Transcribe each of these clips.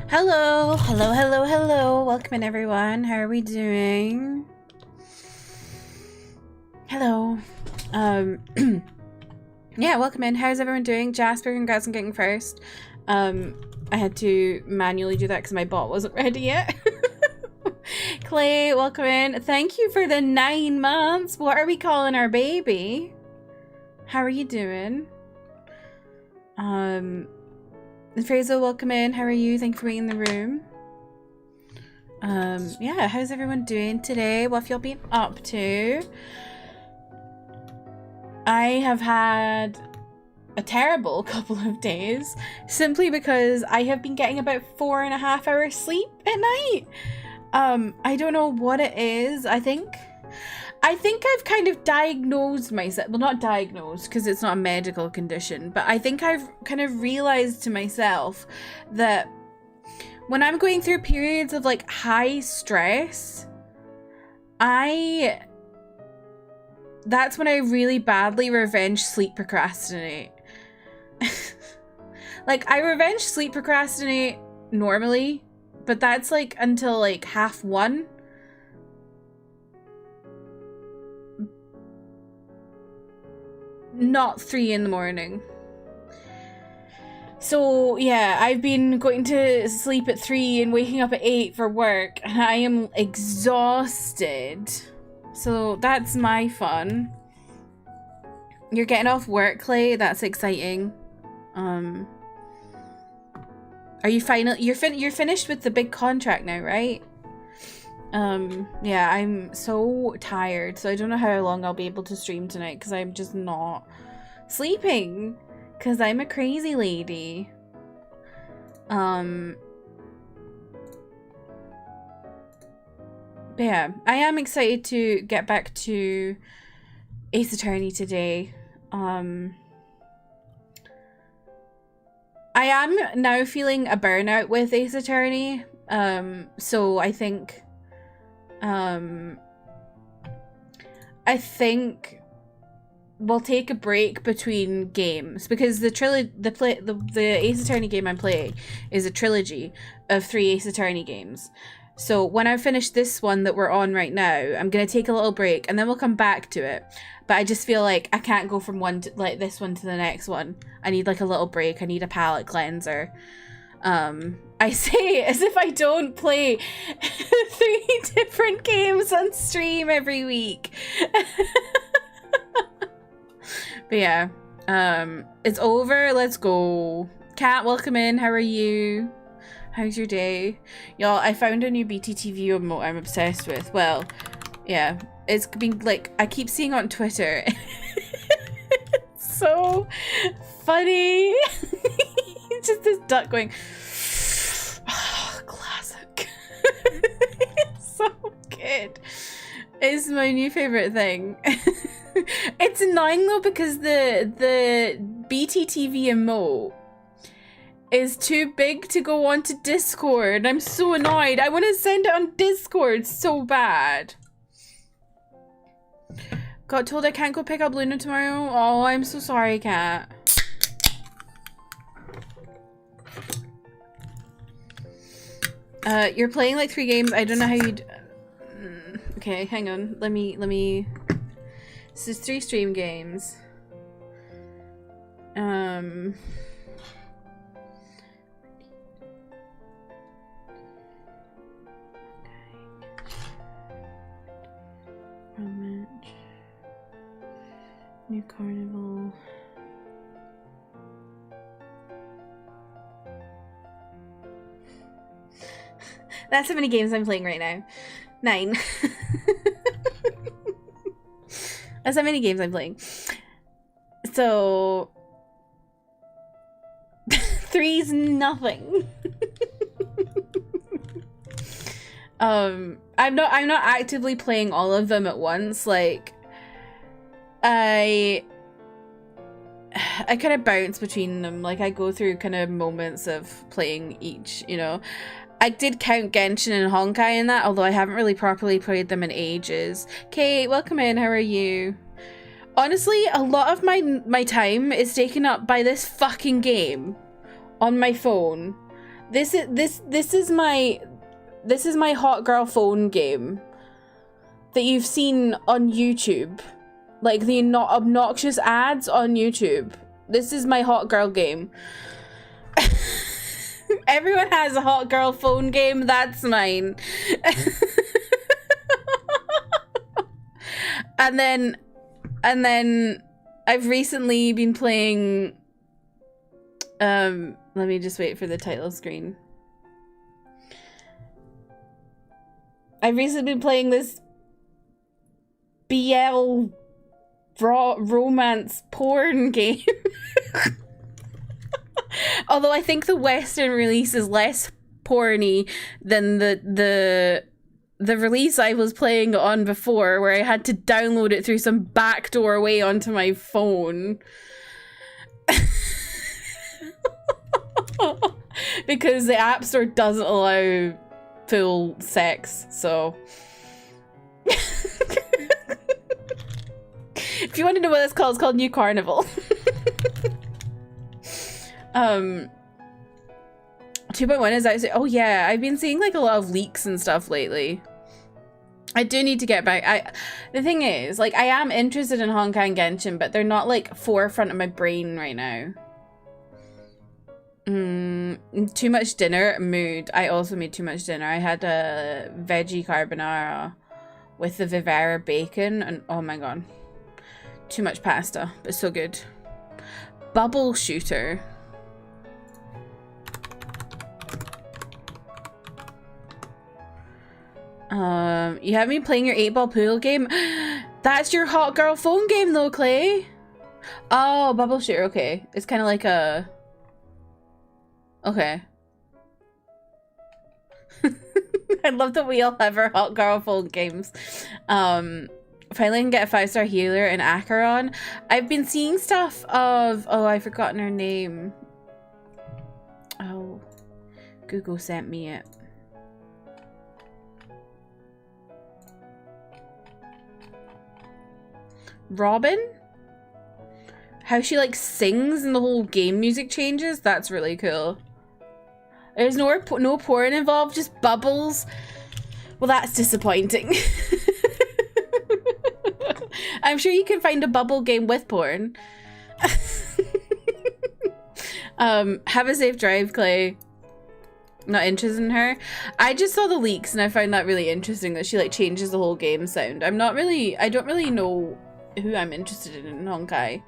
Hello, hello, hello, hello. Welcome in, everyone. How are we doing? Hello. Yeah, welcome in. How's everyone doing? Jasper, congrats on getting first. I had to manually do that because my bot wasn't ready yet. Clay, welcome in. Thank you for the 9 months. What are we calling our baby? How are you doing? Fraser, welcome in. How are you? Thank you for being in the room. Yeah, how's everyone doing today? What have y'all been up to? I have had a terrible couple of days simply because I have been getting about 4.5 hours sleep at night. I don't know what it is. I think I've kind of diagnosed myself. Well, not diagnosed because it's not a medical condition, but I think I've kind of realized to myself that when I'm going through periods of like high stress, that's when I really badly revenge sleep procrastinate. Like, I revenge sleep procrastinate normally, but that's like until like 1:30. Not 3 in the morning. So yeah, I've been going to sleep at 3 and waking up at 8 for work, and I am exhausted. So that's my fun. You're getting off work, Clay. That's exciting. Are you you're finished with the big contract now, right? Yeah, I'm so tired, so I don't know how long I'll be able to stream tonight because I'm just not sleeping because I'm a crazy lady. But yeah, I am excited to get back to Ace Attorney today. I am now feeling a burnout with Ace Attorney. So I think we'll take a break between games because the Ace Attorney game I'm playing is a trilogy of 3 Ace Attorney games. So when I finish this one that we're on right now, I'm gonna take a little break and then we'll come back to it. But I just feel like I can't go from this one to the next one. I need like a little break. I need a palate cleanser. I say as if I don't play 3 different games on stream every week. But yeah, it's over. Let's go. Kat, welcome in. How are you? How's your day? Y'all, I found a new BTTV emote I'm obsessed with. Well, yeah, it's been like, I keep seeing on Twitter. It's so funny. It's just this duck going, oh, classic. It's so good. It's my new favorite thing. It's annoying though because the BTTV emote is too big to go onto Discord. I'm so annoyed. I want to send it on Discord so bad. Got told I can't go pick up Luna tomorrow. Oh, I'm so sorry, Kat. You're playing like 3 games. I don't know how you'd... Okay, hang on. Let me... This is 3 stream games. Match. New Carnival. That's how many games I'm playing right now. 9. That's how many games I'm playing. So 3's nothing. I'm not actively playing all of them at once. Like I kind of bounce between them. Like I go through kind of moments of playing each, you know. I did count Genshin and Honkai in that, although I haven't really properly played them in ages. Kate, welcome in. How are you? Honestly, a lot of my time is taken up by this fucking game on my phone This is my hot girl phone game that you've seen on YouTube, like the obnoxious ads on YouTube. This is my hot girl game. Everyone has a hot girl phone game. That's mine. and then I've recently been playing. Let me just wait for the title screen. I've recently been playing this BL romance porn game. Although I think the Western release is less porny than the release I was playing on before, where I had to download it through some backdoor way onto my phone. Because the App Store doesn't allow full sex, so... If you want to know what it's called New Carnival. 2.1 is out. Oh yeah, I've been seeing like a lot of leaks and stuff lately. I do need to get back. The thing is, like, I am interested in Honkai Genshin, but they're not like forefront of my brain right now. Too much dinner mood. I also made too much dinner. I had a veggie carbonara with the Vivera bacon, and oh my god, too much pasta, but so good. Bubble shooter. You have me playing your 8-ball pool game? That's your hot girl phone game though, Clay. Oh, bubble shooter, okay. It's kind of like a... Okay. I love that we all have our hot girl phone games. Finally can get a 5-star healer in Acheron. I've been seeing stuff of... Oh, I've forgotten her name. Oh. Google sent me it. Robin? How she like sings and the whole game music changes? That's really cool. There's no porn involved, just bubbles. Well, that's disappointing. I'm sure you can find a bubble game with porn. Have a safe drive, Clay. Not interested in her. I just saw the leaks and I found that really interesting that she like changes the whole game sound. I don't really know who I'm interested in Honkai.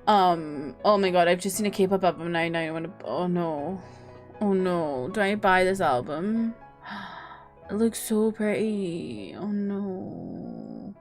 Oh my god, I've just seen a K-pop album now. Now I want to. Oh no. Oh no. Do I buy this album? It looks so pretty. Oh no.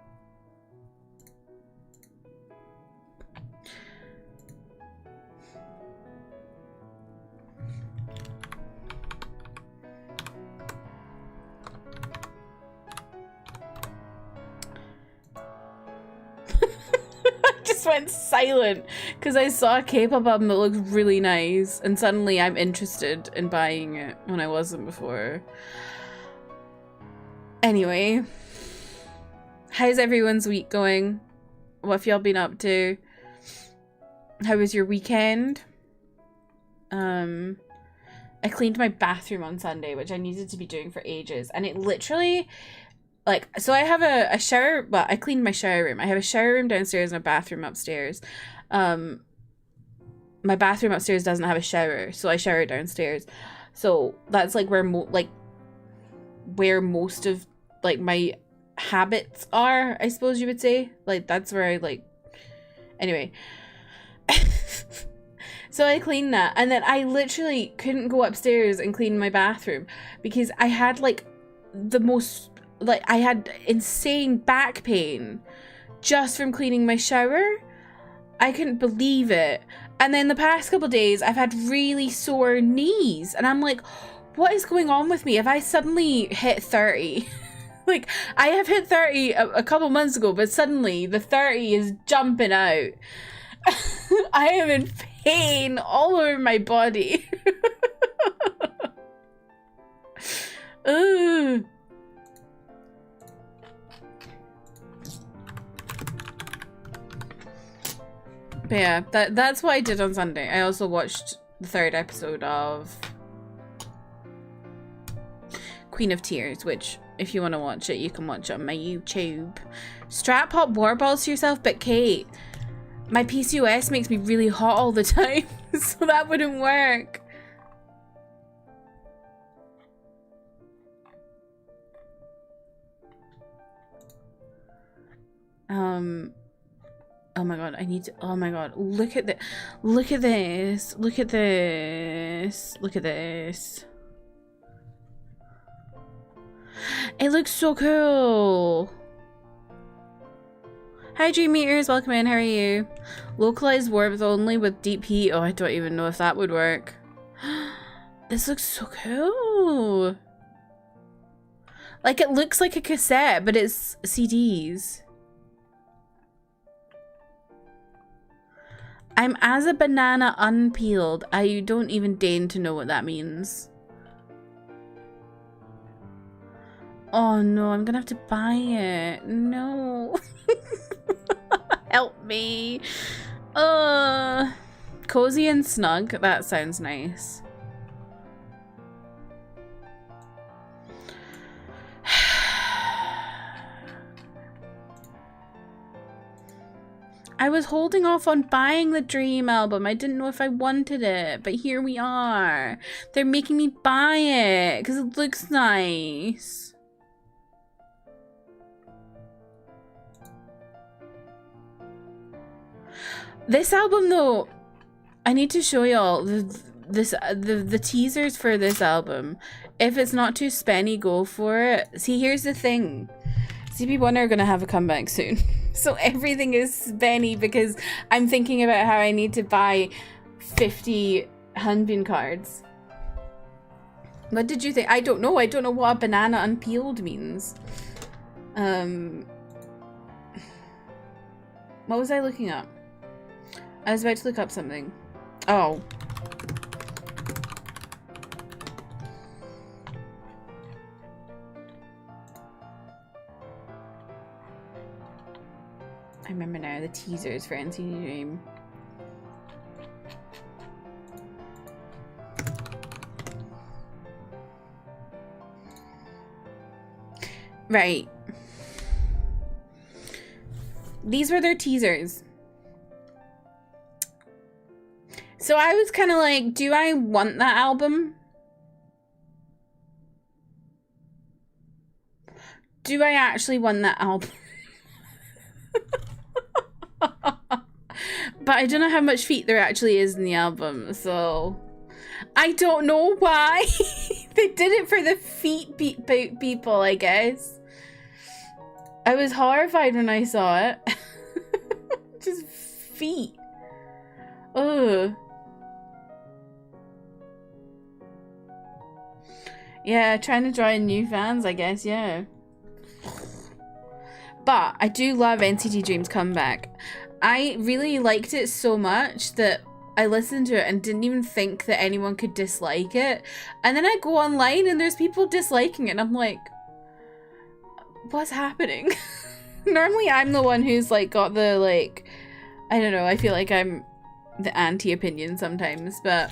Just went silent because I saw a K-pop album that looked really nice and suddenly I'm interested in buying it when I wasn't before. Anyway, how's everyone's week going? What have y'all been up to? How was your weekend? I cleaned my bathroom on Sunday, which I needed to be doing for ages, and it literally... Like, so I have a shower, well, I cleaned my shower room. I have a shower room downstairs and a bathroom upstairs. My bathroom upstairs doesn't have a shower, so I shower downstairs. So that's like where most of like my habits are, I suppose you would say. Like, that's where I like, anyway. So I cleaned that, and then I literally couldn't go upstairs and clean my bathroom because I had like the most... Like, I had insane back pain just from cleaning my shower. I couldn't believe it. And then the past couple days, I've had really sore knees. And I'm like, what is going on with me? Have I suddenly hit 30? Like, I have hit 30 a couple months ago, but suddenly the 30 is jumping out. I am in pain all over my body. Ugh. But yeah, that's what I did on Sunday. I also watched the 3rd episode of Queen of Tears, which if you want to watch it, you can watch it on my YouTube. Strap hot war balls to yourself, but Kate, my PCOS makes me really hot all the time, so that wouldn't work. Oh my god, I need to, oh my god, look at this, look at this, look at this, look at this. It looks so cool. Hi Dream Meters, welcome in, how are you? Localized warmth only with deep heat. Oh, I don't even know if that would work. This looks so cool. Like, it looks like a cassette, but it's CDs. I'm as a banana unpeeled. I don't even deign to know what that means. Oh no, I'm gonna have to buy it. No. Help me. Cozy and snug. That sounds nice. I was holding off on buying the Dream album. I didn't know if I wanted it, but here we are. They're making me buy it because it looks nice. This album, though, I need to show y'all the teasers for this album. If it's not too spenny, go for it. See, here's the thing. CP1 are gonna have a comeback soon. So everything is spenny because I'm thinking about how I need to buy 50 Hanbin cards. What did you think? I don't know. I don't know what a banana unpeeled means. What was I looking up? I was about to look up something. Oh. I remember now, the teasers for NCT Dream. Right. These were their teasers. So I was kind of like, do I want that album? Do I actually want that album? But I don't know how much feet there actually is in the album, so I don't know why. They did it for the feet people, I guess. I was horrified when I saw it. Just feet. Ugh. Yeah, trying to draw in new fans, I guess, yeah. But I do love NCT Dream's comeback. I really liked it so much that I listened to it and didn't even think that anyone could dislike it. And then I go online and there's people disliking it and I'm like, what's happening? Normally I'm the one who's like got the like, I don't know, I feel like I'm the anti-opinion sometimes, but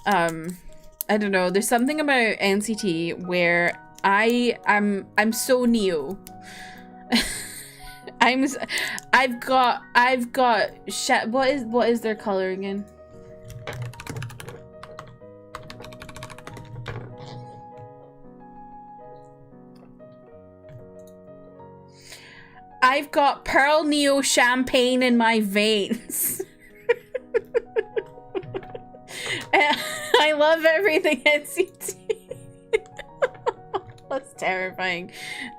I don't know, there's something about NCT where I'm so neo. I've got what is their color again? I've got Pearl Neo champagne in my veins. I love everything NCT. That's terrifying.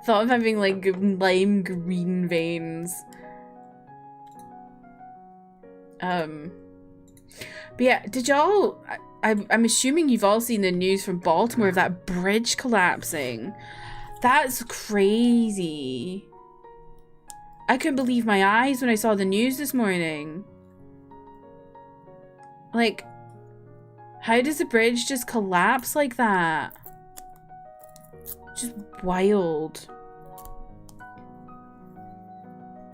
Thought of having like lime green veins. But yeah, did y'all? I'm assuming you've all seen the news from Baltimore of that bridge collapsing. That's crazy. I couldn't believe my eyes when I saw the news this morning. Like, how does a bridge just collapse like that? Just wild.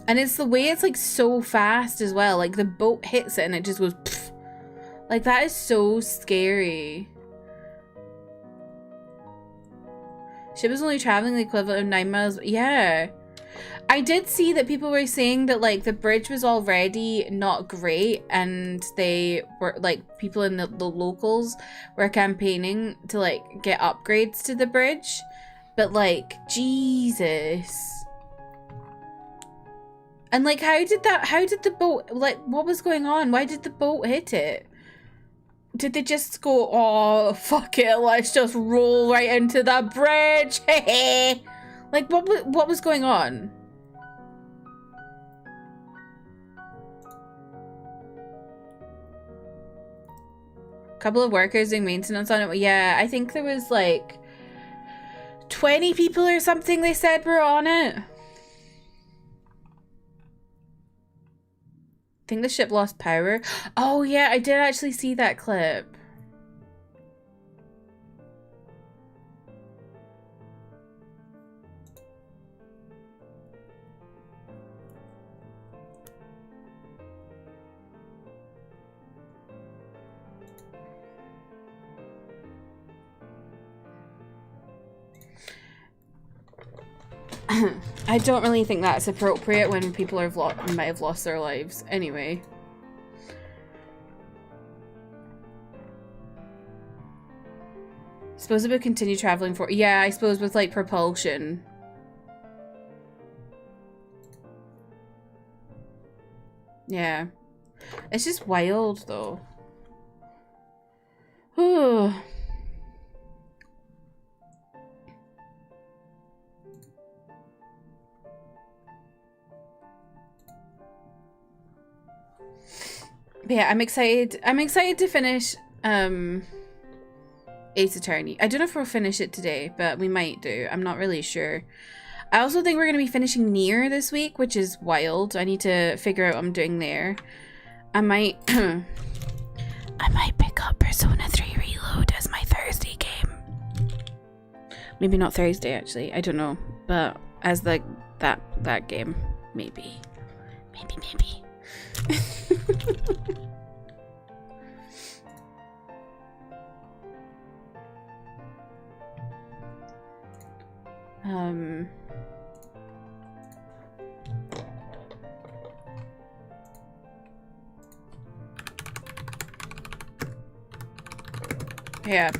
And it's the way it's like so fast as well. Like the boat hits it and it just goes pfft. Like that is so scary. Ship was only traveling the equivalent of 9 miles. Yeah. I did see that people were saying that, like, the bridge was already not great, and they were, like, people in the locals were campaigning to, like, get upgrades to the bridge. But, like, Jesus. And, like, how did the boat, like, what was going on? Why did the boat hit it? Did they just go, oh, fuck it, let's just roll right into the bridge? Like, what was going on? Couple of workers doing maintenance on it. Yeah, I think there was like 20 people or something they said were on it. I think the ship lost power. Oh yeah, I did actually see that clip. I don't really think that's appropriate when people are might have lost their lives. Anyway. Suppose it would continue traveling for... Yeah, I suppose with, like, propulsion. Yeah. It's just wild, though. Whew. But yeah, I'm excited. I'm excited to finish Ace Attorney. I don't know if we'll finish it today, but we might do. I'm not really sure. I also think we're going to be finishing Nier this week, which is wild. I need to figure out what I'm doing there. I might I might pick up Persona 3 Reload as my Thursday game. Maybe not Thursday, actually. I don't know. But as that game. Maybe. Maybe. Yeah.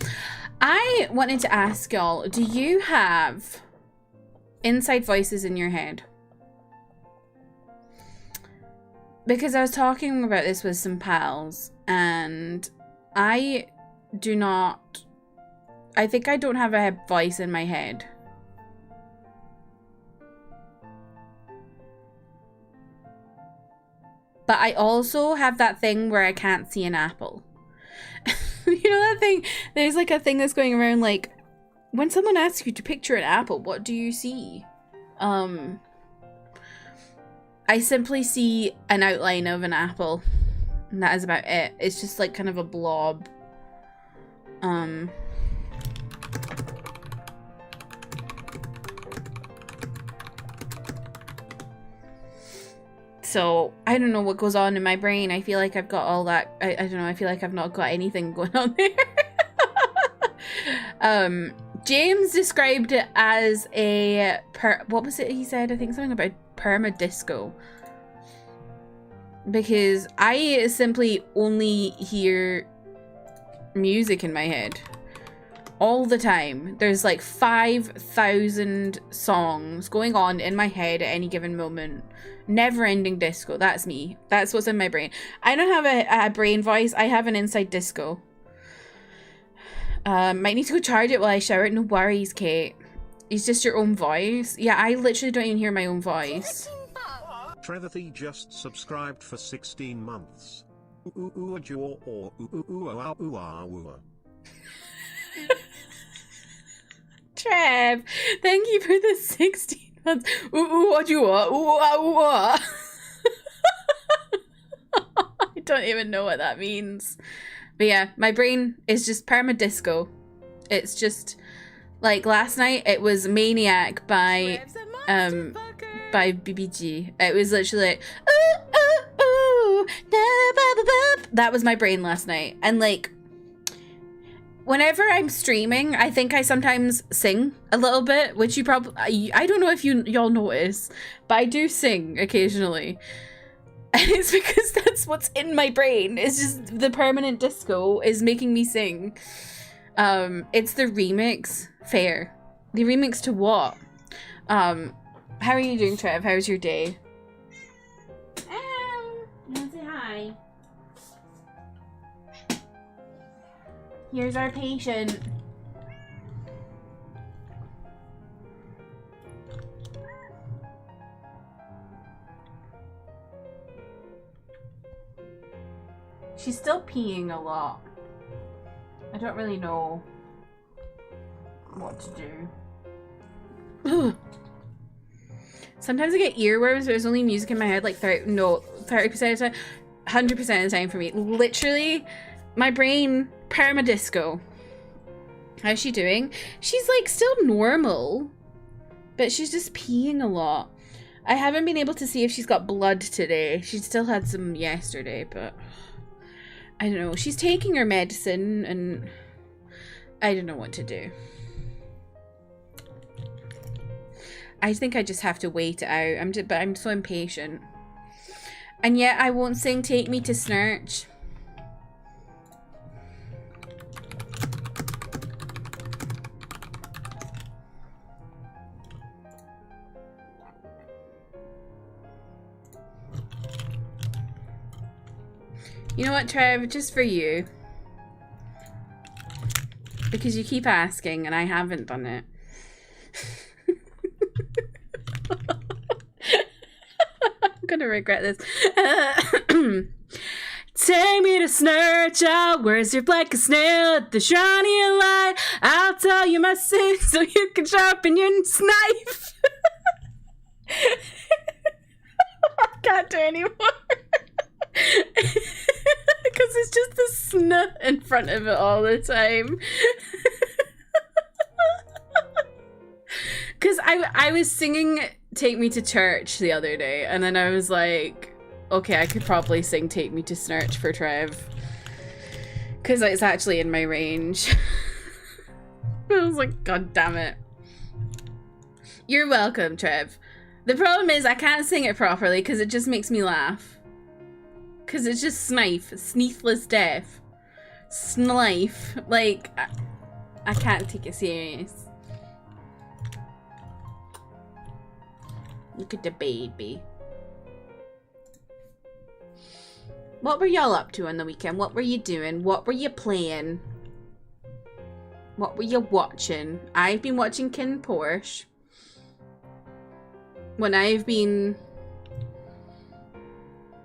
I wanted to ask y'all, do you have inside voices in your head? Because I was talking about this with some pals, and I think I don't have a voice in my head. But I also have that thing where I can't see an apple. You know that thing? There's like a thing that's going around, like, when someone asks you to picture an apple, what do you see? I simply see an outline of an apple, and that is about it. It's just like kind of a blob. So I don't know what goes on in my brain. I feel like I've got all that. I don't know. I feel like I've not got anything going on there. James described it as a what was it he said? I think something about perma disco. Because I simply only hear music in my head all the time. There's like 5,000 songs going on in my head at any given moment. Never ending disco. That's me. That's what's in my brain. I don't have a brain voice. I have an inside disco. Might need to go charge it while I shower. No worries, Kate. It's just your own voice. Yeah, I literally don't even hear my own voice. Trevathy just subscribed for 16 months. Trev, thank you for the 16 months. What you want? I don't even know what that means. But yeah, my brain is just perma disco. It's just like last night it was Maniac by BBG. It was literally like ooh, ooh, ooh, da, ba, ba, ba. That was my brain last night. And like whenever I'm streaming, I think I sometimes sing a little bit, which you probably, I don't know if y'all notice, but I do sing occasionally. And it's because that's what's in my brain. It's just the permanent disco is making me sing. It's the remix. Fair. The remix to what? How are you doing, Trev? How's your day? You want to say hi? Here's our patient. She's still peeing a lot. I don't really know what to do. Sometimes I get earworms, but there's only music in my head like 30% of the time, 100% of the time for me. Literally, my brain, perma-disco. How's she doing? She's like still normal, but she's just peeing a lot. I haven't been able to see if she's got blood today. She still had some yesterday, but I don't know. She's taking her medicine and I don't know what to do. I think I just have to wait it out. But I'm so impatient. And yet I won't sing Take Me to Snurch. You know what, Trev? Just for you. Because you keep asking and I haven't done it. I'm gonna regret this. Take me to Snurch out. Where's your black snail at the shiny light? I'll tell you my sins so you can sharpen your knife. I can't do anymore. Because it's just the snut in front of it all the time. Because I was singing Take Me to Church the other day, and then I was like, okay, I could probably sing Take Me to Snurch for Trev. Because it's actually in my range. I was like, God damn it. You're welcome, Trev. The problem is I can't sing it properly because it just makes me laugh. Because it's just snife. Sneathless death. Snife. Like, I can't take it serious. Look at the baby. What were y'all up to on the weekend? What were you doing? What were you playing? What were you watching? I've been watching Kin Porsche. When I've been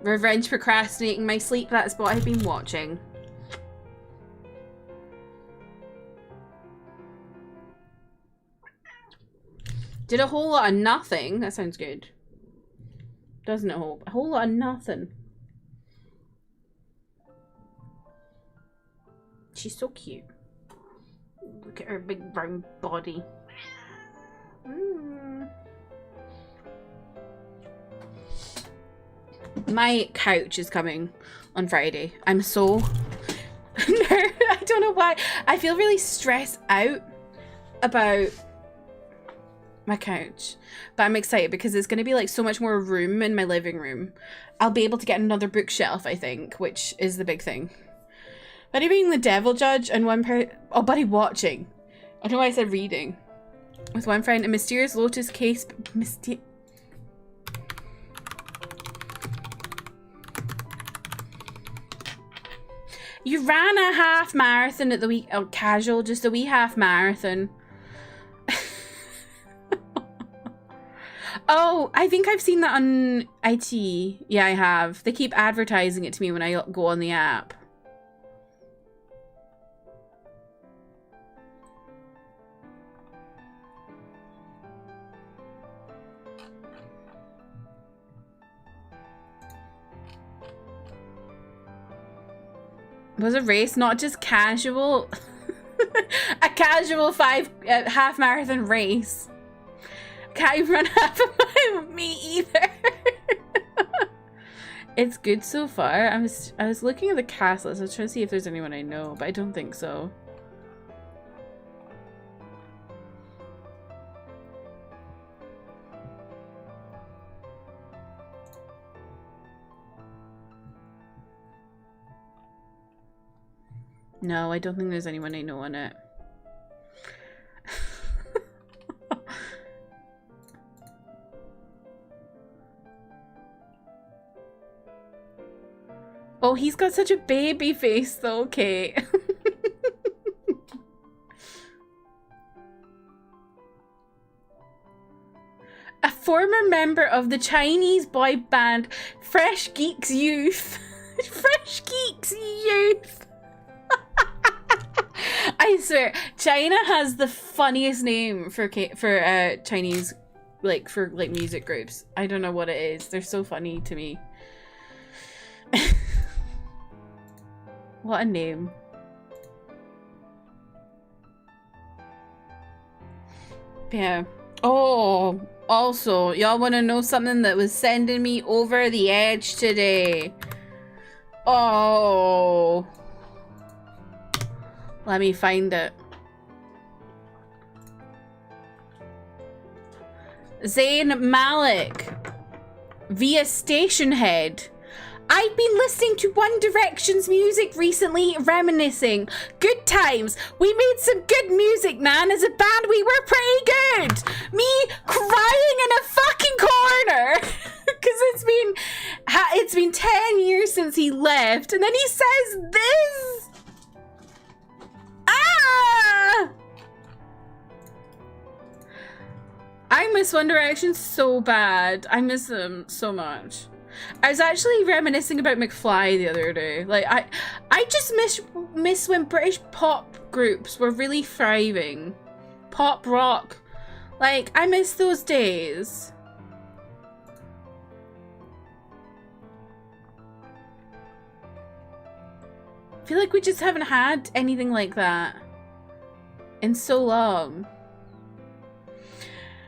revenge procrastinating my sleep, that's what I've been watching. Did a whole lot of nothing. That sounds good. Doesn't it, Hope? A whole lot of nothing. She's so cute. Look at her big round body. My couch is coming on Friday. I'm so... I don't know why. I feel really stressed out about my couch. But I'm excited because there's going to be like so much more room in my living room. I'll be able to get another bookshelf, I think, which is the big thing. Buddy being the devil judge and one person... Oh, Buddy watching. I don't know why I said reading. With one friend, a mysterious Lotus case... You ran a half marathon at the week... Oh, casual, just a wee half marathon. Oh, I think I've seen that on IT. Yeah, I have. They keep advertising it to me when I go on the app. Was a race not just casual? A casual half marathon race. Can't even run half a mile with me either. It's good so far. I was looking at the cast list. I was trying to see if there's anyone I know, but I don't think so. No, I don't think there's anyone I know in it. Oh, he's got such a baby face though, Kate. A former member of the Chinese boy band Fresh Geeks Youth. Fresh Geeks Youth. I swear, China has the funniest name for Chinese, like, for like music groups. I don't know what it is. They're so funny to me. What a name. Yeah. Oh, also, y'all want to know something that was sending me over the edge today? Oh. Let me find it. Zayn Malik via Stationhead. I've been listening to One Direction's music recently, reminiscing. Good times. We made some good music, man. As a band, we were pretty good. Me crying in a fucking corner. Because it's been 10 years since he left. And then he says this. Ah! I miss One Direction so bad. I miss them so much. I was actually reminiscing about McFly the other day. Like, I just miss when British pop groups were really thriving. Pop rock. Like, I miss those days. I feel like we just haven't had anything like that in so long.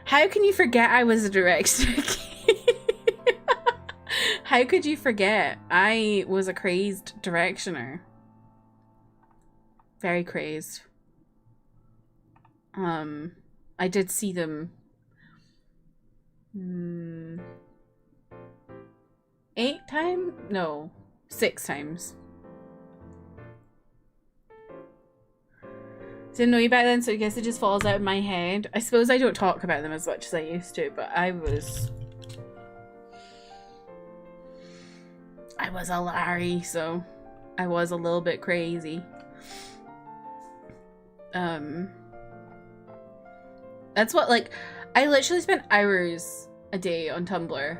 How can you forget I was a director? How could you forget? I was a crazed directioner. Very crazed. I did see them 8 times? No, 6 times. Didn't know you back then, so I guess it just falls out of my head. I suppose I don't talk about them as much as I used to, but I was a Larry, so I was a little bit crazy. That's what, like, I literally spent hours a day on Tumblr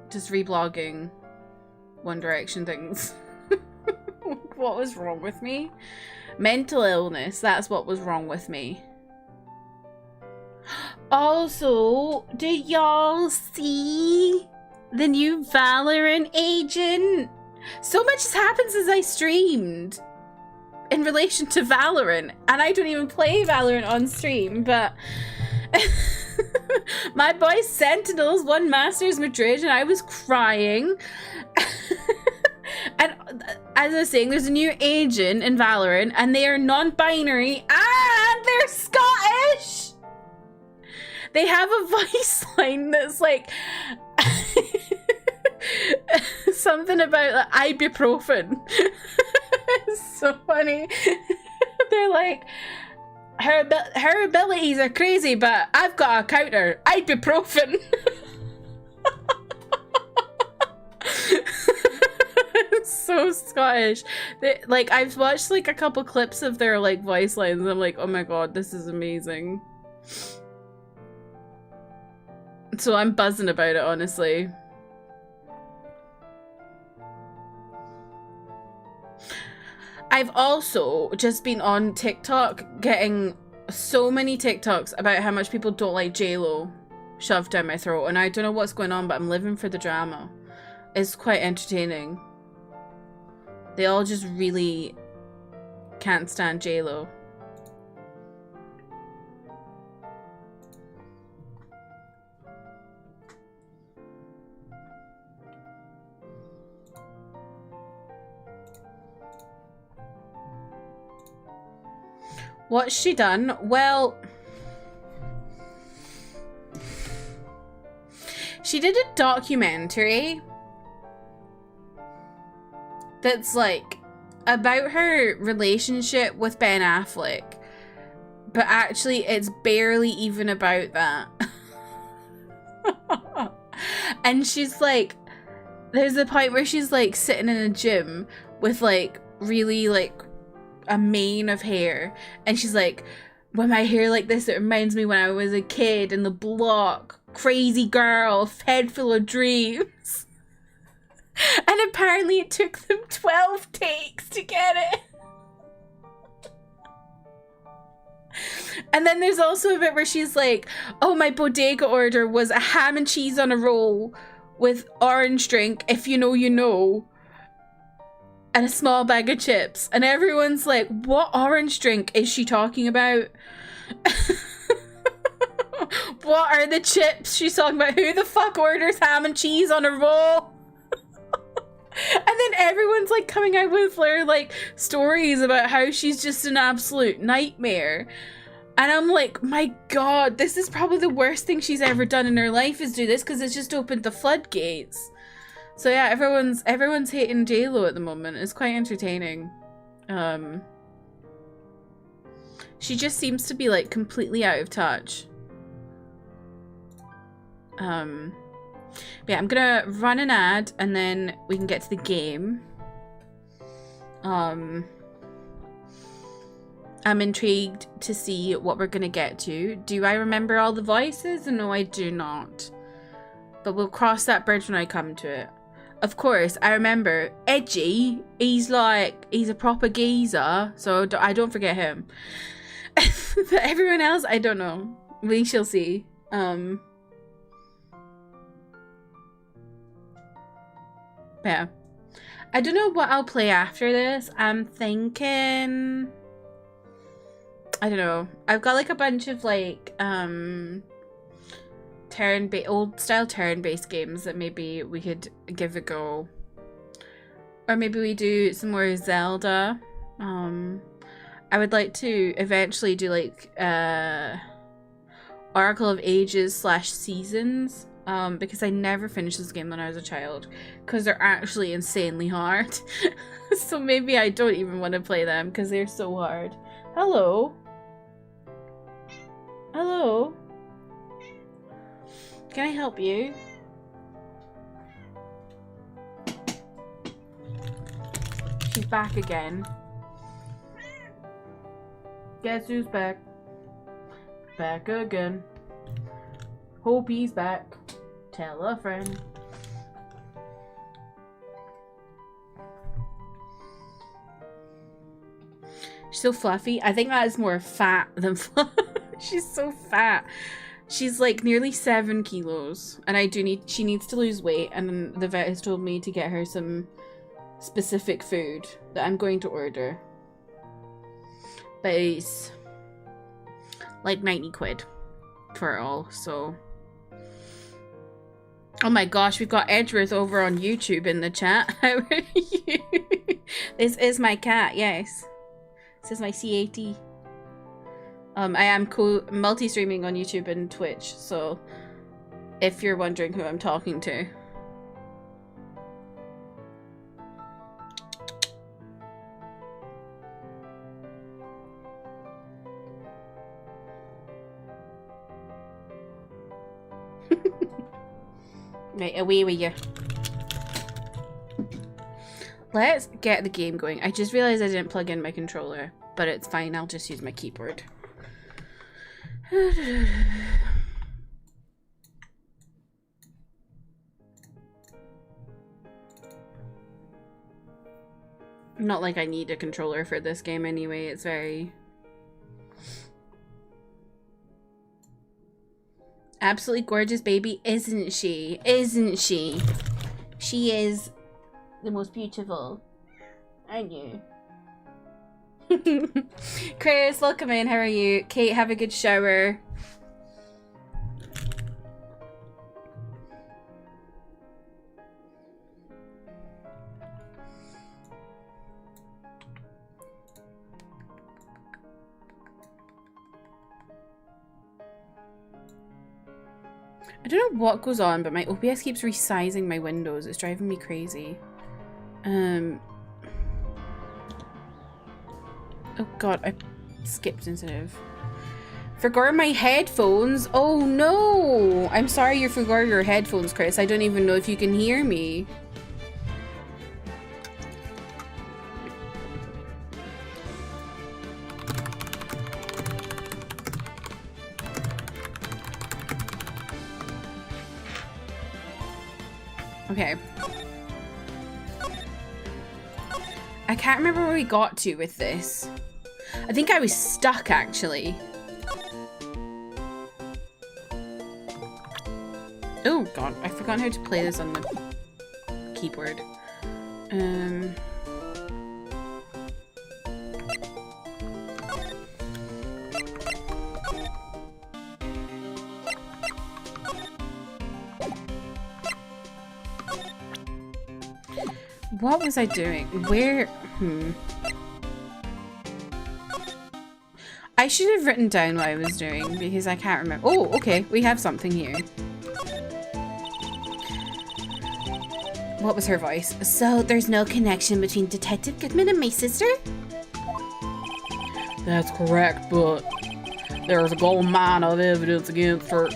just reblogging One Direction things. What was wrong with me? Mental illness, that's what was wrong with me. Also, did y'all see the new Valorant agent? So much has happened since I streamed in relation to Valorant, and I don't even play Valorant on stream, but my boy Sentinels won Masters Madrid and I was crying. And as I was saying, there's a new agent in Valorant and they are non-binary and they're Scottish. They have a voice line that's like something about like, ibuprofen. It's so funny. They're like, her abilities are crazy, but I've got a counter, ibuprofen. It's so Scottish. Like, I've watched like a couple clips of their like voice lines and I'm like, oh my god, this is amazing. So I'm buzzing about it, honestly. I've also just been on TikTok getting so many TikToks about how much people don't like JLo shoved down my throat, and I don't know what's going on, but I'm living for the drama. It's quite entertaining. They all just really can't stand JLo. What's she done? Well, she did a documentary that's like about her relationship with Ben Affleck, but actually it's barely even about that. And she's like, there's a point where she's like sitting in a gym with like really like a mane of hair, and she's like, when my hair like this, it reminds me when I was a kid in the block, crazy girl, head full of dreams. And apparently it took them 12 takes to get it. And then there's also a bit where she's like, oh, my bodega order was a ham and cheese on a roll with orange drink, if you know, you know, and a small bag of chips. And everyone's like, what orange drink is she talking about? What are the chips she's talking about? Who the fuck orders ham and cheese on a roll? And then everyone's like coming out with their like stories about how she's just an absolute nightmare. And I'm like, my God, this is probably the worst thing she's ever done in her life is do this, because it's just opened the floodgates. So yeah, everyone's hating J-Lo at the moment. It's quite entertaining. She just seems to be like completely out of touch. Yeah, I'm gonna run an ad and then we can get to the game. I'm intrigued to see what we're gonna get to. Do I remember all the voices? No, I do not. But we'll cross that bridge when I come to it. Of course, I remember Edgy. He's a proper geezer, so I don't forget him. But everyone else, I don't know. We shall see. Yeah. I don't know what I'll play after this. I'm thinking, I don't know. I've got like a bunch of like old style turn-based games that maybe we could give a go. Or maybe we do some more Zelda. I would like to eventually do like Oracle of Ages / Seasons. Because I never finished this game when I was a child, because they're actually insanely hard. So maybe I don't even want to play them because they're so hard. Hello. Hello. Can I help you? She's back again. Guess who's back? Back again. Hope he's back. Tell a friend. She's so fluffy. I think that is more fat than fluff. She's so fat. She's like nearly 7 kilos. And she needs to lose weight. And the vet has told me to get her some specific food that I'm going to order. But it's like 90 quid for it all, so. Oh my gosh, we've got Edgeworth over on YouTube in the chat. How are you? This is my cat, yes. This is my CAT. I am multi-streaming on YouTube and Twitch, so if you're wondering who I'm talking to. Right, away with you. Let's get the game going. I just realized I didn't plug in my controller, but it's fine. I'll just use my keyboard. Not like I need a controller for this game anyway. It's very... absolutely gorgeous baby, isn't she? Isn't she? She is the most beautiful. Aren't you? Chris, welcome in. How are you? Kate, have a good shower. I don't know what goes on, but my OBS keeps resizing my windows. It's driving me crazy. Oh god, I skipped instead of... Forgot my headphones? Oh no! I'm sorry you forgot your headphones, Chris. I don't even know if you can hear me. Okay. I can't remember where we got to with this. I think I was stuck, actually. Oh god, I forgot how to play this on the keyboard. What was I doing? Where? I should have written down what I was doing because I can't remember. Oh, okay. We have something here. What was her voice? So there's no connection between Detective Goodman and my sister? That's correct, but there's a gold mine of evidence against her.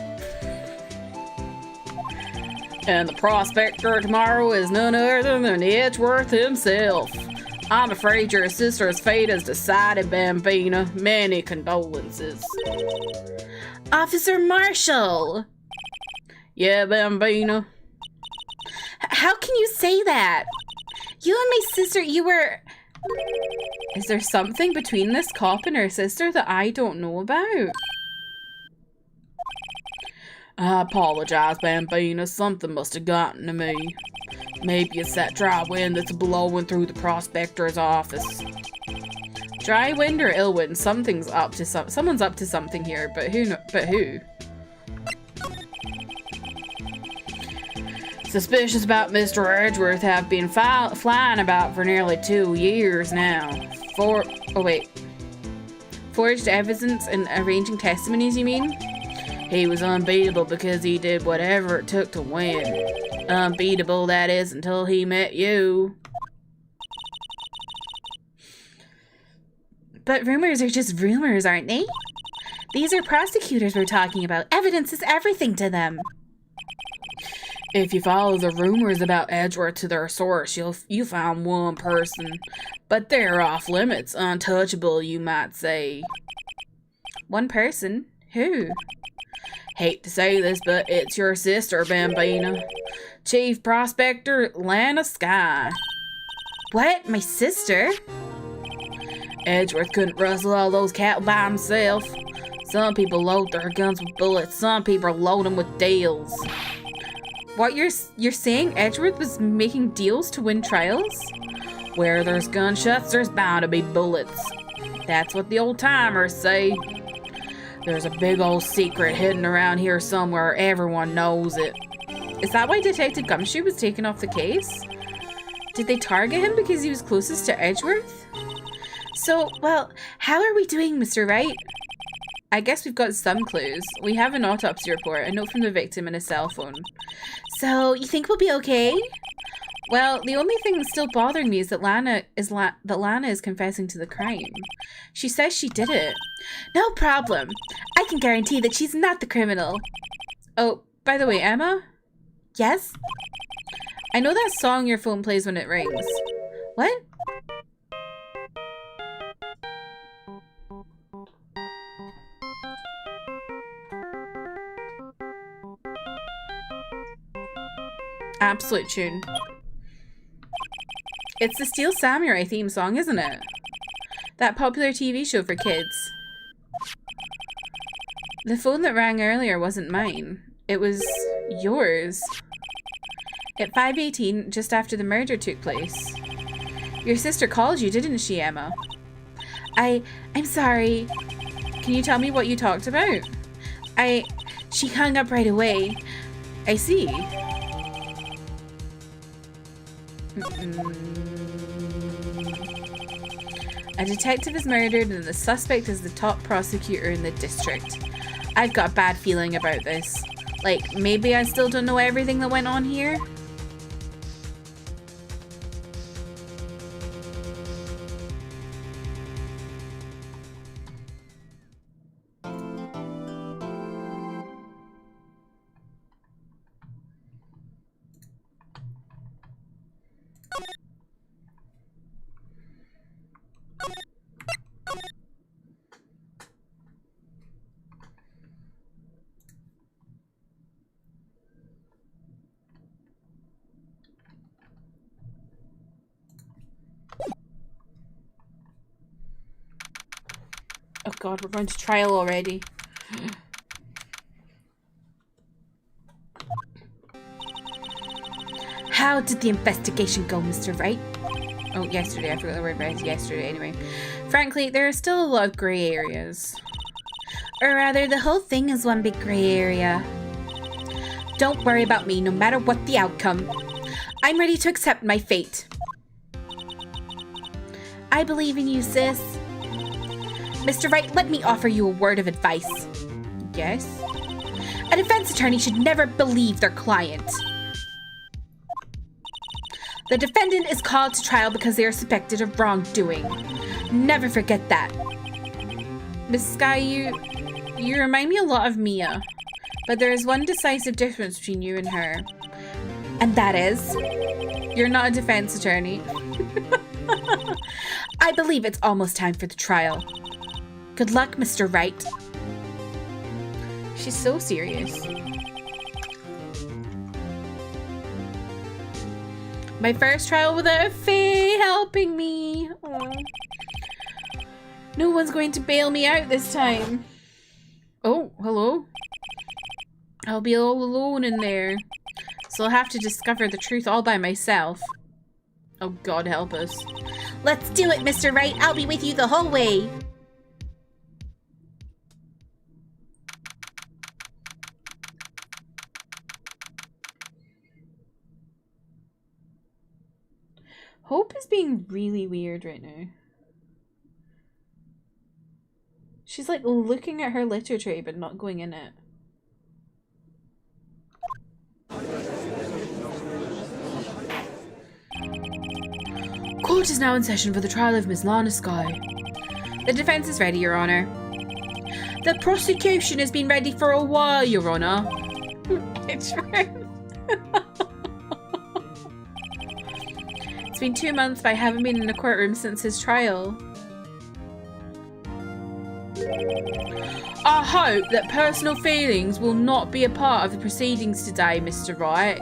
And the prospector tomorrow is none other than Edgeworth himself. I'm afraid your sister's fate is decided, Bambina. Many condolences. Officer Marshall! Yeah, Bambina. How can you say that? You and my sister, you were... Is there something between this cop and her sister that I don't know about? I apologize, Bambina. Something must have gotten to me. Maybe it's that dry wind that's blowing through the prospector's office. Dry wind or ill wind? Someone's up to something here, but who? Suspicious about Mr. Edgeworth have been flying about for nearly 2 years now. Forged evidence and arranging testimonies, you mean? He was unbeatable because he did whatever it took to win. Unbeatable, that is, until he met you. But rumors are just rumors, aren't they? These are prosecutors we're talking about. Evidence is everything to them. If you follow the rumors about Edgeworth to their source, you found one person. But they're off limits, untouchable, you might say. One person? Who? Hate to say this, but it's your sister, Bambina. Chief Prospector Lana Skye. What? My sister? Edgeworth couldn't rustle all those cattle by himself. Some people load their guns with bullets, some people load them with deals. What, you're saying Edgeworth was making deals to win trials? Where there's gunshots, there's bound to be bullets. That's what the old timers say. There's a big old secret hidden around here somewhere. Everyone knows it. Is that why Detective Gumshoe was taken off the case? Did they target him because he was closest to Edgeworth? So, well, how are we doing, Mr. Wright? I guess we've got some clues. We have an autopsy report, a note from the victim, and a cell phone. So, you think we'll be okay? Well, the only thing that's still bothering me is that Lana is confessing to the crime. She says she did it. No problem. I can guarantee that she's not the criminal. Oh, by the way, Emma? Yes? I know that song your phone plays when it rings. What? Absolute tune. It's the Steel Samurai theme song, isn't it? That popular TV show for kids. The phone that rang earlier wasn't mine. It was yours. At 5:18, just after the murder took place. Your sister called you, didn't she, Emma? I'm sorry. Can you tell me what you talked about? She hung up right away. I see. A detective is murdered and the suspect is the top prosecutor in the district. I've got a bad feeling about this. Like, maybe I still don't know everything that went on here? God, we're going to trial already. How did the investigation go, Mr. Wright? Oh, yesterday. I forgot the word right. Yesterday, anyway. Frankly, there are still a lot of grey areas. Or rather, the whole thing is one big grey area. Don't worry about me, no matter what the outcome. I'm ready to accept my fate. I believe in you, sis. Mr. Wright, let me offer you a word of advice. Yes? A defense attorney should never believe their client. The defendant is called to trial because they are suspected of wrongdoing. Never forget that. Miss Sky, you remind me a lot of Mia. But there is one decisive difference between you and her. And that is, you're not a defense attorney. I believe it's almost time for the trial. Good luck, Mr. Wright. She's so serious. My first trial without a Faye helping me. Aww. No one's going to bail me out this time. Oh, hello. I'll be all alone in there. So I'll have to discover the truth all by myself. Oh, God help us. Let's do it, Mr. Wright. I'll be with you the whole way. Hope is being really weird right now. She's like looking at her litter tray but not going in it. Court is now in session for the trial of Miss Lana Sky. The defense is ready, Your Honor. The prosecution has been ready for a while, Your Honor. It's right. It's been 2 months, but I haven't been in a courtroom since his trial. I hope that personal feelings will not be a part of the proceedings today, Mr. Wright.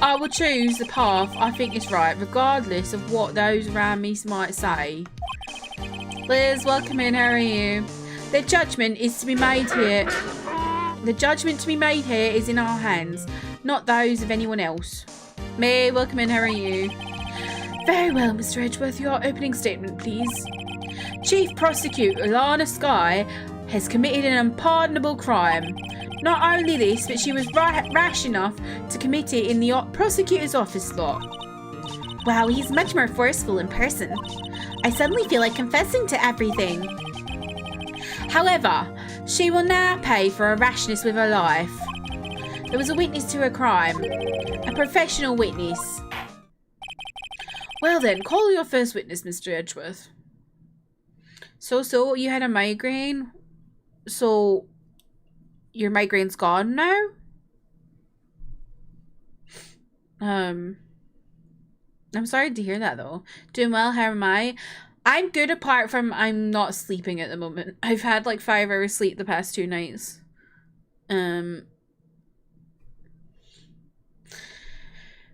I will choose the path I think is right, regardless of what those around me might say. Liz, welcome in. How are you? The judgment is to be made here. The judgment to be made here is in our hands, not those of anyone else. May, welcome in. How are you? Very well, Mr. Edgeworth. Your opening statement, please. Chief Prosecutor Lana Sky has committed an unpardonable crime. Not only this, but she was rash enough to commit it in the prosecutor's office lot. Wow, he's much more forceful in person. I suddenly feel like confessing to everything. However, she will now pay for her rashness with her life. There was a witness to her crime. A professional witness. Well then, call your first witness, Mr. Edgeworth. So, you had a migraine? So, your migraine's gone now? I'm sorry to hear that though. Doing well, how am I? I'm good apart from I'm not sleeping at the moment. I've had like 5 hours sleep the past 2 nights.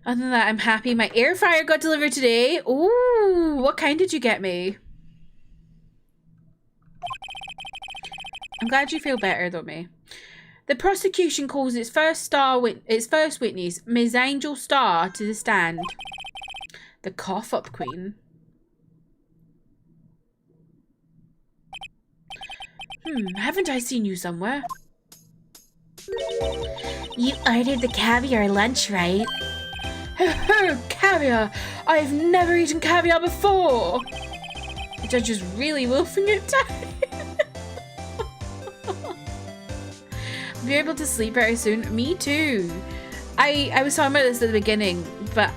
Other than that, I'm happy my air fryer got delivered today. Ooh, what kind did you get me? I'm glad you feel better though, May. The prosecution calls its first witness, Ms. Angel Starr, to the stand. The cough-up queen. Haven't I seen you somewhere? You ordered the caviar lunch, right? Caviar! I've never eaten caviar before! The judge is really wolfing it down. Be able to sleep very soon. Me too. I was talking about this at the beginning, but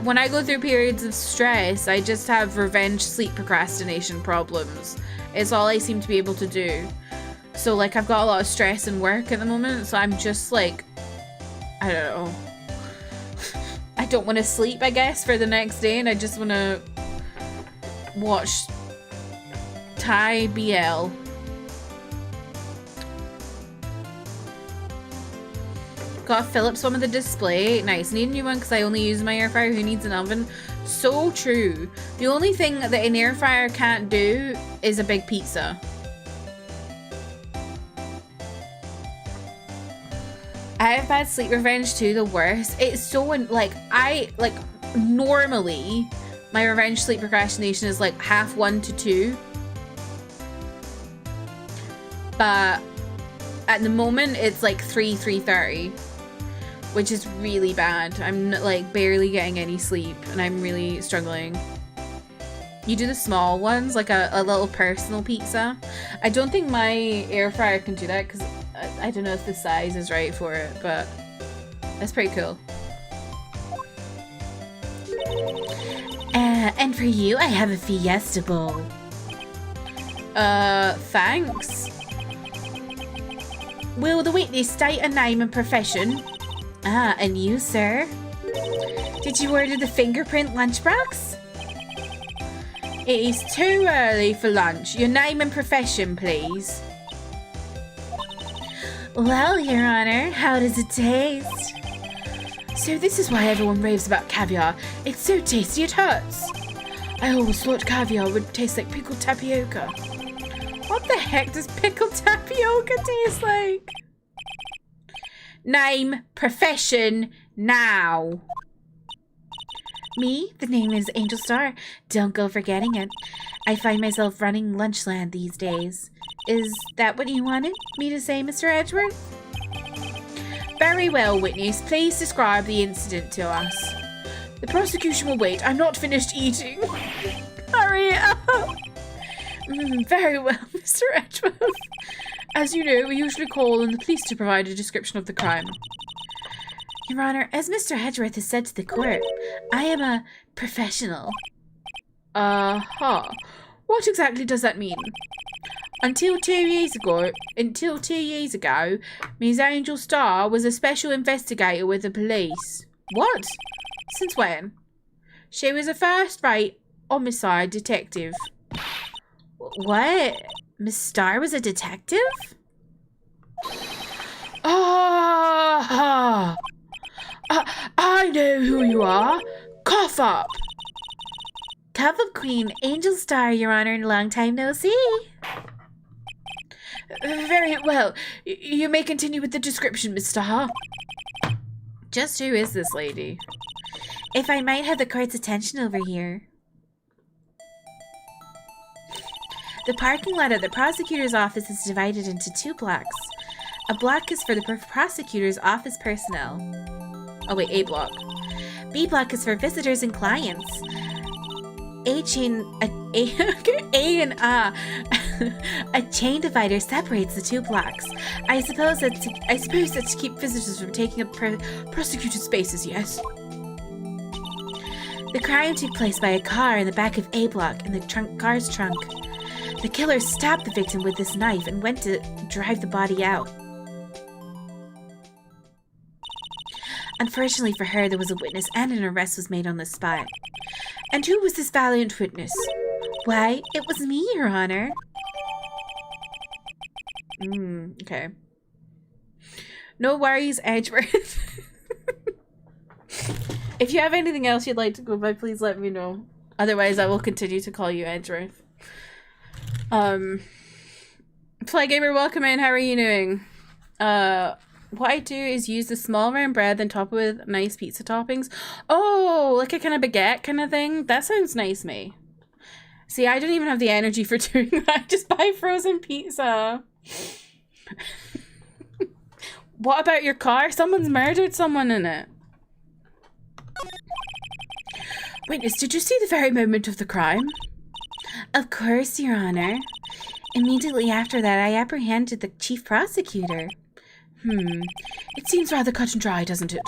when I go through periods of stress, I just have revenge sleep procrastination problems. It's all I seem to be able to do. So like I've got a lot of stress in work at the moment, so I'm just like, I don't know. I don't want to sleep, I guess, for the next day, and I just want to watch Thai BL. Got a Philips one with a display. Nice. Need a new one because I only use my air fryer. Who needs an oven? So true. The only thing that an air fryer can't do is a big pizza. I have bad sleep revenge too, the worst. It's so, normally my revenge sleep procrastination is like half 1 to 2. But at the moment it's like 3:30, which is really bad. I'm like barely getting any sleep and I'm really struggling. You do the small ones, like a little personal pizza. I don't think my air fryer can do that because I don't know if the size is right for it, but that's pretty cool. And for you, I have a Fiesta bowl. Thanks. Will the witness state a name and profession? Ah, and you, sir? Did you order the fingerprint lunchbox? It is too early for lunch. Your name and profession, please. Well, Your Honor, how does it taste? So this is why everyone raves about caviar. It's so tasty it hurts. I always thought caviar would taste like pickled tapioca. What the heck does pickled tapioca taste like? Name, profession, now. Me? The name is Angel Star. Don't go forgetting it. I find myself running Lunchland these days. Is that what you wanted me to say, Mr. Edgeworth? Very well, witness. Please describe the incident to us. The prosecution will wait. I'm not finished eating. Hurry up. Very well, Mr. Edgeworth. As you know, we usually call on the police to provide a description of the crime. Your Honor, as Mr. Edgeworth has said to the court, I am a professional. What exactly does that mean? Until 2 years ago, Ms. Angel Starr was a special investigator with the police. What? Since when? She was a first-rate homicide detective. What? Miss Starr was a detective? I know who you are. Cough up. Cough up, Queen. Angel Star, Your Honor, and long time no see. Very well. You may continue with the description, Miss Starr. Just who is this lady? If I might have the court's attention over here. The parking lot at the prosecutor's office is divided into 2 blocks. A block is for the prosecutor's office personnel. Oh wait, A block. B block is for visitors and clients. A chain divider separates the 2 blocks. I suppose that's to keep visitors from taking up prosecutor's spaces, yes. The crime took place by a car in the back of A block in the car's trunk. The killer stabbed the victim with this knife and went to drive the body out. Unfortunately for her, there was a witness and an arrest was made on the spot. And who was this valiant witness? Why, it was me, Your Honor. Okay. No worries, Edgeworth. If you have anything else you'd like to go by, please let me know. Otherwise, I will continue to call you Edgeworth. Fly Gamer, welcome in. How are you doing? What I do is use the small round bread then top it with nice pizza toppings. Oh, like a kind of baguette kind of thing? That sounds nice, mate. See, I don't even have the energy for doing that. I just buy frozen pizza. What about your car? Someone's murdered someone in it. Witness, did you see the very moment of the crime? Of course, Your Honor. Immediately after that, I apprehended the chief prosecutor. It seems rather cut and dry, doesn't it?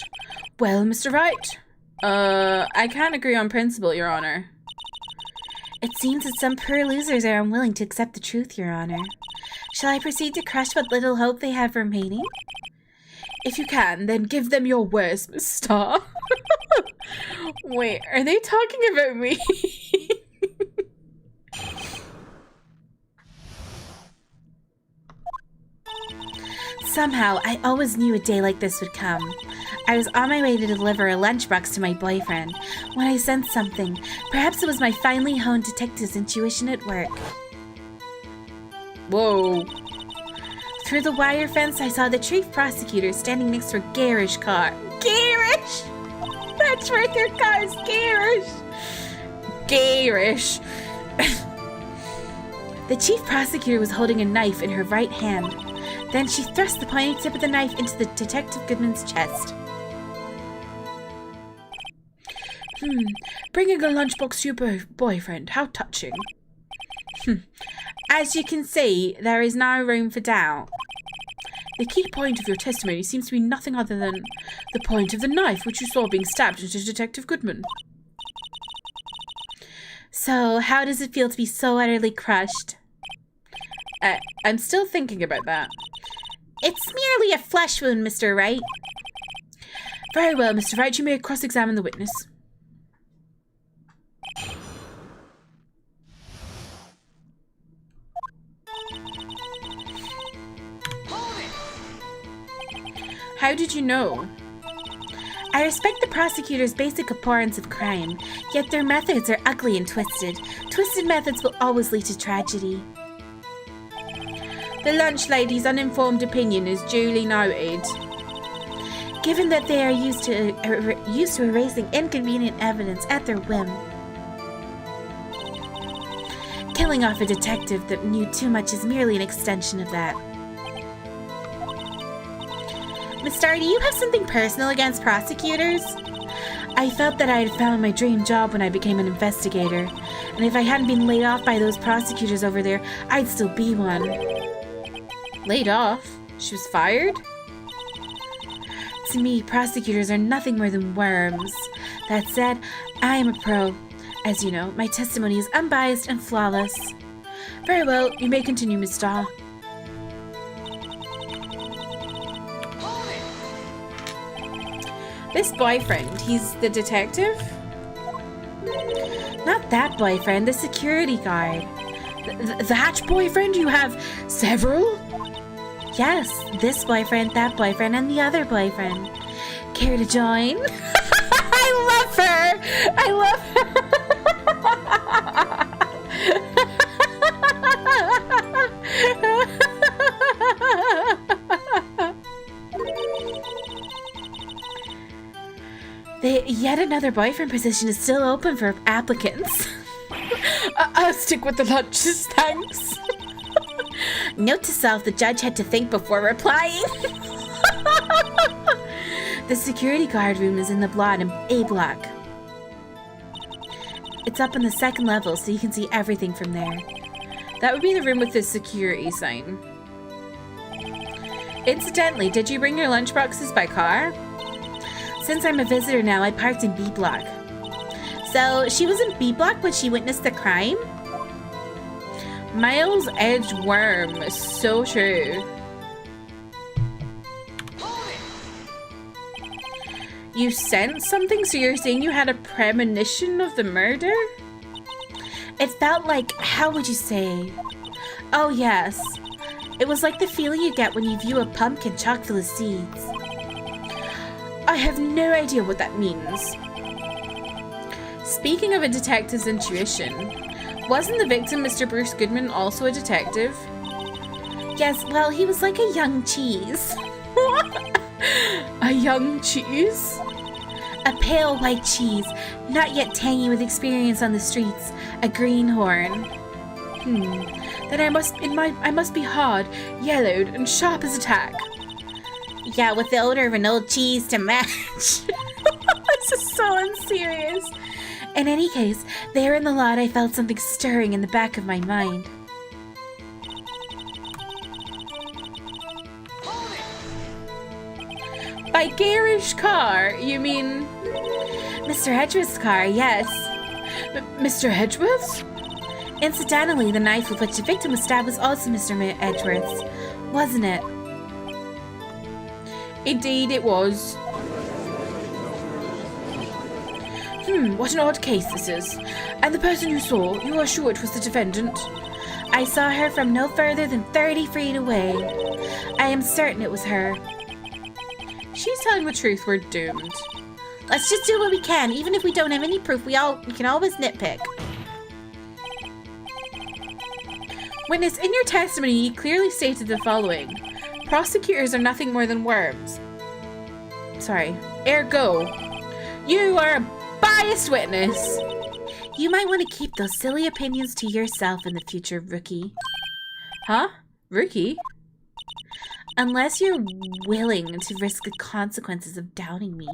Well, Mr. Wright? I can't agree on principle, Your Honor. It seems that some poor losers are unwilling to accept the truth, Your Honor. Shall I proceed to crush what little hope they have remaining? If you can, then give them your worst, Miss Starr. Wait, are they talking about me? Somehow, I always knew a day like this would come. I was on my way to deliver a lunchbox to my boyfriend when I sensed something. Perhaps it was my finely honed detective's intuition at work. Whoa. Through the wire fence, I saw the chief prosecutor standing next to a garish car. Garish? That's right, their car is garish. Garish. The chief prosecutor was holding a knife in her right hand. Then she thrust the pointy tip of the knife into the Detective Goodman's chest. Bringing a lunchbox to your boyfriend. How touching. As you can see, there is no room for doubt. The key point of your testimony seems to be nothing other than the point of the knife which you saw being stabbed into Detective Goodman. So, how does it feel to be so utterly crushed? I'm still thinking about that. It's merely a flesh wound, Mr. Wright. Very well, Mr. Wright, you may cross-examine the witness. How did you know? I respect the prosecutor's basic abhorrence of crime, yet their methods are ugly and twisted. Twisted methods will always lead to tragedy. The lunch lady's uninformed opinion is duly noted. Given that they are used to erasing inconvenient evidence at their whim. Killing off a detective that knew too much is merely an extension of that. Miss Starr, do you have something personal against prosecutors? I felt that I had found my dream job when I became an investigator, and if I hadn't been laid off by those prosecutors over there, I'd still be one. Laid off? She was fired? To me, prosecutors are nothing more than worms. That said, I am a pro. As you know, my testimony is unbiased and flawless. Very well, you may continue, Miss Starr. This boyfriend, he's the detective? Not that boyfriend, the security guard. That boyfriend? You have several? Yes, this boyfriend, that boyfriend, and the other boyfriend. Care to join? I love her! I love Yet another boyfriend position is still open for applicants. I'll stick with the lunches, thanks. Note to self, the judge had to think before replying. The security guard room is in the A block. It's up on the second level, so you can see everything from there. That would be the room with the security sign. Incidentally, did you bring your lunchboxes by car? Since I'm a visitor now, I parked in B block. So, she was in B block when she witnessed the crime? Miles Edge Worm. So true. You sensed something? So you're saying you had a premonition of the murder? It felt like, how would you say? Oh yes. It was like the feeling you get when you view a pumpkin chock full of seeds. I have no idea what that means. Speaking of a detective's intuition, wasn't the victim Mr. Bruce Goodman also a detective? Yes, well, he was like a young cheese. A young cheese? A pale white cheese, not yet tangy with experience on the streets. A greenhorn. Then I must be hard, yellowed, and sharp as a tack. Yeah, with the odor of an old cheese to match. This is so unserious. In any case, there in the lot I felt something stirring in the back of my mind. By garish car, you mean... Mr. Edgeworth's car, yes. Mr. Edgeworth's? Incidentally, the knife with which the victim was stabbed was also Mr. Edgeworth's, wasn't it? Indeed it was. What an odd case this is. And the person you saw, you are sure it was the defendant? I saw her from no further than 30 feet away. I am certain it was her. She's telling the truth. We're doomed. Let's just do what we can. Even if we don't have any proof, we can always nitpick. Witness, in your testimony, you clearly stated the following. Prosecutors are nothing more than worms. Sorry. Ergo, you are a biased witness. You might want to keep those silly opinions to yourself in the future, rookie. Huh? Rookie? Unless you're willing to risk the consequences of doubting me.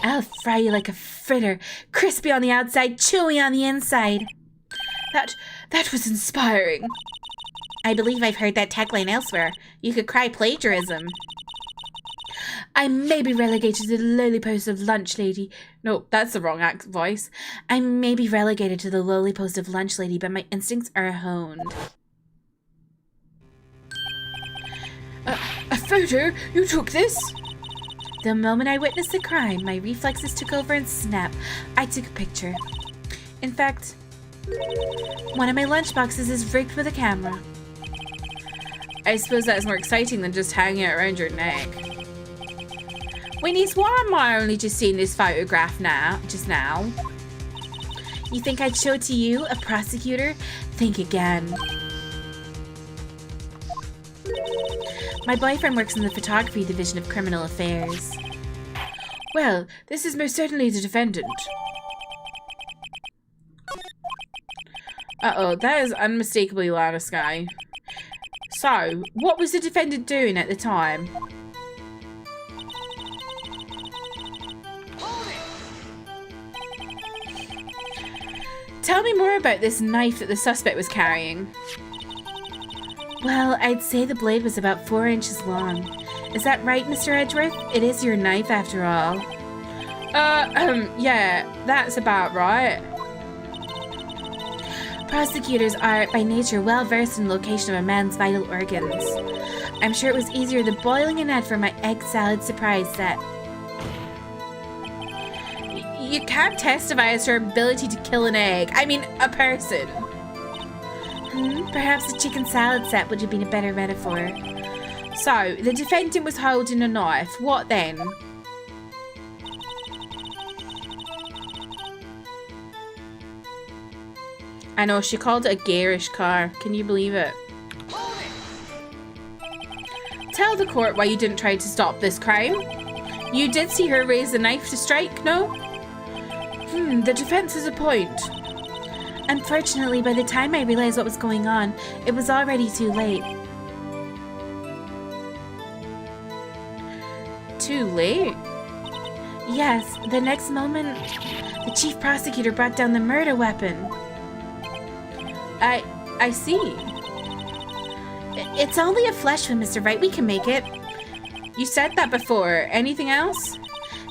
I'll fry you like a fritter, crispy on the outside, chewy on the inside. That was inspiring. I believe I've heard that tagline elsewhere. You could cry plagiarism. I may be relegated to the lowly post of lunch lady. No, that's the wrong voice. I may be relegated to the lowly post of lunch lady, but my instincts are honed. A photo? You took this? The moment I witnessed the crime, my reflexes took over and snap. I took a picture. In fact, one of my lunchboxes is rigged with a camera. I suppose that's more exciting than just hanging it around your neck. Winnie's, why am I only just seeing this photograph just now? You think I'd show it to you, a prosecutor? Think again. My boyfriend works in the photography division of criminal affairs. Well, this is most certainly the defendant. Uh-oh, that is unmistakably Lana Sky. So, what was the defendant doing at the time? Tell me more about this knife that the suspect was carrying. Well, I'd say the blade was about 4 inches long. Is that right, Mr. Edgeworth? It is your knife, after all. Yeah, that's about right. Prosecutors are, by nature, well versed in the location of a man's vital organs. I'm sure it was easier than boiling an egg for my egg salad surprise set. You can't testify as to her ability to kill an egg. I mean, a person. Perhaps a chicken salad set would have been a better metaphor. So, the defendant was holding a knife. What then? I know, she called it a garish car. Can you believe it? Tell the court why you didn't try to stop this crime. You did see her raise the knife to strike, no? The defense has a point. Unfortunately, by the time I realized what was going on, it was already too late. Too late? Yes, the next moment, the chief prosecutor brought down the murder weapon. I see. It's only a flesh wound, Mr. Wright. We can make it. You said that before. Anything else?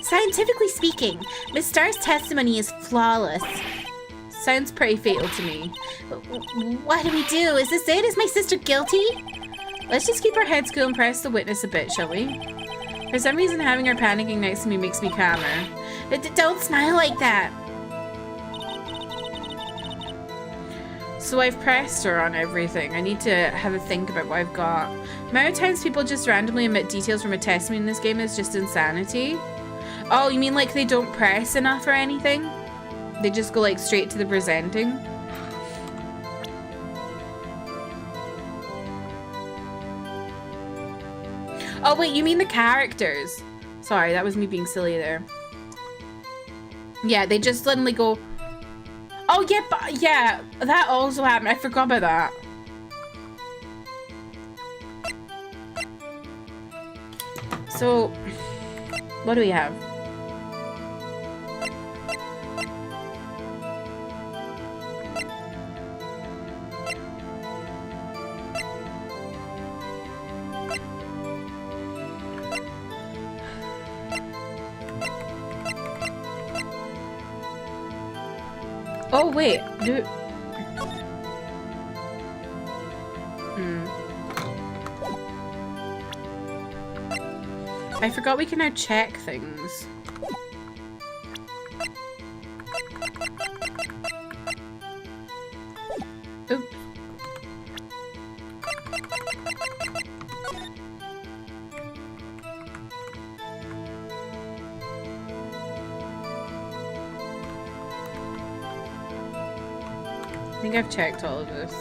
Scientifically speaking, Miss Starr's testimony is flawless. Sounds pretty fatal to me. What do we do? Is this it? Is my sister guilty? Let's just keep our heads cool and press the witness a bit, shall we? For some reason, having her panicking next to me makes me calmer. Don't smile like that. So I've pressed her on everything. I need to have a think about what I've got. The amount of times people just randomly omit details from a testimony in this game is just insanity. Oh, you mean like they don't press enough or anything? They just go like straight to the presenting? Oh wait, you mean the characters? Sorry, that was me being silly there. Yeah, they just suddenly go... Oh yeah, but yeah, that also happened. I forgot about that. So, what do we have? Oh wait, do... I forgot we can now check things. think I've checked all of this.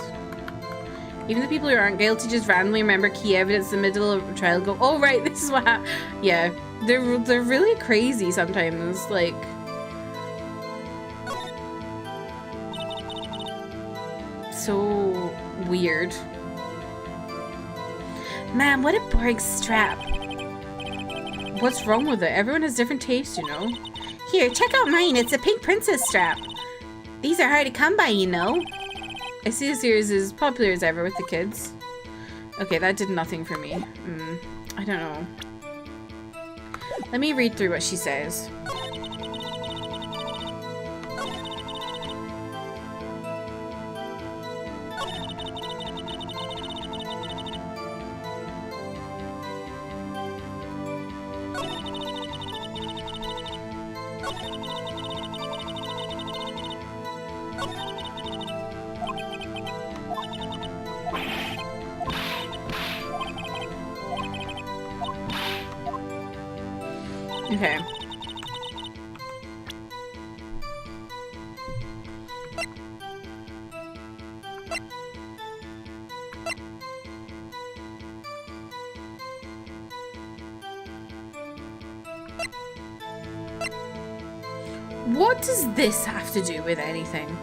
Even the people who aren't guilty just randomly remember key evidence in the middle of a trial go, oh right, this is what happened. Yeah, they're really crazy sometimes, like... So weird. Man, what a boring strap. What's wrong with it? Everyone has different tastes, you know? Here, check out mine. It's a pink princess strap. These are hard to come by, you know? I see the series is popular as ever with the kids. Okay, that did nothing for me. I don't know. Let me read through what she says. Okay. What does this have to do with anything?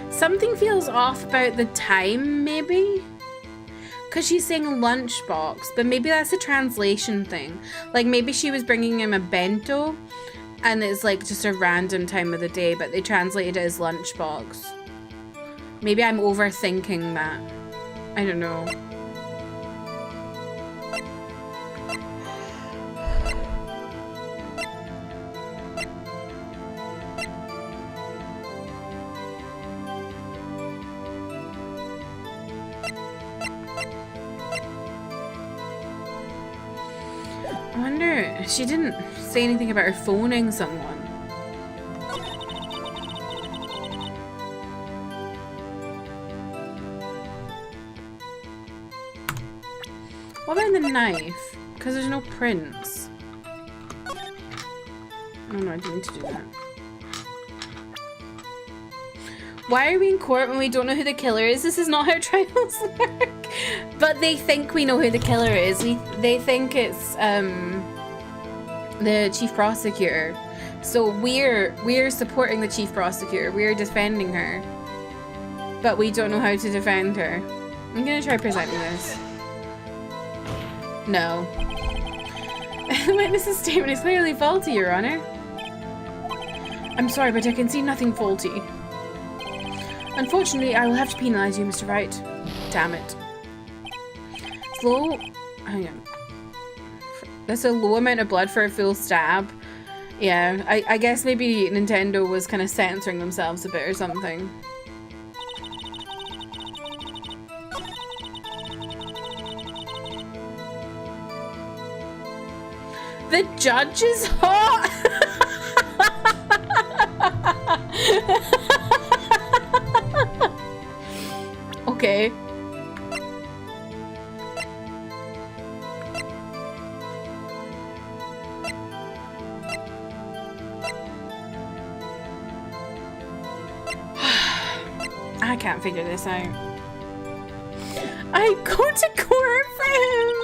Something feels off about the time, maybe? Because she's saying lunchbox, but maybe that's a translation thing. Like, maybe she was bringing him a bento, and it's like just a random time of the day, but they translated it as lunchbox. Maybe I'm overthinking that. I don't know. I wonder, she didn't say anything about her phoning someone. What about the knife? Because there's no prints. Oh no, I didn't need to do that. Why are we in court when we don't know who the killer is? This is not how trials work. But they think we know who the killer is. They think it's the chief prosecutor. So we're supporting the chief prosecutor. We're defending her. But we don't know how to defend her. I'm gonna try presenting this. No. The witness's statement is clearly faulty, Your Honor. I'm sorry, but I can see nothing faulty. Unfortunately, I will have to penalize you, Mr. Wright. Damn it. Slow. Hang on. That's a low amount of blood for a full stab. Yeah, I guess maybe Nintendo was kind of censoring themselves a bit or something. The judge is hot! Okay. I can't figure this out. I go to court for him!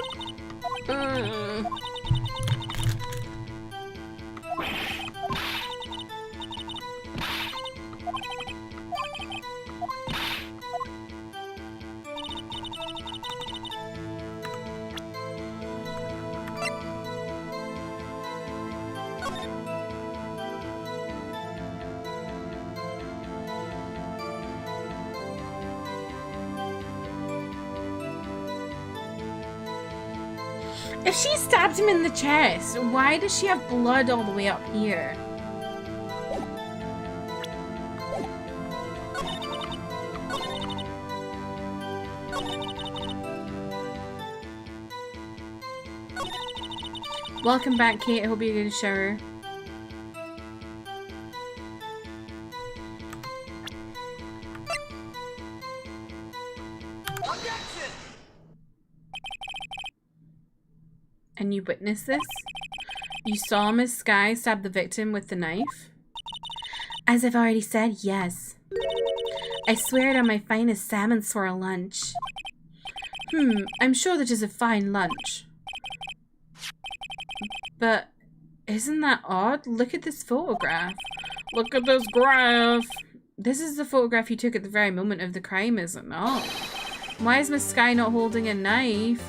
If she stabbed him in the chest, why does she have blood all the way up here? Welcome back, Kate. I hope you get a shower. And you witnessed this? You saw Miss Sky stab the victim with the knife? As I've already said, yes. I swear it on my finest salmon swirl lunch. I'm sure that is a fine lunch. But isn't that odd? Look at this photograph. Look at this graph. This is the photograph you took at the very moment of the crime, is it not? Why is Miss Sky not holding a knife?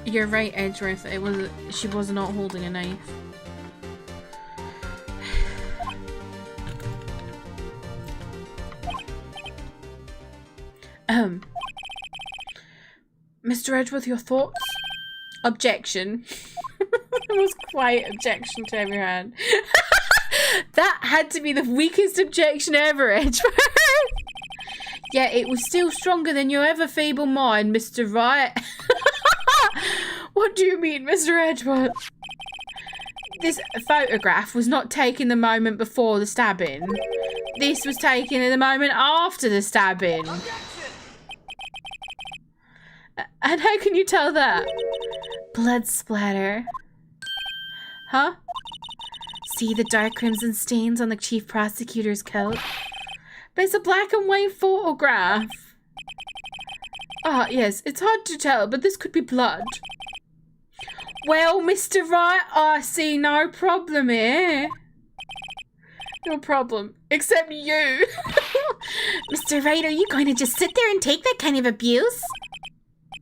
You're right, Edgeworth. She was not holding a knife. Mr. Edgeworth, your thoughts? Objection. It was quite objection to every hand. That had to be the weakest objection ever, Edgeworth. Yeah, it was still stronger than your ever feeble mind, Mr. Wright. What do you mean, Mr. Edgeworth? This photograph was not taken the moment before the stabbing. This was taken in the moment after the stabbing. And how can you tell that? Blood splatter. Huh? See the dark crimson stains on the chief prosecutor's coat? But it's a black and white photograph. Ah, yes, it's hard to tell, but this could be blood. Well, Mr. Wright, I see no problem here. No problem. Except you. Mr. Wright, are you going to just sit there and take that kind of abuse?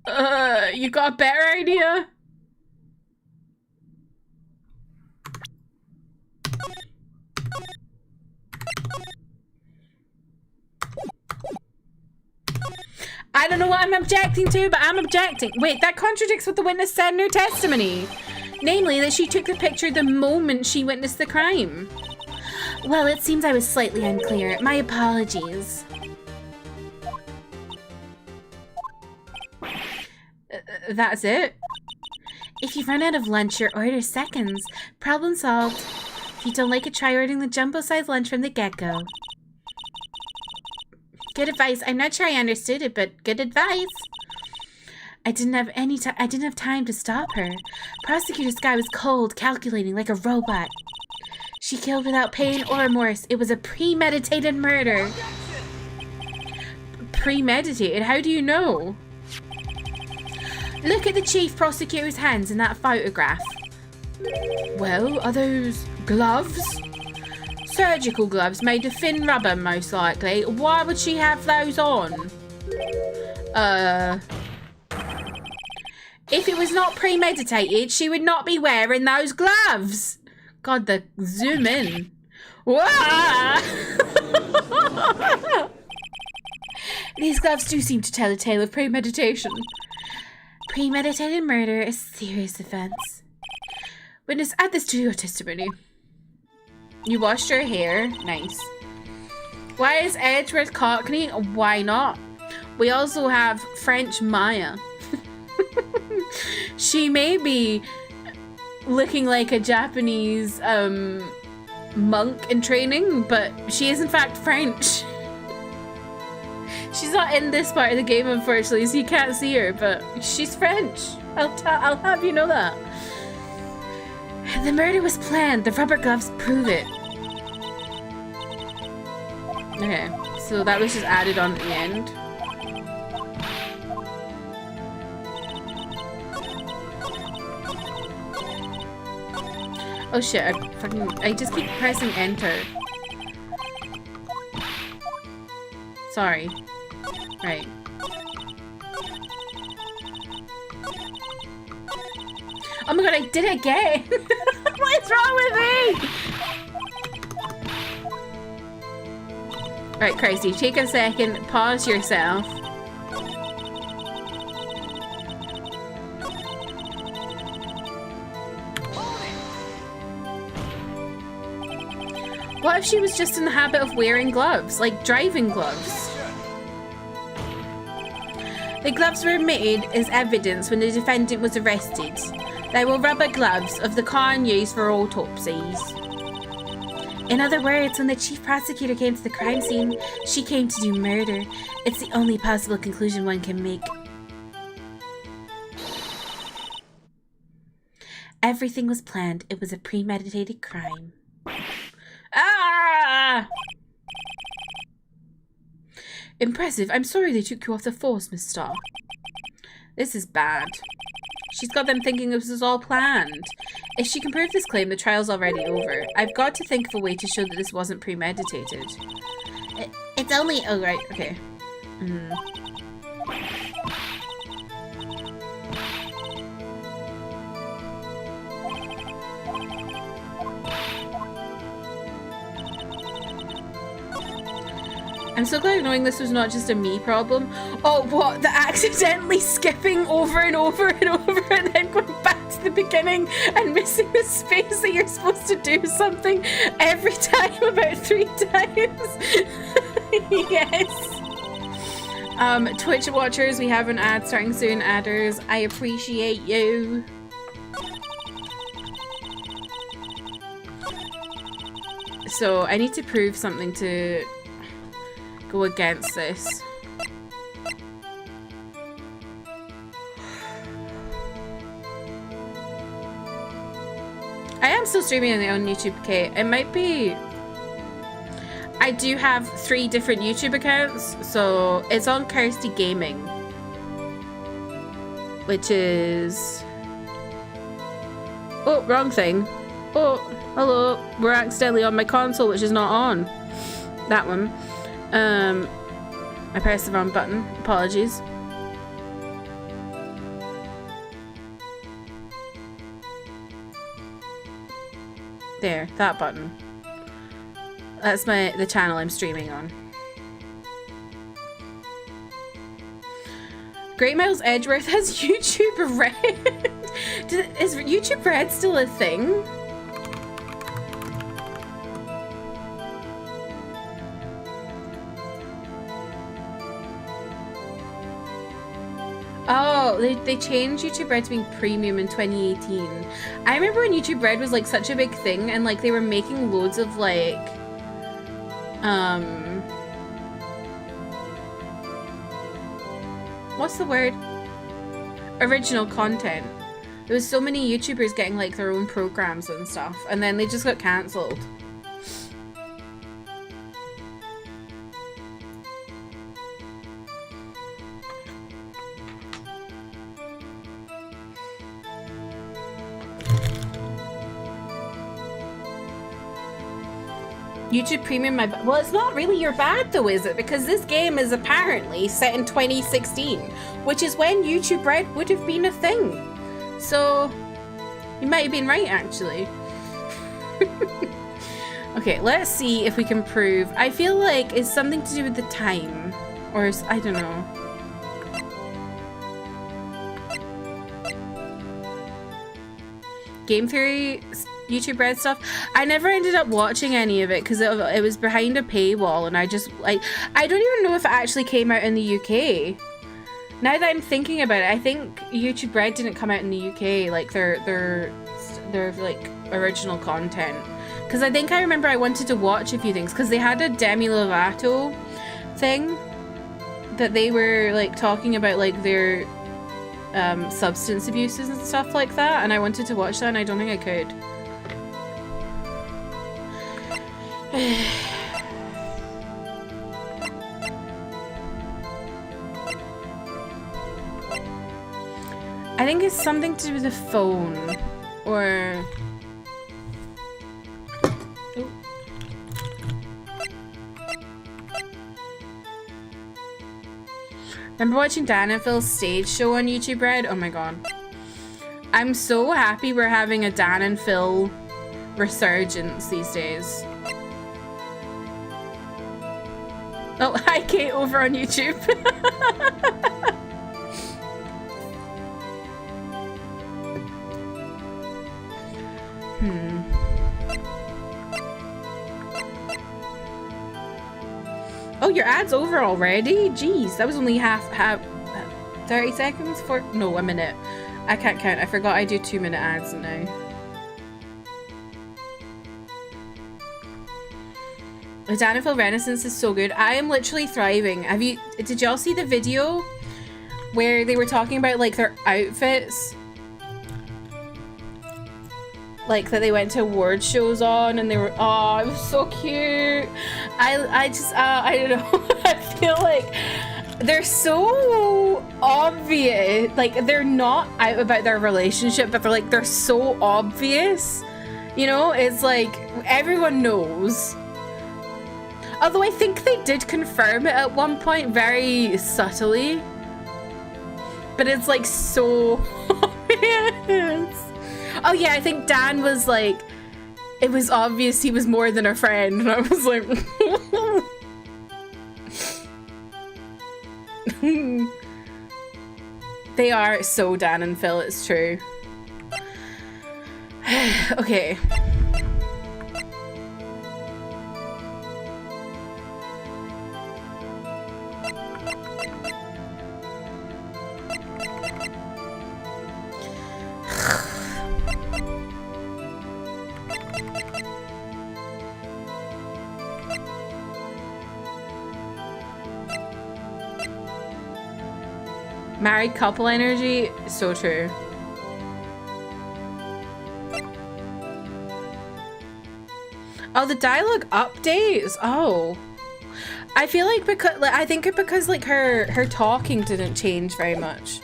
You got a better idea? I don't know what I'm objecting to, but I'm objecting. Wait, that contradicts what the witness said in her testimony. Namely, that she took the picture the moment she witnessed the crime. Well, it seems I was slightly unclear. My apologies. That's it? If you run out of lunch, your order seconds. Problem solved. If you don't like it, try ordering the jumbo-sized lunch from the get-go. Good advice. I'm not sure I understood it, but good advice. I didn't have time to stop her. Prosecutor Sky was cold, calculating like a robot. She killed without pain or remorse. It was a premeditated murder. Premeditated? How do you know? Look at the chief prosecutor's hands in that photograph. Well, are those gloves? Surgical gloves made of thin rubber, most likely. Why would she have those on? If it was not premeditated, she would not be wearing those gloves. God, the zoom in. Wah! These gloves do seem to tell a tale of premeditation. Premeditated murder is a serious offense. Witness, add this to your testimony. You washed your hair. Nice. Why is Edgeworth Cockney? Why not? We also have French Maya. She may be looking like a Japanese monk in training, but she is in fact French. She's not in this part of the game, unfortunately, so you can't see her, but she's French. I'll have you know that. The murder was planned. The rubber gloves prove it. Okay, so that was just added on at the end. Oh shit, I just keep pressing enter. Sorry. Right. Oh my god, I did it again! What's wrong with me? Right, Christy, take a second, pause yourself. What if she was just in the habit of wearing gloves, like driving gloves? The gloves were made as evidence when the defendant was arrested. They were rubber gloves of the kind used for autopsies. In other words, when the chief prosecutor came to the crime scene, she came to do murder. It's the only possible conclusion one can make. Everything was planned. It was a premeditated crime. Ah! Impressive. I'm sorry they took you off the force, Miss Starr. This is bad. She's got them thinking this was all planned. If she can prove this claim, the trial's already over. I've got to think of a way to show that this wasn't premeditated. It's only... Oh, right. Okay. I'm so glad knowing this was not just a me problem. Oh, what? The accidentally skipping over and over and over and then going back to the beginning and missing the space that you're supposed to do something every time about 3 times. Yes. Twitch watchers, we have an ad starting soon. Adders, I appreciate you. So I need to prove something to go against this. I am still streaming on YouTube, Kate. It might be... I do have 3 different YouTube accounts, so it's on Kirsty Gaming, which is... Oh, wrong thing. Oh, hello. We're accidentally on my console, which is not on. That one. I pressed the wrong button. Apologies. There, that button. That's the channel I'm streaming on. Great Miles Edgeworth has YouTube Red. Is YouTube Red still a thing? Oh, they changed YouTube Red to being premium in 2018. I remember when YouTube Red was like such a big thing and like they were making loads of like what's the word? Original content. There was so many YouTubers getting like their own programs and stuff, and then they just got cancelled. YouTube Premium, well, it's not really your bad though, is it? Because this game is apparently set in 2016, which is when YouTube Red would have been a thing. So, you might have been right, actually. Okay, let's see if we can prove. I feel like it's something to do with the time, or I don't know. Game Theory YouTube Red stuff. I never ended up watching any of it because it was behind a paywall, and I just like I don't even know if it actually came out in the UK. Now that I'm thinking about it, I think YouTube Red didn't come out in the UK, like their like original content. Because I think I remember I wanted to watch a few things because they had a Demi Lovato thing that they were like talking about like their substance abuses and stuff like that, and I wanted to watch that and I don't think I could. I think it's something to do with the phone, or... Ooh. Remember watching Dan and Phil's stage show on YouTube Red? Oh my god. I'm so happy we're having a Dan and Phil resurgence these days. Oh, hi Kate over on YouTube. your ad's over already? Jeez, that was only half 30 seconds for no, a minute. I can't count. I forgot I do 2-minute ads now. The Danville Renaissance is so good. I am literally thriving. Did y'all see the video where they were talking about like their outfits? Like that they went to award shows on and they were, oh, it was so cute. I just, I don't know. I feel like they're so obvious. Like they're not out about their relationship, but they're so obvious. You know, it's like everyone knows. Although I think they did confirm it at one point very subtly. But it's like so obvious. Oh yeah, I think Dan was like, it was obvious he was more than a friend. And I was like... They are so Dan and Phil, it's true. Okay. Married couple energy, so true. Oh, the dialogue updates. Oh, I feel like because like her talking didn't change very much.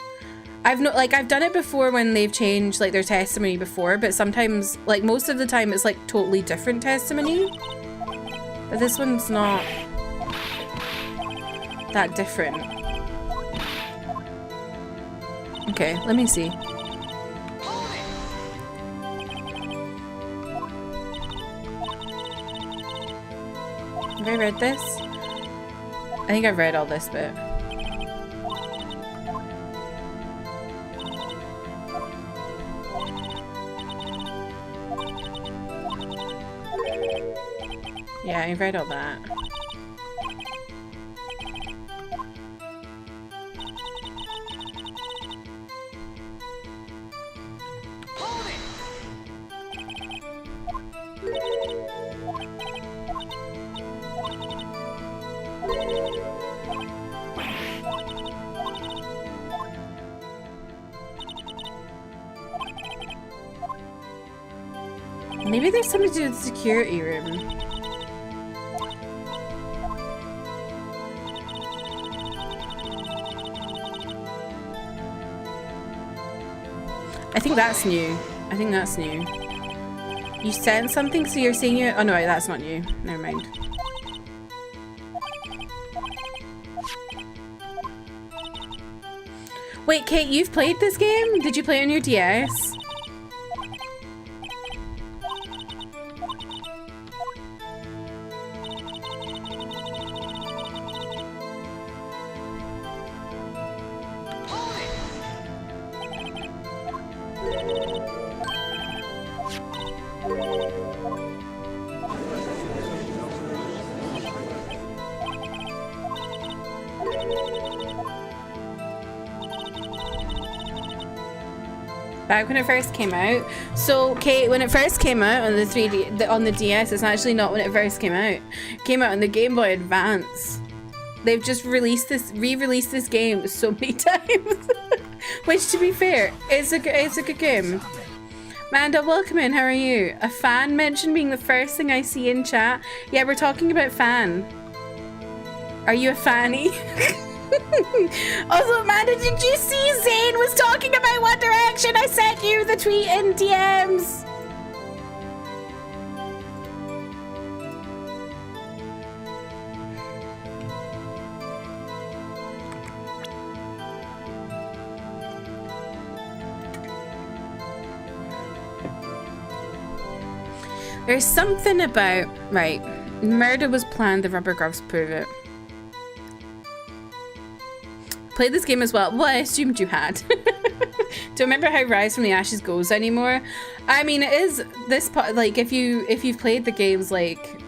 I've done it before when they've changed like their testimony before, but sometimes, like most of the time, it's like totally different testimony. But this one's not that different. Okay, let me see. Have I read this? I think I've read all this bit. Yeah, I've read all that. Maybe there's something to do with the security room. I think that's new. I think that's new. You sent something, so you're saying you... Oh no, that's not new. Never mind. Wait, Kate, you've played this game? Did you play it on your DS? Back when it first came out. So, Kate, when it first came out on the 3D, on the DS, it's actually not when it first came out. It came out on the Game Boy Advance. They've just re-released this game so many times. Which, to be fair, it's a good game. Manda, welcome in. How are you? A fan mentioned being the first thing I see in chat. Yeah, we're talking about fan. Are you a fanny? Also, Amanda, did you see Zane was talking about One Direction? I sent you the tweet in DMs. There's something about... Right. Murder was planned, the rubber gloves prove it. Played this game as well. Well, I assumed you had. Don't remember how Rise from the Ashes goes anymore. I mean, it is this part, like if you've played the games like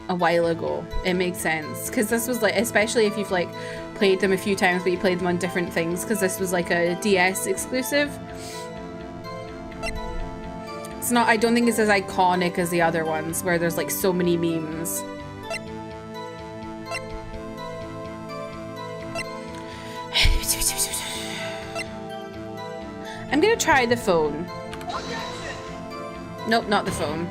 a while ago. It makes sense. Because this was like, especially if you've like played them a few times, but you played them on different things, because this was like a DS exclusive. It's not, I don't think it's as iconic as the other ones, where there's like so many memes. I'm gonna try the phone. Nope, not the phone.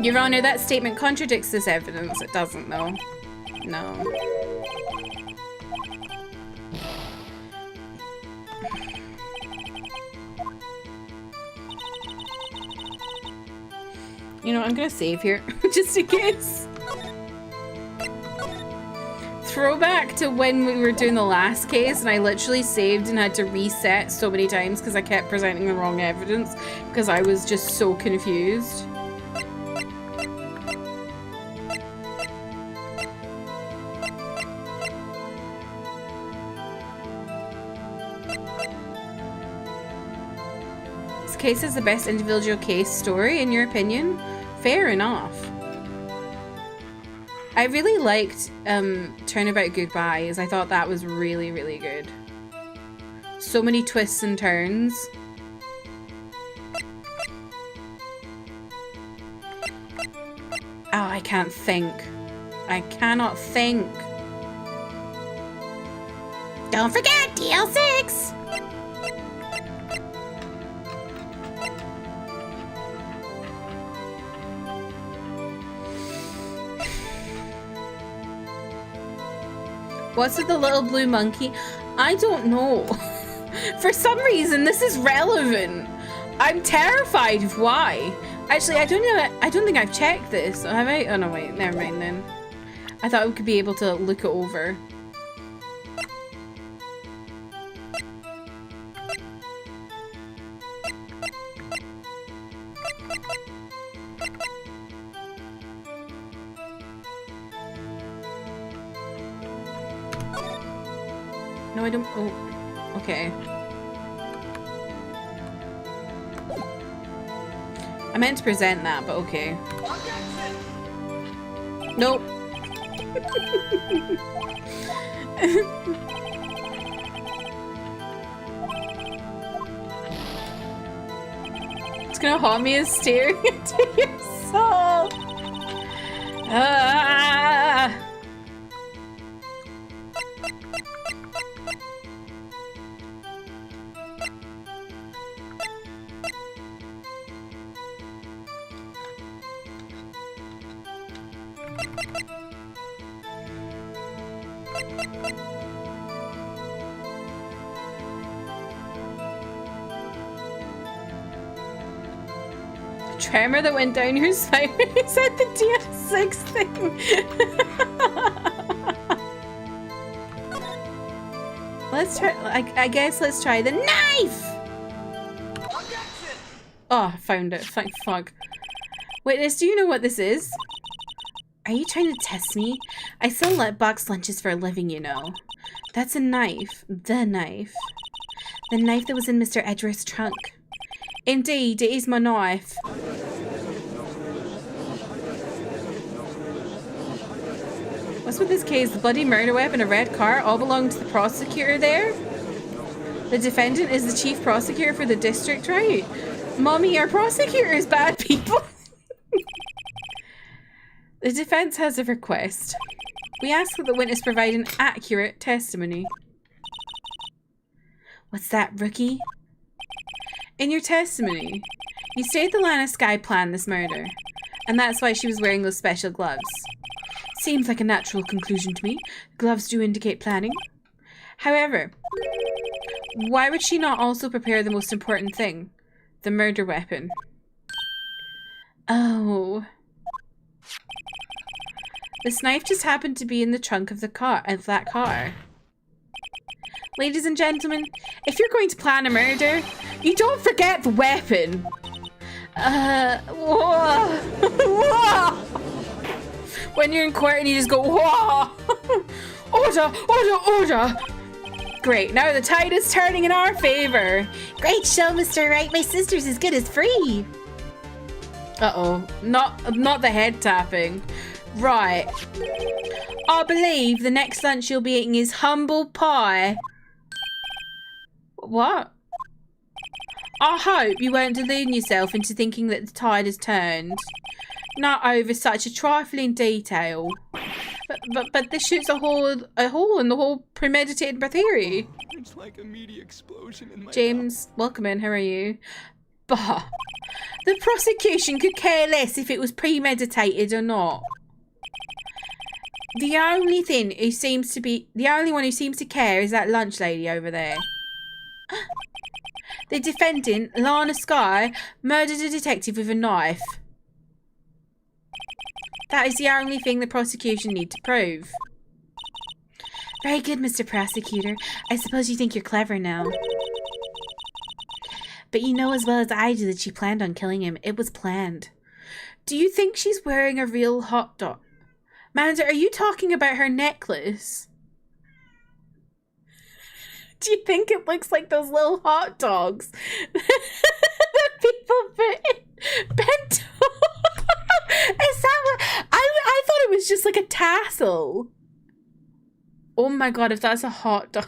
Your Honor, that statement contradicts this evidence. It doesn't, though. No. You know, I'm gonna save here, just in case. Throwback to when we were doing the last case and I literally saved and had to reset so many times because I kept presenting the wrong evidence because I was just so confused. This case is the best individual case story, in your opinion? Fair enough. I really liked Turnabout Goodbyes. I thought that was really, really good. So many twists and turns. Oh, I can't think. I cannot think. Don't forget DL6! What's with the little blue monkey? I don't know. For some reason, this is relevant. I'm terrified of why. Actually, I don't think I've checked this. Have I? Oh no, wait. Never mind then. I thought we could be able to look it over. No, I don't. Oh, okay. I meant to present that, but okay. Nope. It's gonna haunt me as staring into your soul. Ah. Tremor that went down your spine when you said the DS6 thing. Let's try. I guess let's try the knife. Oh, I found it. Thank fuck. Witness, do you know what this is? Are you trying to test me? I sell box lunches for a living, you know. That's a knife. The knife. The knife that was in Mr. Edgeworth's trunk. Indeed, it is my knife. What's with this case? The bloody murder weapon, a red car, all belong to the prosecutor there? The defendant is the chief prosecutor for the district, right? Mommy, our prosecutor is bad people. The defense has a request. We ask that the witness provide an accurate testimony. What's that, rookie? In your testimony, you state that Lana Skye planned this murder, and that's why she was wearing those special gloves. Seems like a natural conclusion to me. Gloves do indicate planning. However, why would she not also prepare the most important thing? The murder weapon. Oh. This knife just happened to be in the trunk of that car. Ladies and gentlemen, if you're going to plan a murder, you don't forget the weapon. Whoa. Whoa. When you're in court and you just go, whoa. Order, order, order. Great, now the tide is turning in our favor. Great show, Mr. Wright. My sister's as good as free. Uh-oh. Not the head tapping. Right. I believe the next lunch you'll be eating is humble pie. What? I hope you won't delude yourself into thinking that the tide has turned. Not over such a trifling detail. But this shoots a hole in the whole premeditated theory. It's like a media explosion in my James, welcome in. How are you? Bah. The prosecution could care less if it was premeditated or not. The only one who seems to care is that lunch lady over there. The defendant, Lana Sky, murdered a detective with a knife. That is the only thing the prosecution need to prove. Very good, Mr. Prosecutor. I suppose you think you're clever now. But you know as well as I do that she planned on killing him. It was planned. Do you think she's wearing a real hot dog? Amanda, are you talking about her necklace? Do you think it looks like those little hot dogs that people put in bento? Is that what... I thought it was just like a tassel. Oh my god, if that's a hot dog.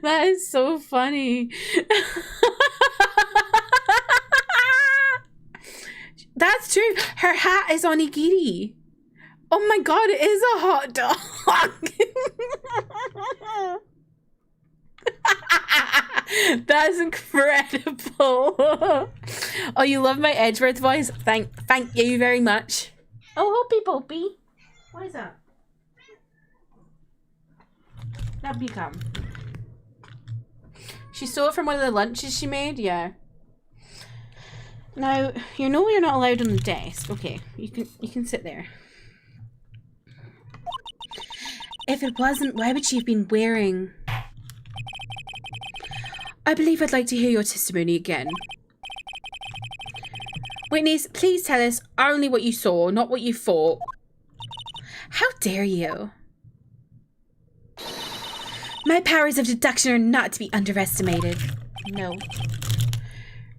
That is so funny. That's true. Her hat is onigiri. Oh my god, it is a hot dog. That's incredible. Oh, you love my Edgeworth voice? Thank you very much. Oh, Hoppy Poppy. What is that? That'd be come. She stole it from one of the lunches she made? Yeah. Now, you know you're not allowed on the desk. Okay, you can sit there. If it wasn't, why would she have been wearing... I believe I'd like to hear your testimony again. Witness, please tell us only what you saw, not what you thought. How dare you? My powers of deduction are not to be underestimated. No.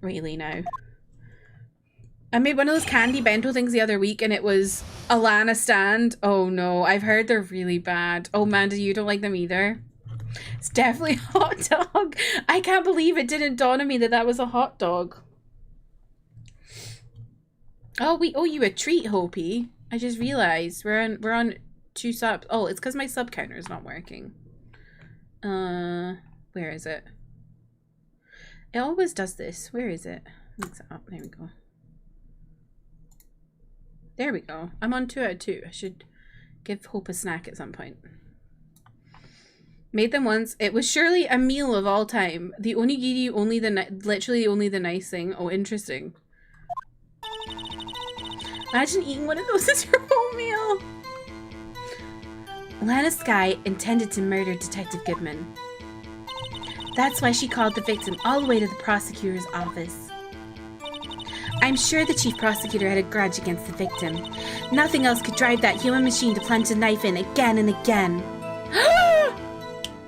Really, no. I made one of those candy bento things the other week and it was a Lana stand. Oh no, I've heard they're really bad. Oh Amanda, you don't like them either? It's definitely a hot dog. I can't believe it didn't dawn on me that that was a hot dog. Oh, we owe you a treat, Hopi. I just realized we're on 2 subs. Oh, it's because my sub counter is not working. Where is it? It always does this. Where is it? Mix it up. There we go. There we go. I'm on 2 out of 2. I should give Hope a snack at some point. Made them once. It was surely a meal of all time. The onigiri, literally only the nice thing. Oh, interesting. Imagine eating one of those as your whole meal. Lana Sky intended to murder Detective Goodman. That's why she called the victim all the way to the prosecutor's office. I'm sure the chief prosecutor had a grudge against the victim. Nothing else could drive that human machine to plunge a knife in again and again.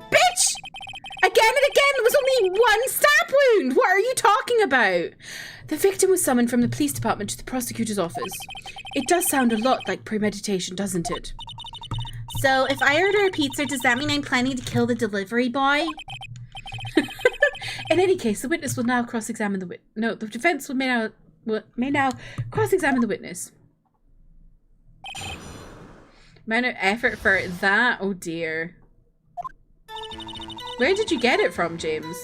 Bitch! Again and again! It was only one stab wound! What are you talking about? The victim was summoned from the police department to the prosecutor's office. It does sound a lot like premeditation, doesn't it? So, if I order a pizza, does that mean I'm planning to kill the delivery boy? In any case, the witness will now cross-examine the witness. No, the defense may now cross-examine the witness. Amount of effort for that? Oh dear. Where did you get it from, James?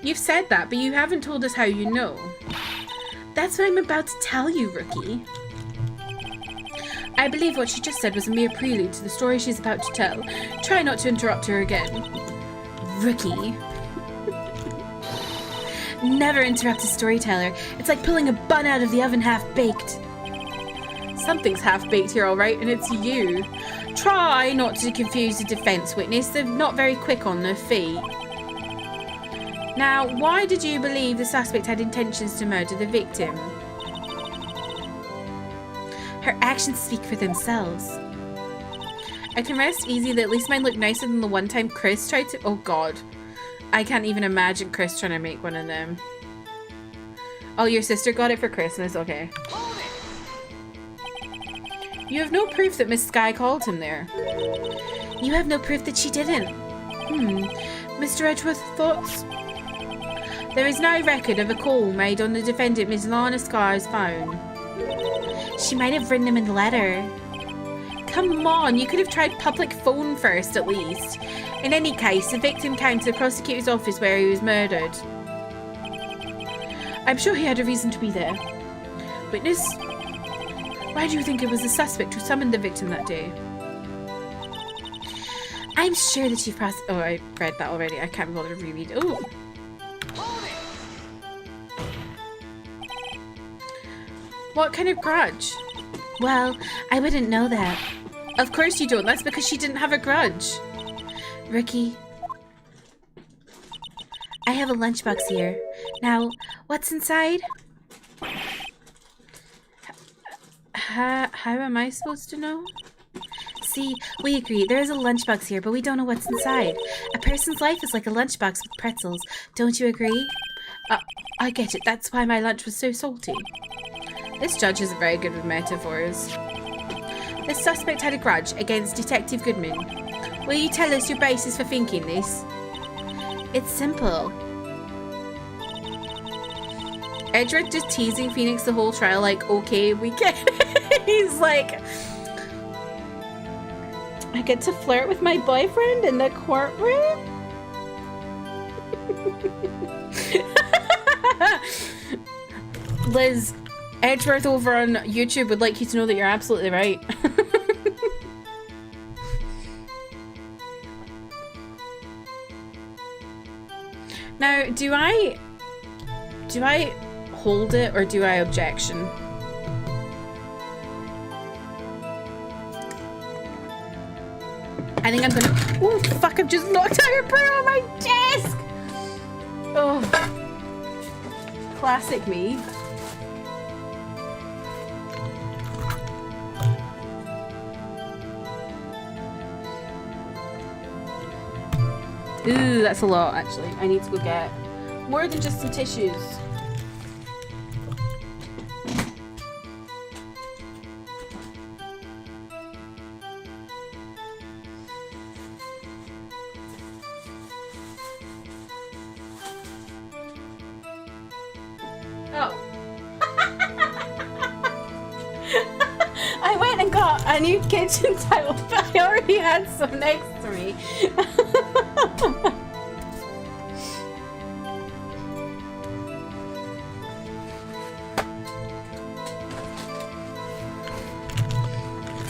You've said that, but you haven't told us how you know. That's what I'm about to tell you, Rookie. I believe what she just said was a mere prelude to the story she's about to tell. Try not to interrupt her again. Rookie. Never interrupt a storyteller. It's like pulling a bun out of the oven half-baked. Something's half-baked here, alright, and it's you. Try not to confuse the defense witness. They're not very quick on their feet. Now, why did you believe the suspect had intentions to murder the victim? Her actions speak for themselves. I can rest easy that at least mine look nicer than the one time Chris tried to- oh god. I can't even imagine Chris trying to make one of them. Oh, your sister got it for Christmas, okay. You have no proof that Miss Sky called him there. You have no proof that she didn't. Mr. Edgeworth, thoughts? There is no record of a call made on the defendant Miss Lana Sky's phone. She might have written him a letter. Come on, you could have tried public phone first at least. In any case, the victim came to the prosecutor's office where he was murdered. I'm sure he had a reason to be there. Witness? Why do you think it was the suspect who summoned the victim that day? I'm sure that Chief Prosecutor... Oh, I read that already. I can't bother to reread. Oh! What kind of grudge? Well, I wouldn't know that. Of course you don't. That's because she didn't have a grudge. Rookie. I have a lunchbox here. Now, what's inside? How am I supposed to know? See, we agree. There is a lunchbox here, but we don't know what's inside. A person's life is like a lunchbox with pretzels. Don't you agree? I get it. That's why my lunch was so salty. This judge isn't very good with metaphors. The suspect had a grudge against Detective Goodman. Will you tell us your basis for thinking this? It's simple. Edward just teasing Phoenix the whole trial like, okay, we get it. He's like, I get to flirt with my boyfriend in the courtroom? Liz, Edgeworth over on YouTube would like you to know that you're absolutely right. Now, do I hold it or do I objection? I think I'm gonna... Oh, fuck, I've just knocked out a brew on my desk! Oh. Classic me. Ooh, that's a lot, actually. I need to go get more than just some tissues. Oh. I went and got a new kitchen towel, but I already had some next to me.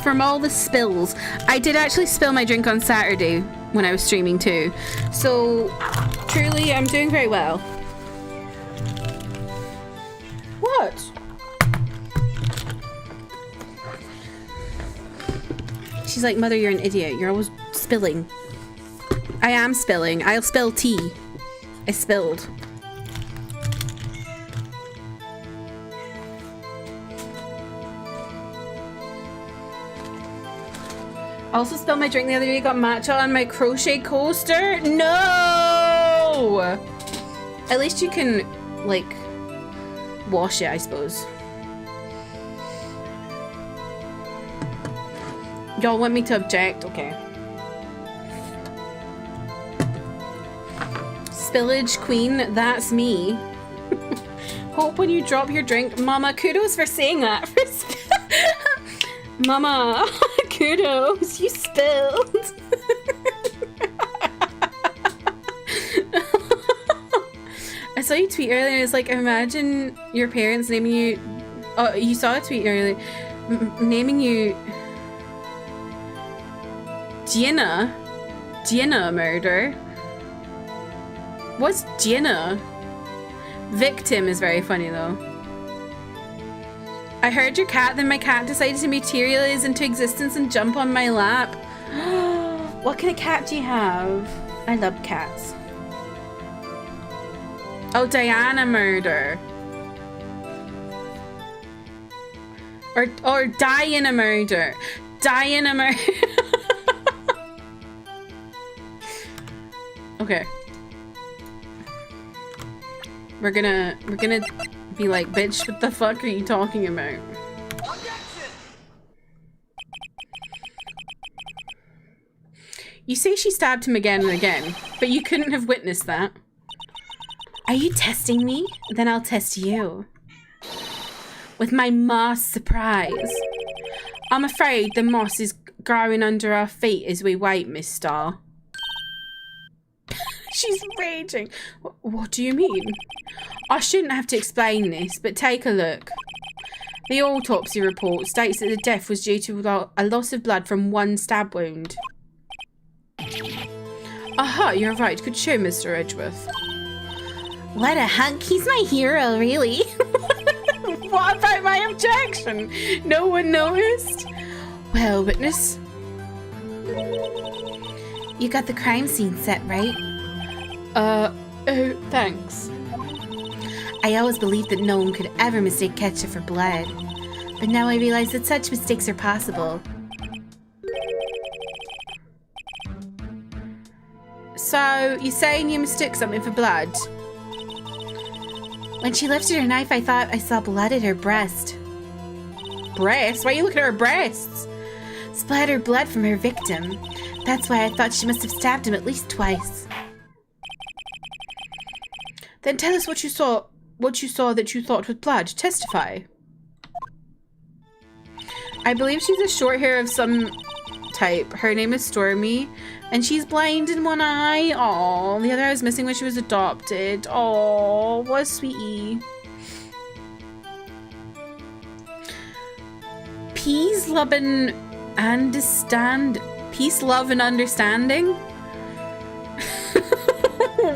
From all the spills. I did actually spill my drink on Saturday when I was streaming too. So, truly, I'm doing very well. What? She's like, Mother, you're an idiot. You're always spilling. I am spilling. I'll spill tea. I spilled. I also spilled my drink the other day. Got matcha on my crochet coaster. No! At least you can, like, wash it, I suppose. Y'all want me to object? Okay. Spillage queen, that's me. Hope when you drop your drink. Mama, kudos for saying that. Mama, kudos, you spilled. I saw you tweet earlier, it's like, imagine your parents naming you... Oh, you saw a tweet earlier. Naming you... Gianna murder. What's Gianna? Victim is very funny though. I heard your cat, then my cat decided to materialize into existence and jump on my lap. What kind of cat do you have? I love cats. Oh, Diana murder. Or Diana murder. Diana murder. Okay. We're gonna be like, bitch, what the fuck are you talking about? You say she stabbed him again and again, but you couldn't have witnessed that. Are you testing me? Then I'll test you. With my moss surprise. I'm afraid the moss is growing under our feet as we wait, Miss Star. She's raging. What do you mean? I shouldn't have to explain this, but take a look. The autopsy report states that the death was due to a loss of blood from one stab wound. Aha, you're right. Good show, Mr. Edgeworth. What a hunk. He's my hero, really. What about my objection? No one noticed? Well, witness. You got the crime scene set, right? Oh, thanks. I always believed that no one could ever mistake ketchup for blood. But now I realize that such mistakes are possible. So, you're saying you mistook something for blood? When she lifted her knife, I thought I saw blood at her breast. Breast? Why are you looking at her breasts? Splattered blood from her victim. That's why I thought she must have stabbed him at least twice. Then tell us what you saw that you thought was blood. Testify. I believe she's a short hair of some type. Her name is Stormy, and she's blind in one eye. Oh, the other eye was missing when she was adopted. Oh, what a sweetie. Peace, love, and understanding?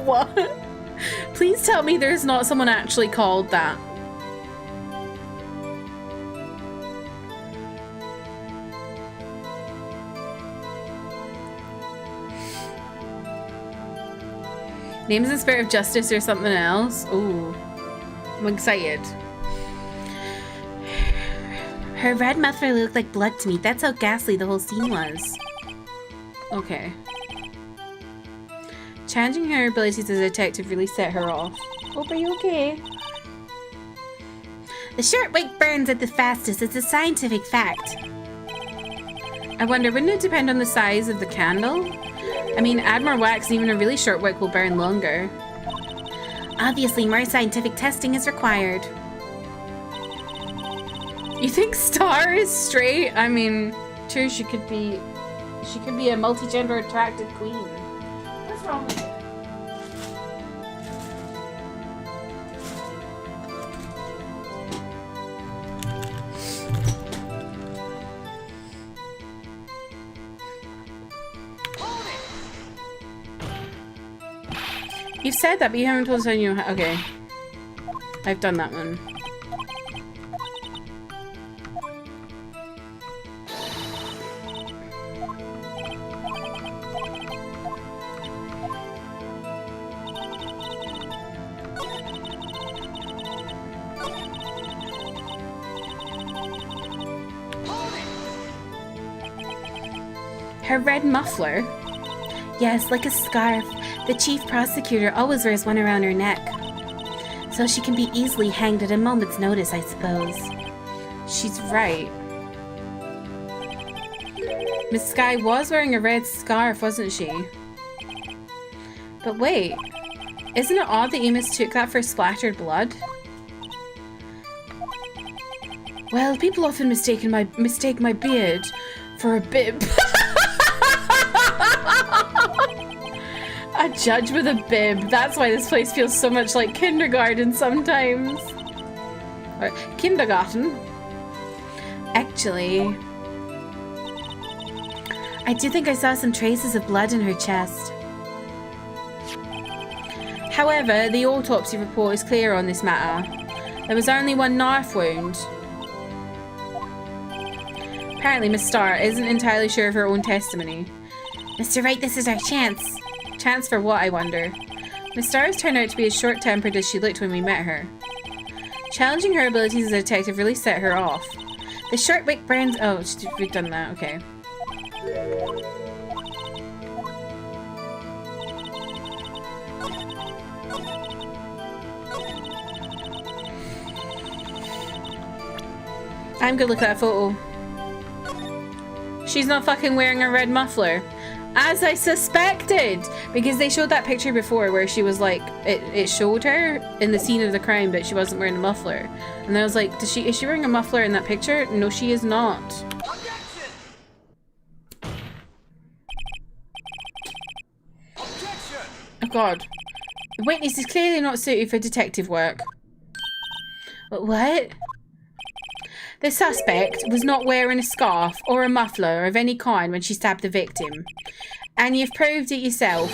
What? Please tell me there's not someone actually called that. Names in Spirit of Justice or something else? Ooh. I'm excited. Her red mouth really looked like blood to me. That's how ghastly the whole scene was. Okay. Challenging her abilities as a detective really set her off. Hope, are you okay? The short wick burns at the fastest. It's a scientific fact. I wonder, wouldn't it depend on the size of the candle? I mean, add more wax and even a really short wick will burn longer. Obviously, more scientific testing is required. You think Star is straight? I mean, true, she could be a multi-gender attracted queen. What's wrong with it? You've said that, but you haven't told us how you... Okay. I've done that one. Her red muffler? Yes, like a scarf. The chief prosecutor always wears one around her neck. So she can be easily hanged at a moment's notice, I suppose. She's right. Miss Skye was wearing a red scarf, wasn't she? But wait, isn't it odd that you mistook that for splattered blood? Well, people often mistake my beard for a bib. A judge with a bib. That's why this place feels so much like kindergarten sometimes. Or kindergarten. Actually, I do think I saw some traces of blood in her chest. However, the autopsy report is clear on this matter. There was only one knife wound. Apparently, Miss Starr isn't entirely sure of her own testimony. Mr. Wright, this is our chance. Chance for what, I wonder? Miss Starr has turned out to be as short-tempered as she looked when we met her. Challenging her abilities as a detective really set her off. The short wick burns... Oh, we've done that. Okay. I'm gonna look at that photo. She's not fucking wearing a red muffler. As I suspected! Because they showed that picture before where she was like, it showed her in the scene of the crime, but she wasn't wearing a muffler. And I was like, is she wearing a muffler in that picture? No, she is not. Oh god. The witness is clearly not suited for detective work. What? The suspect was not wearing a scarf or a muffler of any kind when she stabbed the victim. And you've proved it yourself.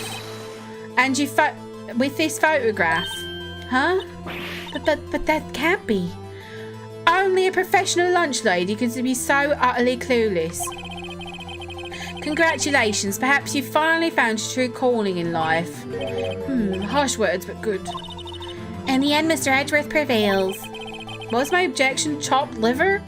And you with this photograph. Huh? But that can't be. Only a professional lunch lady could be so utterly clueless. Congratulations, perhaps you finally found your true calling in life. Harsh words, but good. In the end, Mr. Edgeworth prevails. What was my objection? Chopped liver?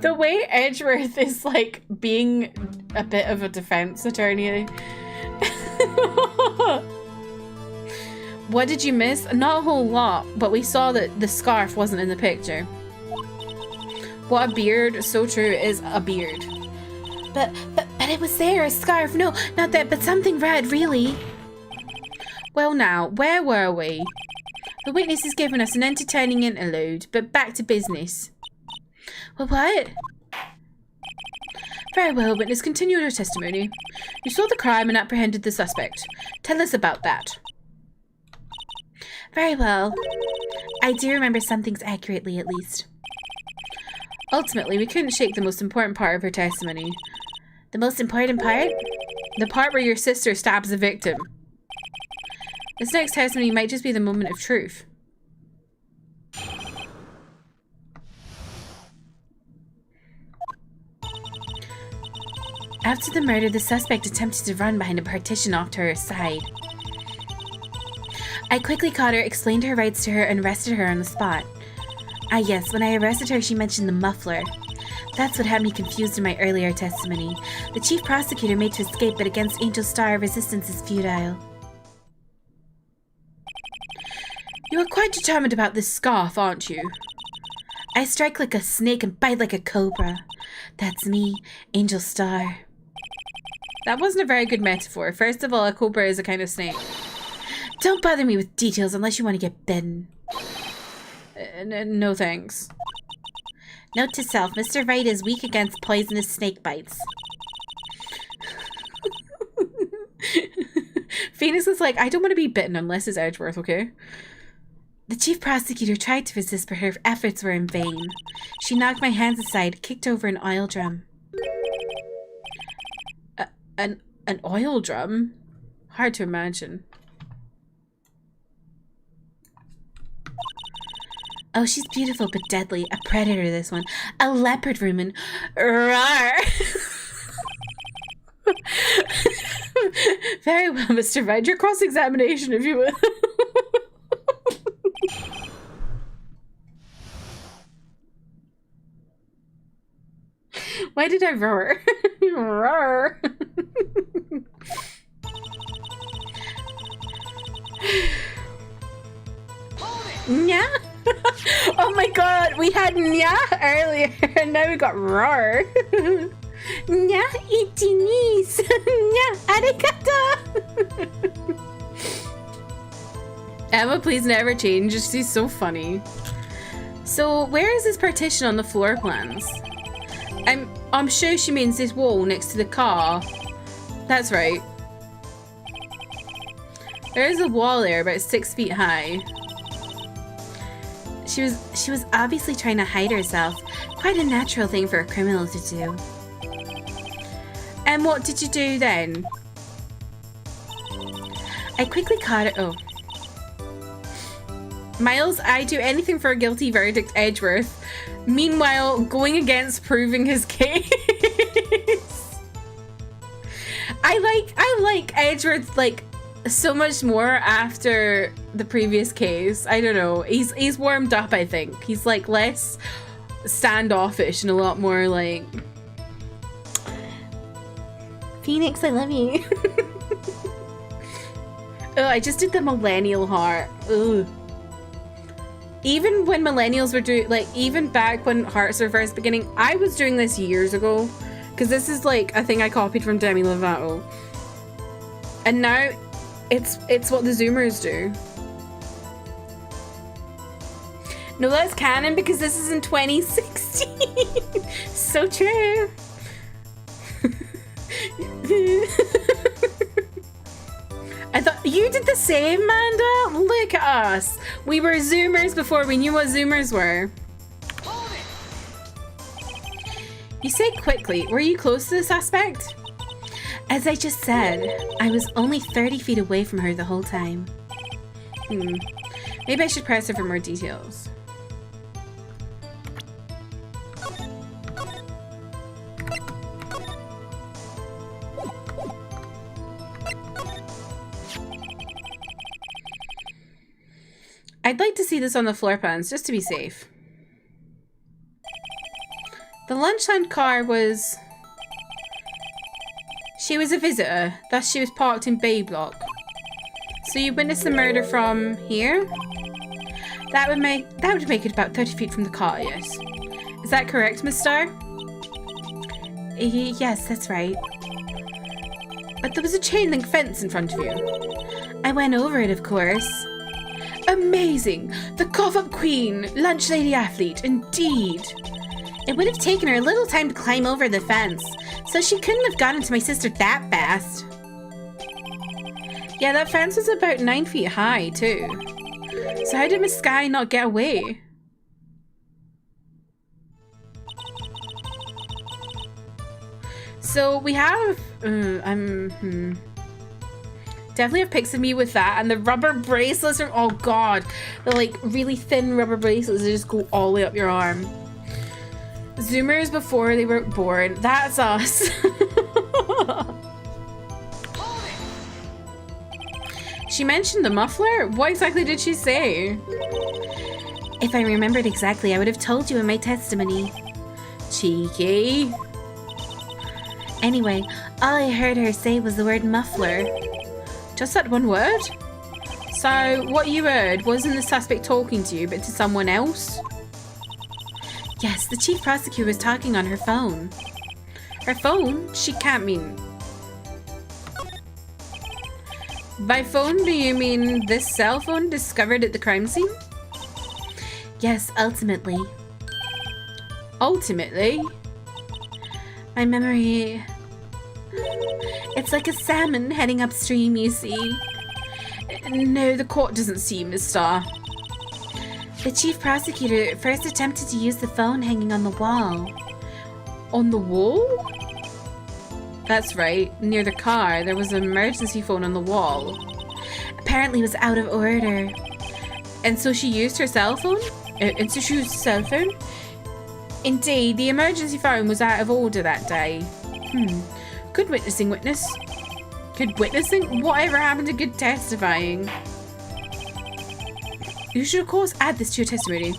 The way Edgeworth is like being a bit of a defense attorney. What did you miss? Not a whole lot, but we saw that the scarf wasn't in the picture. What a beard. So true, it is a beard. But it was there, a scarf. No, not that, but something red, really. Well now, where were we? The witness has given us an entertaining interlude, but back to business. Well, what? Very well, witness, continue your testimony. You saw the crime and apprehended the suspect. Tell us about that. Very well. I do remember some things accurately, at least. Ultimately, we couldn't shake the most important part of her testimony. The most important part? The part where your sister stabs the victim. This next testimony might just be the moment of truth. After the murder, the suspect attempted to run behind a partition off to her side. I quickly caught her, explained her rights to her, and arrested her on the spot. Ah yes, when I arrested her, she mentioned the muffler. That's what had me confused in my earlier testimony. The chief prosecutor made to escape, but against Angel Star, resistance is futile. You are quite determined about this scarf, aren't you? I strike like a snake and bite like a cobra. That's me, Angel Star. That wasn't a very good metaphor. First of all, a cobra is a kind of snake. Don't bother me with details unless you want to get bitten. No thanks. Note to self, Mr. Wright is weak against poisonous snake bites. Phoenix is like, I don't want to be bitten unless it's Edgeworth, okay? The chief prosecutor tried to resist, but her efforts were in vain. She knocked my hands aside, kicked over an oil drum. An oil drum? Hard to imagine. Oh, she's beautiful but deadly. A predator, this one. A leopard woman. Rawr! Very well, Mr. Wright. Your cross-examination, if you will. Why did I roar? Roar. Yeah. Oh my god, we had nya earlier and now we got roar. Nya itinis. Nya arigato. Emma, please never change. She's so funny. So where is this partition on the floor plans? I'm sure she means this wall next to the car. That's right. There is a wall there about 6 feet high. She was obviously trying to hide herself. Quite a natural thing for a criminal to do. And what did you do then? I quickly caught it. Oh. Miles, I do anything for a guilty verdict, Edgeworth. Meanwhile, going against proving his case. I like Edgeworth like so much more after the previous case. I don't know. He's warmed up, I think. He's like less standoffish and a lot more like Phoenix, I love you. Oh, I just did the millennial heart. Ugh. Even when millennials were doing, like, even back when hearts were first beginning, I was doing this years ago. Because this is, like, a thing I copied from Demi Lovato. And now, it's what the Zoomers do. No, that's canon because this is in 2016. So true. I thought you did the same, Manda. Look at us. We were Zoomers before we knew what Zoomers were. You say quickly. Were you close to the suspect? As I just said, I was only 30 feet away from her the whole time. Maybe I should press her for more details. I'd like to see this on the floor plans, just to be safe. The lunchtime car was... She was a visitor, thus she was parked in Bay Block. So you witnessed the murder from here? That would make it about 30 feet from the car, yes. Is that correct, Miss Starr? Yes, that's right. But there was a chain link fence in front of you. I went over it, of course. Amazing! The cough-up queen! Lunch lady athlete, indeed! It would have taken her a little time to climb over the fence, so she couldn't have gotten to my sister that fast. Yeah, that fence was about 9 feet high, too. So how did Miss Sky not get away? So we have... Definitely have pics of me with that, and the rubber bracelets are, oh god, the like really thin rubber bracelets that just go all the way up your arm. Zoomers before they were born, that's us. She mentioned the muffler? What exactly did she say? If I remembered exactly, I would have told you in my testimony. Cheeky. Anyway, all I heard her say was the word muffler. Just that one word? So, what you heard wasn't the suspect talking to you, but to someone else? Yes, the chief prosecutor was talking on her phone. Her phone? She can't mean... By phone, do you mean this cell phone discovered at the crime scene? Yes, ultimately. Ultimately? My memory... It's like a salmon heading upstream, you see. No, the court doesn't see, Miss Starr. The chief prosecutor first attempted to use the phone hanging on the wall. On the wall? That's right. Near the car, there was an emergency phone on the wall. Apparently it was out of order. And so she used her cell phone? Indeed, the emergency phone was out of order that day. Good witnessing, witness. Good witnessing? Whatever happened to good testifying? You should, of course, add this to your testimony.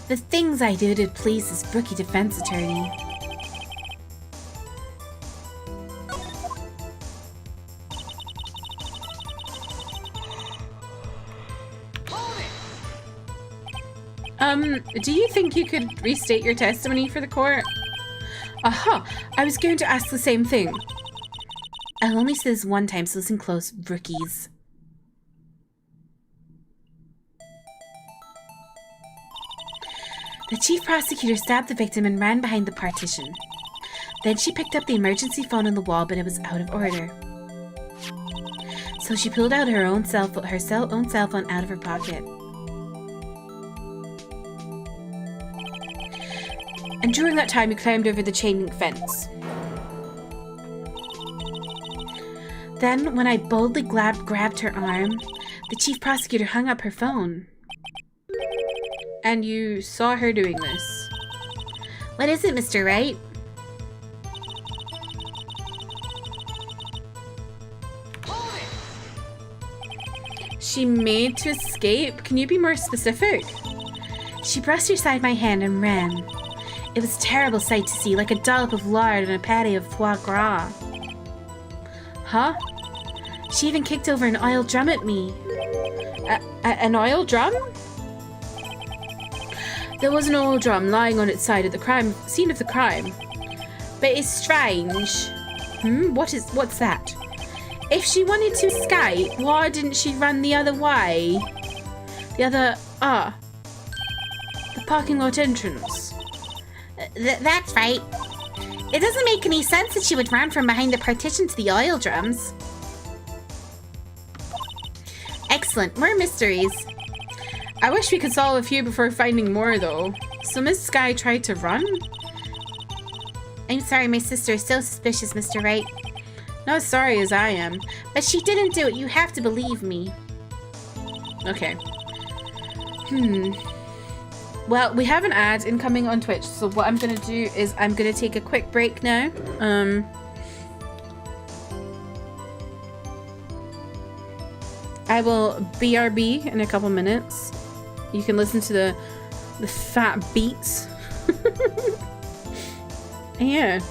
The things I do to please this rookie defense attorney. Do you think you could restate your testimony for the court? Aha! I was going to ask the same thing. I'll only say this one time, so listen close, rookies. The chief prosecutor stabbed the victim and ran behind the partition. Then she picked up the emergency phone on the wall, but it was out of order. So she pulled out her own cell phone out of her pocket. And during that time, he climbed over the chain link fence. Then, when I boldly grabbed her arm, the chief prosecutor hung up her phone. And you saw her doing this. What is it, Mr. Wright? She made to escape? Can you be more specific? She brushed aside my hand and ran. It was a terrible sight to see, like a dollop of lard on a patty of foie gras. Huh? She even kicked over an oil drum at me. An oil drum? There was an oil drum lying on its side at the scene of the crime. But it's strange. What's that? If she wanted to escape, why didn't she run the other way? The parking lot entrance. That's right. It doesn't make any sense that she would run from behind the partition to the oil drums. Excellent, more mysteries. I wish we could solve a few before finding more, though. So Miss Sky tried to run? I'm sorry, my sister is so suspicious, Mr. Wright. Not as sorry as I am. But she didn't do it, you have to believe me. Okay. Well, we have an ad incoming on Twitch, so what I'm gonna do is I'm gonna take a quick break now. I will BRB in a couple minutes. You can listen to the fat beats. Yeah.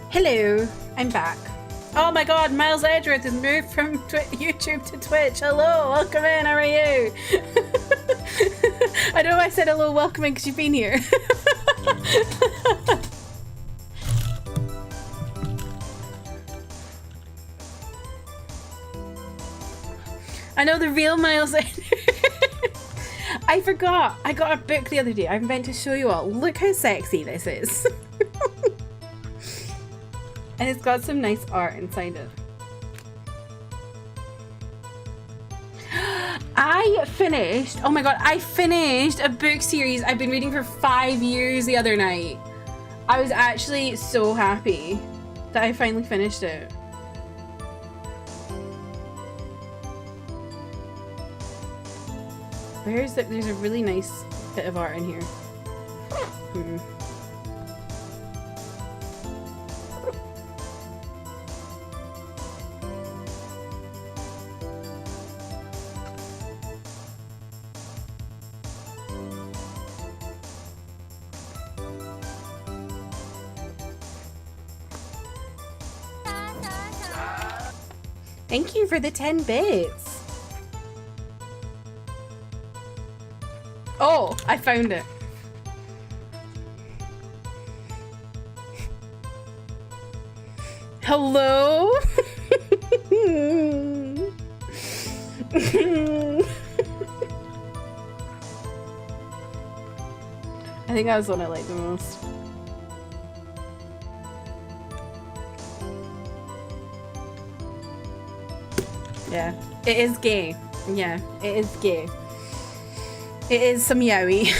Hello, I'm back. Oh my god, Miles Edgeworth has moved from YouTube to Twitch. Hello, welcome in, how are you? I know I said hello, welcoming because you've been here. I know the real Miles. I forgot. I got a book the other day. I meant to show you all. Look how sexy this is. And it's got some nice art inside it. I finished, oh my god, I finished a book series I've been reading for 5 years the other night. I was actually so happy that I finally finished it. There's a really nice bit of art in here. Thank you for the 10 bits. Oh, I found it. Hello? I think that was one I liked the most. Yeah, it is gay. Yeah, it is gay. It is some yaoi.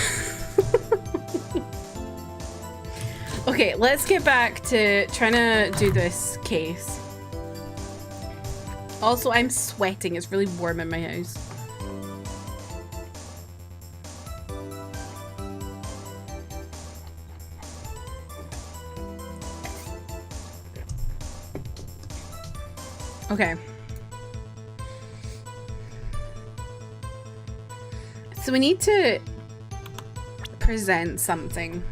Okay, let's get back to trying to do this case. Also, I'm sweating. It's really warm in my house. Okay. So we need to present something.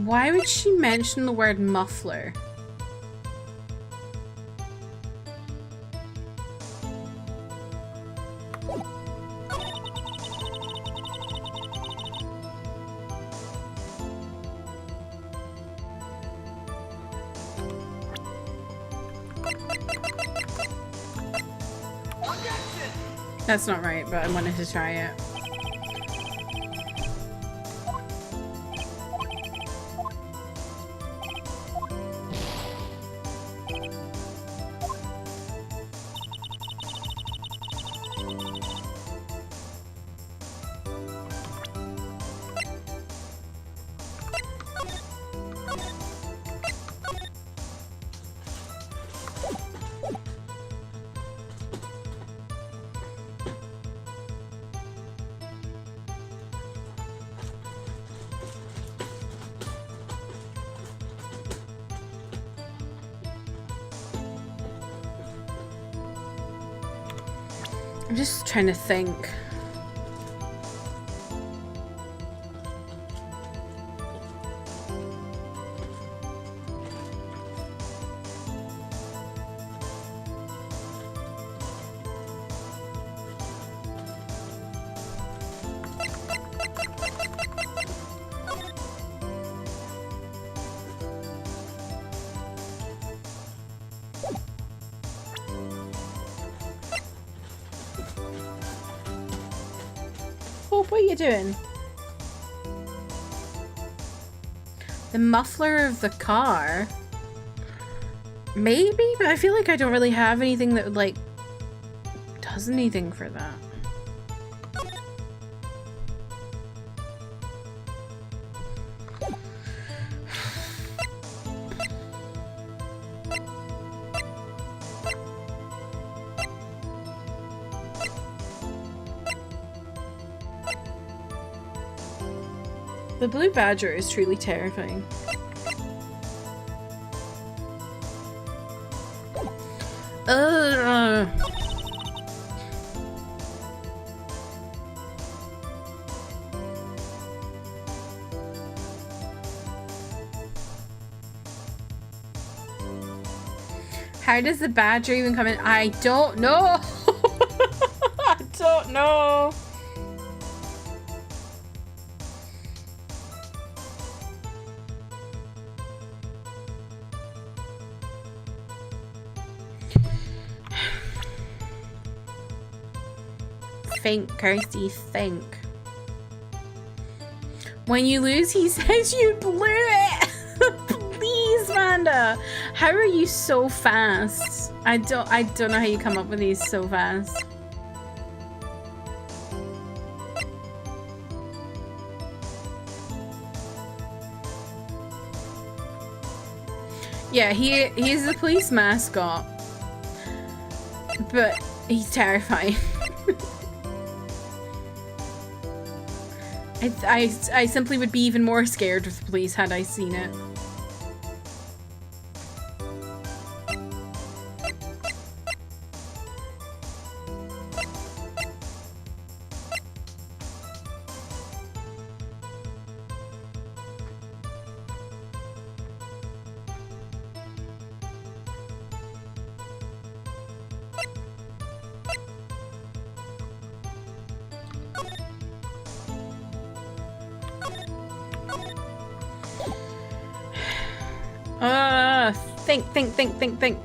Why would she mention the word muffler? That's not right, but I wanted to try it. I'm just trying to think. What are you doing? The muffler of the car? Maybe, but I feel like I don't really have anything that, like, does anything for that. The blue badger is truly terrifying. How does the badger even come in? I don't know. I don't know. Think, Kirsty, think. When you lose, he says you blew it. Please, Vanda. How are you so fast? I don't know how you come up with these so fast. Yeah, he's the police mascot. But he's terrifying. I simply would be even more scared of the police had I seen it. Think.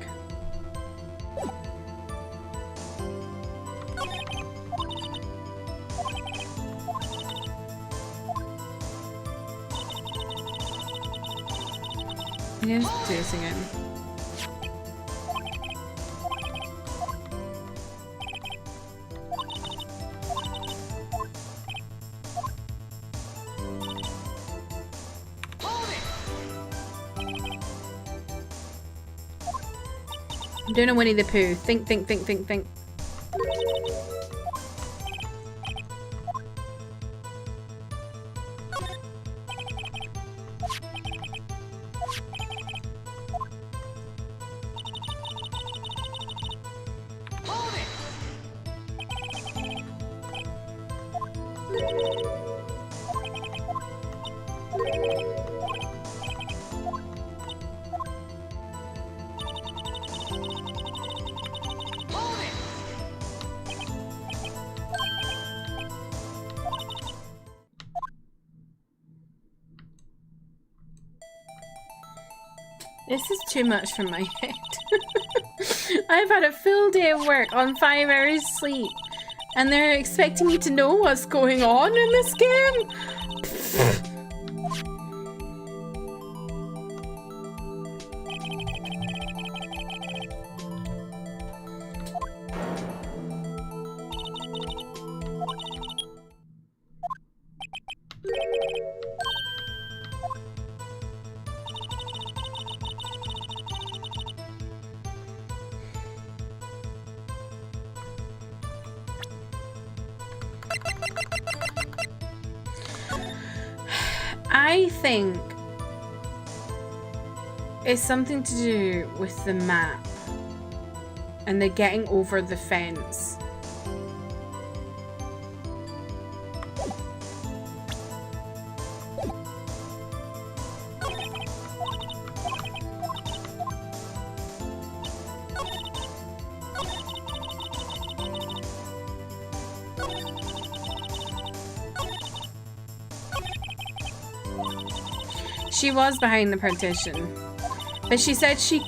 Yes, do this again. I'm doing a Winnie the Pooh. Think. This is too much for my head. I've had a full day of work on 5 hours sleep, and they're expecting me to know what's going on in this game? I think it's something to do with the map and the getting over the fence. She was behind the partition, but she said she...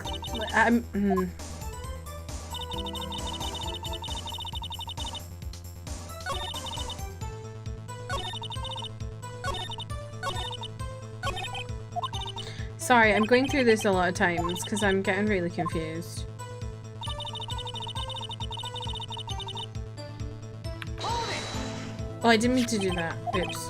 Sorry, I'm going through this a lot of times because I'm getting really confused. Oh, I didn't mean to do that. Oops.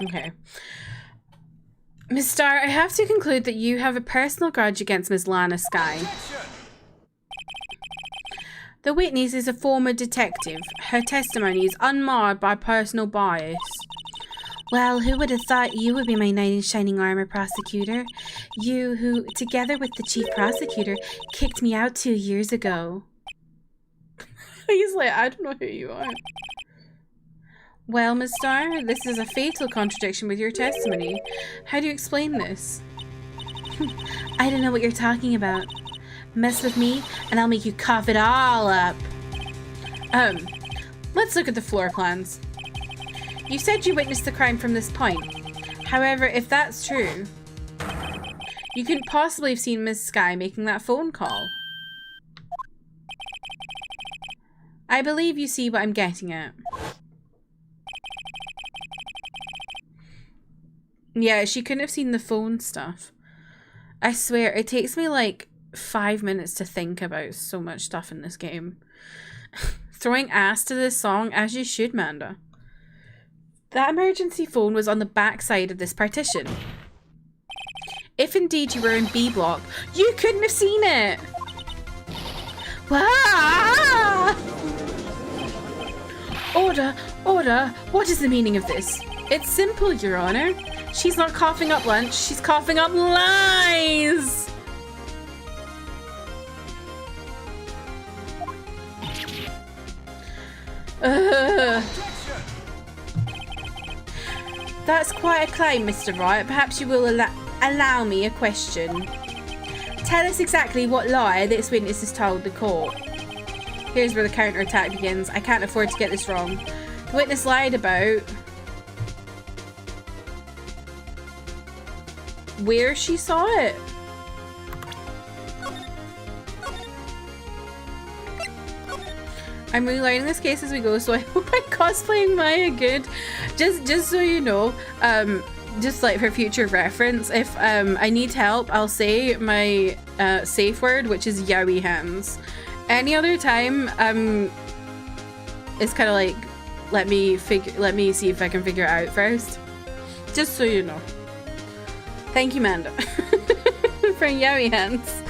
Okay. Miss Star, I have to conclude that you have a personal grudge against Miss Lana Sky. The witness is a former detective. Her testimony is unmarred by personal bias. Well, who would have thought you would be my knight in shining armor, prosecutor? You who, together with the chief prosecutor, kicked me out 2 years ago. He's like, I don't know who you are. Well, Miss Star, this is a fatal contradiction with your testimony. How do you explain this? I don't know what you're talking about. Mess with me, and I'll make you cough it all up. Let's look at the floor plans. You said you witnessed the crime from this point. However, if that's true, you couldn't possibly have seen Miss Sky making that phone call. I believe you see what I'm getting at. Yeah, she couldn't have seen the phone stuff. I swear, it takes me like 5 minutes to think about so much stuff in this game. Throwing ass to this song, as you should, Manda. That emergency phone was on the back side of this partition. If indeed you were in B block, you couldn't have seen it! Wah! Order, what is the meaning of this? It's simple, Your Honor. She's not coughing up lunch, she's coughing up lies! That's quite a claim, Mr. Wright. Perhaps you will allow me a question. Tell us exactly what lie this witness has told the court. Here's where the counterattack begins. I can't afford to get this wrong. The witness lied about where she saw it. I'm relearning this case as we go, so I hope I'm cosplaying Maya good. Just so you know, just like for future reference, if I need help, I'll say my safe word, which is yaoi hands. Any other time, it's kind of like let me see if I can figure it out first. Just so you know. Thank you, Manda, for yaoi hands.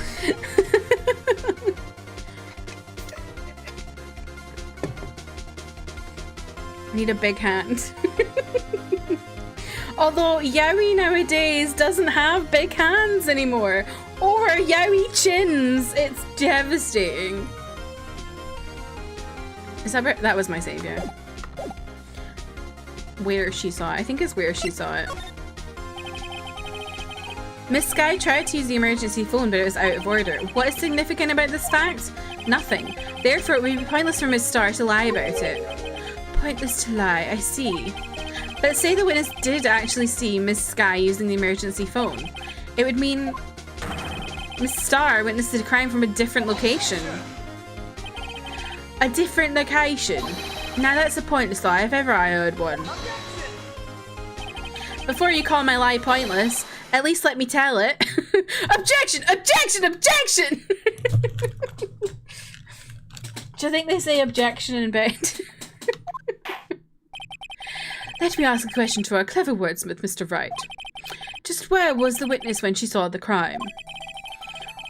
Need a big hand. Although yaoi nowadays doesn't have big hands anymore, or yaoi chins. It's devastating. Is that was my savior? Where she saw it. I think it's where she saw it. Miss Sky tried to use the emergency phone, but it was out of order. What is significant about this fact? Nothing. Therefore, it would be pointless for Miss Star to lie about it. Pointless to lie, I see. But say the witness did actually see Miss Sky using the emergency phone. It would mean Miss Star witnessed the crime from a different location. A different location? Now that's a pointless lie if ever I heard one. Before you call my lie pointless, at least let me tell it. Objection! Objection! Objection! Do you think they say objection in bed? Let me ask a question to our clever wordsmith, Mr. Wright. Just where was the witness when she saw the crime?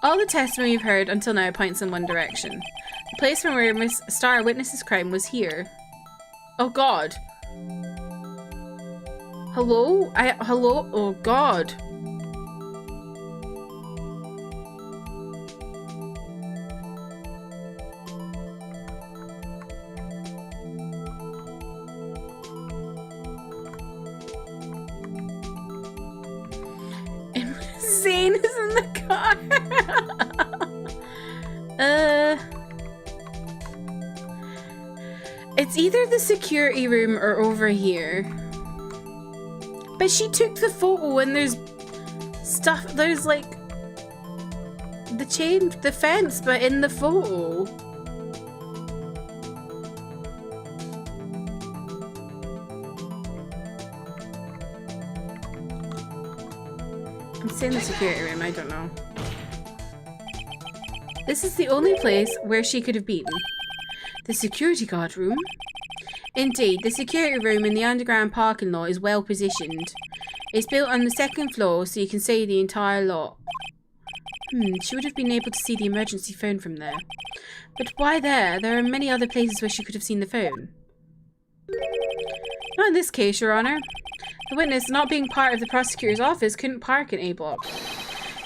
All the testimony you've heard until now points in one direction. The place from where Miss Star witnesses crime was here. Oh God. Hello? Hello? Oh God. either the security room or over here. But she took the photo and there's stuff, there's like the fence, but in the photo. I'm saying the security room, I don't know. This is the only place where she could have been. The security guard room? Indeed, the security room in the underground parking lot is well positioned. It's built on the second floor so you can see the entire lot. She would have been able to see the emergency phone from there. But why there? There are many other places where she could have seen the phone. Not in this case, Your Honor. The witness, not being part of the prosecutor's office, couldn't park in A block.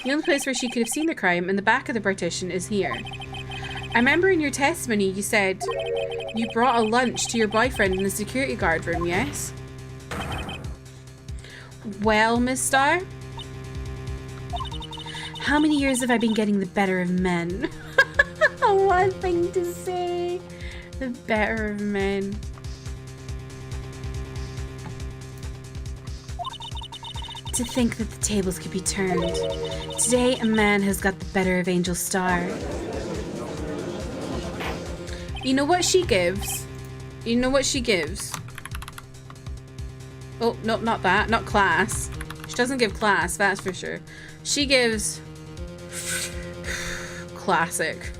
The only place where she could have seen the crime in the back of the partition is here. I remember in your testimony you said you brought a lunch to your boyfriend in the security guard room, yes? Well, Miss Starr? How many years have I been getting the better of men? One thing to say. The better of men. To think that the tables could be turned. Today, a man has got the better of Angel Starr. You know what she gives? You know what she gives? Oh, no, not that. Not class. She doesn't give class, that's for sure. She gives... classic.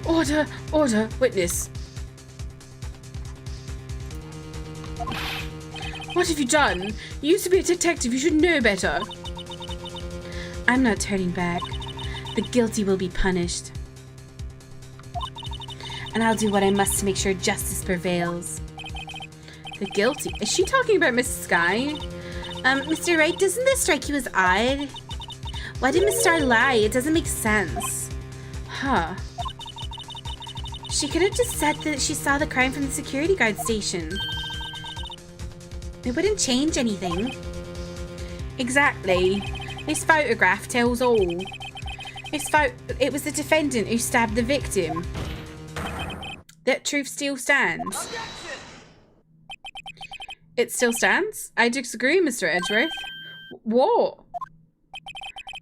Order! Order! Witness! What have you done? You used to be a detective. You should know better. I'm not turning back. The guilty will be punished. And I'll do what I must to make sure justice prevails. The guilty? Is she talking about Miss Sky? Mr. Wright, doesn't this strike you as odd? Why did Miss Starr lie? It doesn't make sense. Huh. She could have just said that she saw the crime from the security guard station. It wouldn't change anything. Exactly. This photograph tells all. It was the defendant who stabbed the victim. That truth still stands. Objection! It still stands? I disagree, Mr. Edgeworth. What?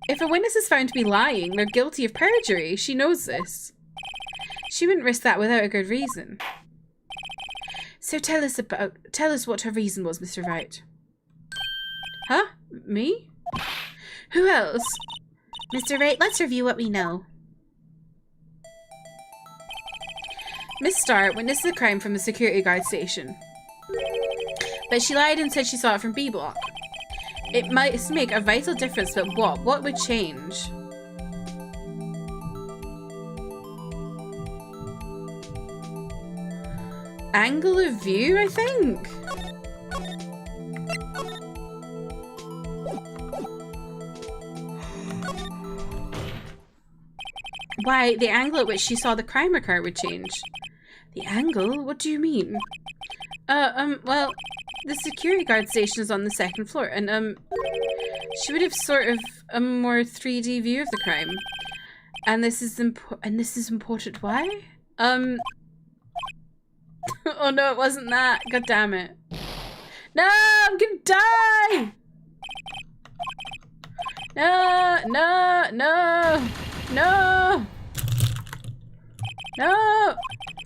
If a witness is found to be lying, they're guilty of perjury. She knows this. She wouldn't risk that without a good reason. So tell us what her reason was, Mr. Wright. Huh? Me? Who else? Mr. Wright, let's review what we know. Miss Starr witnessed the crime from the security guard station. But she lied and said she saw it from B block. It might make a vital difference, but what? What would change? Angle of view, I think? Why, the angle at which she saw the crime occur would change. The angle? What do you mean? Well, the security guard station is on the second floor, and, she would have sort of a more 3D view of the crime. And this is important. Why? Oh no, it wasn't that. God damn it. No, I'm gonna die! No, no, no, no, no,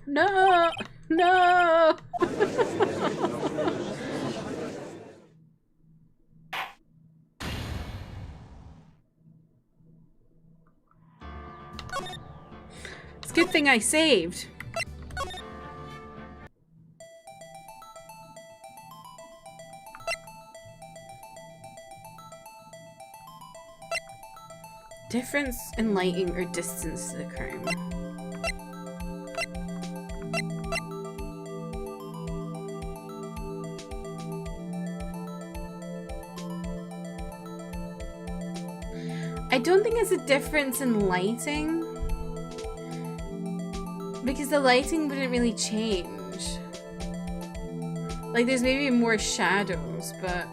no, no. It's a good thing I saved. Difference in lighting or distance to the crime. I don't think it's a difference in lighting, because the lighting wouldn't really change. Like, there's maybe more shadows, but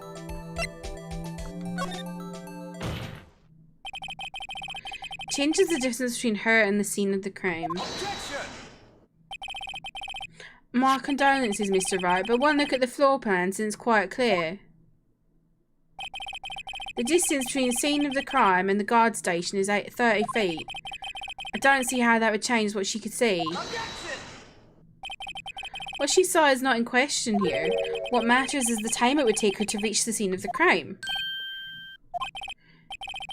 changes the distance between her and the scene of the crime. Objection! My condolences, Mr. Wright, but one look at the floor plans and it's quite clear. The distance between the scene of the crime and the guard station is 30 feet. I don't see how that would change what she could see. What she saw is not in question here. What matters is the time it would take her to reach the scene of the crime.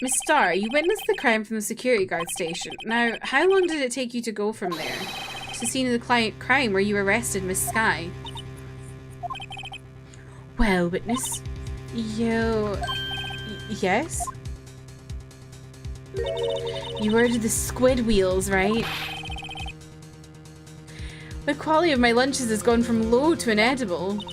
Miss Starr, you witnessed the crime from the security guard station. Now, how long did it take you to go from there to the scene of the crime where you arrested Miss Skye? Well, witness, yes? You ordered the squid wheels, right? The quality of my lunches has gone from low to inedible.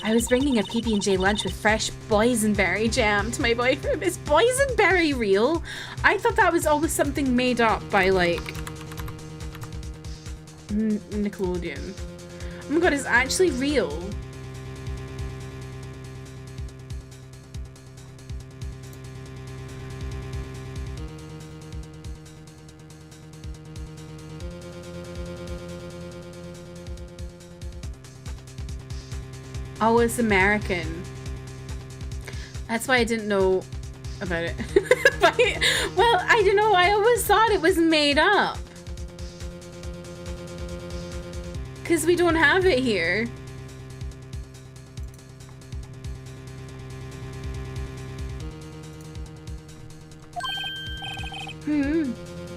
I was bringing a PB&J lunch with fresh boysenberry jam to my boyfriend. Is boysenberry real? I thought that was always something made up by, like, Nickelodeon. Oh my god, it's actually real. Oh, it's American. That's why I didn't know about it. Well, I don't know. I always thought it was made up. Because we don't have it here.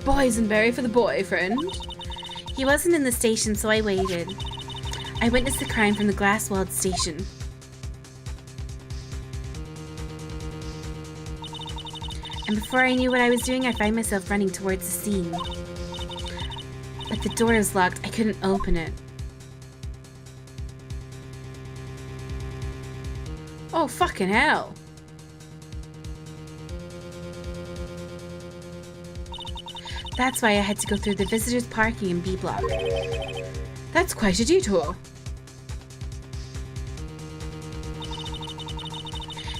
Boysenberry for the boyfriend. He wasn't in the station, so I waited. I witnessed the crime from the glass-walled station. And before I knew what I was doing, I found myself running towards the scene. But the door was locked. I couldn't open it. Oh, fucking hell. That's why I had to go through the visitors' parking in B block. That's quite a detour.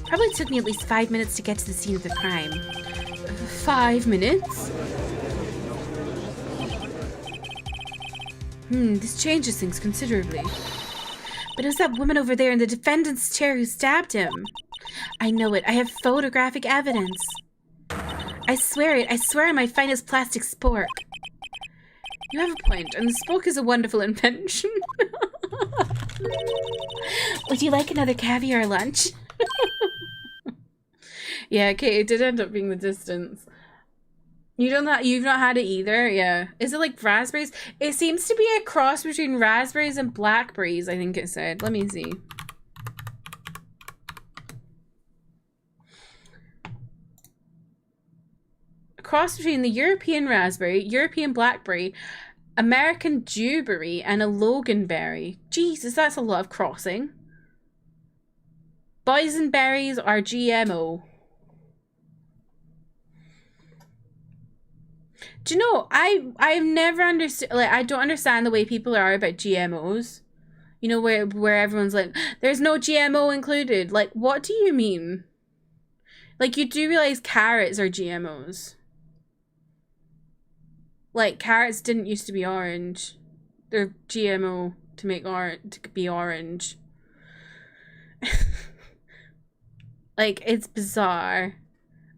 Probably took me at least 5 minutes to get to the scene of the crime. 5 minutes? This changes things considerably. But it was that woman over there in the defendant's chair who stabbed him. I know it. I have photographic evidence. I swear it. I swear on my finest plastic spork. You have a point, and the spoke is a wonderful invention. Would you like another caviar lunch? Yeah, okay, it did end up being the distance. You've not had it either, yeah. Is it like raspberries? It seems to be a cross between raspberries and blackberries, I think it said. Let me see. A cross between the European raspberry, European blackberry, American dewberry, and a loganberry. Jesus, that's a lot of crossing. Boysenberries are GMO. Do you know, I've never understood, like, I don't understand the way people are about GMOs. You know, where everyone's like, there's no GMO included. Like, what do you mean? Like, you do realize carrots are GMOs. Like, carrots didn't used to be orange. They're GMO to make to be orange. Like, it's bizarre.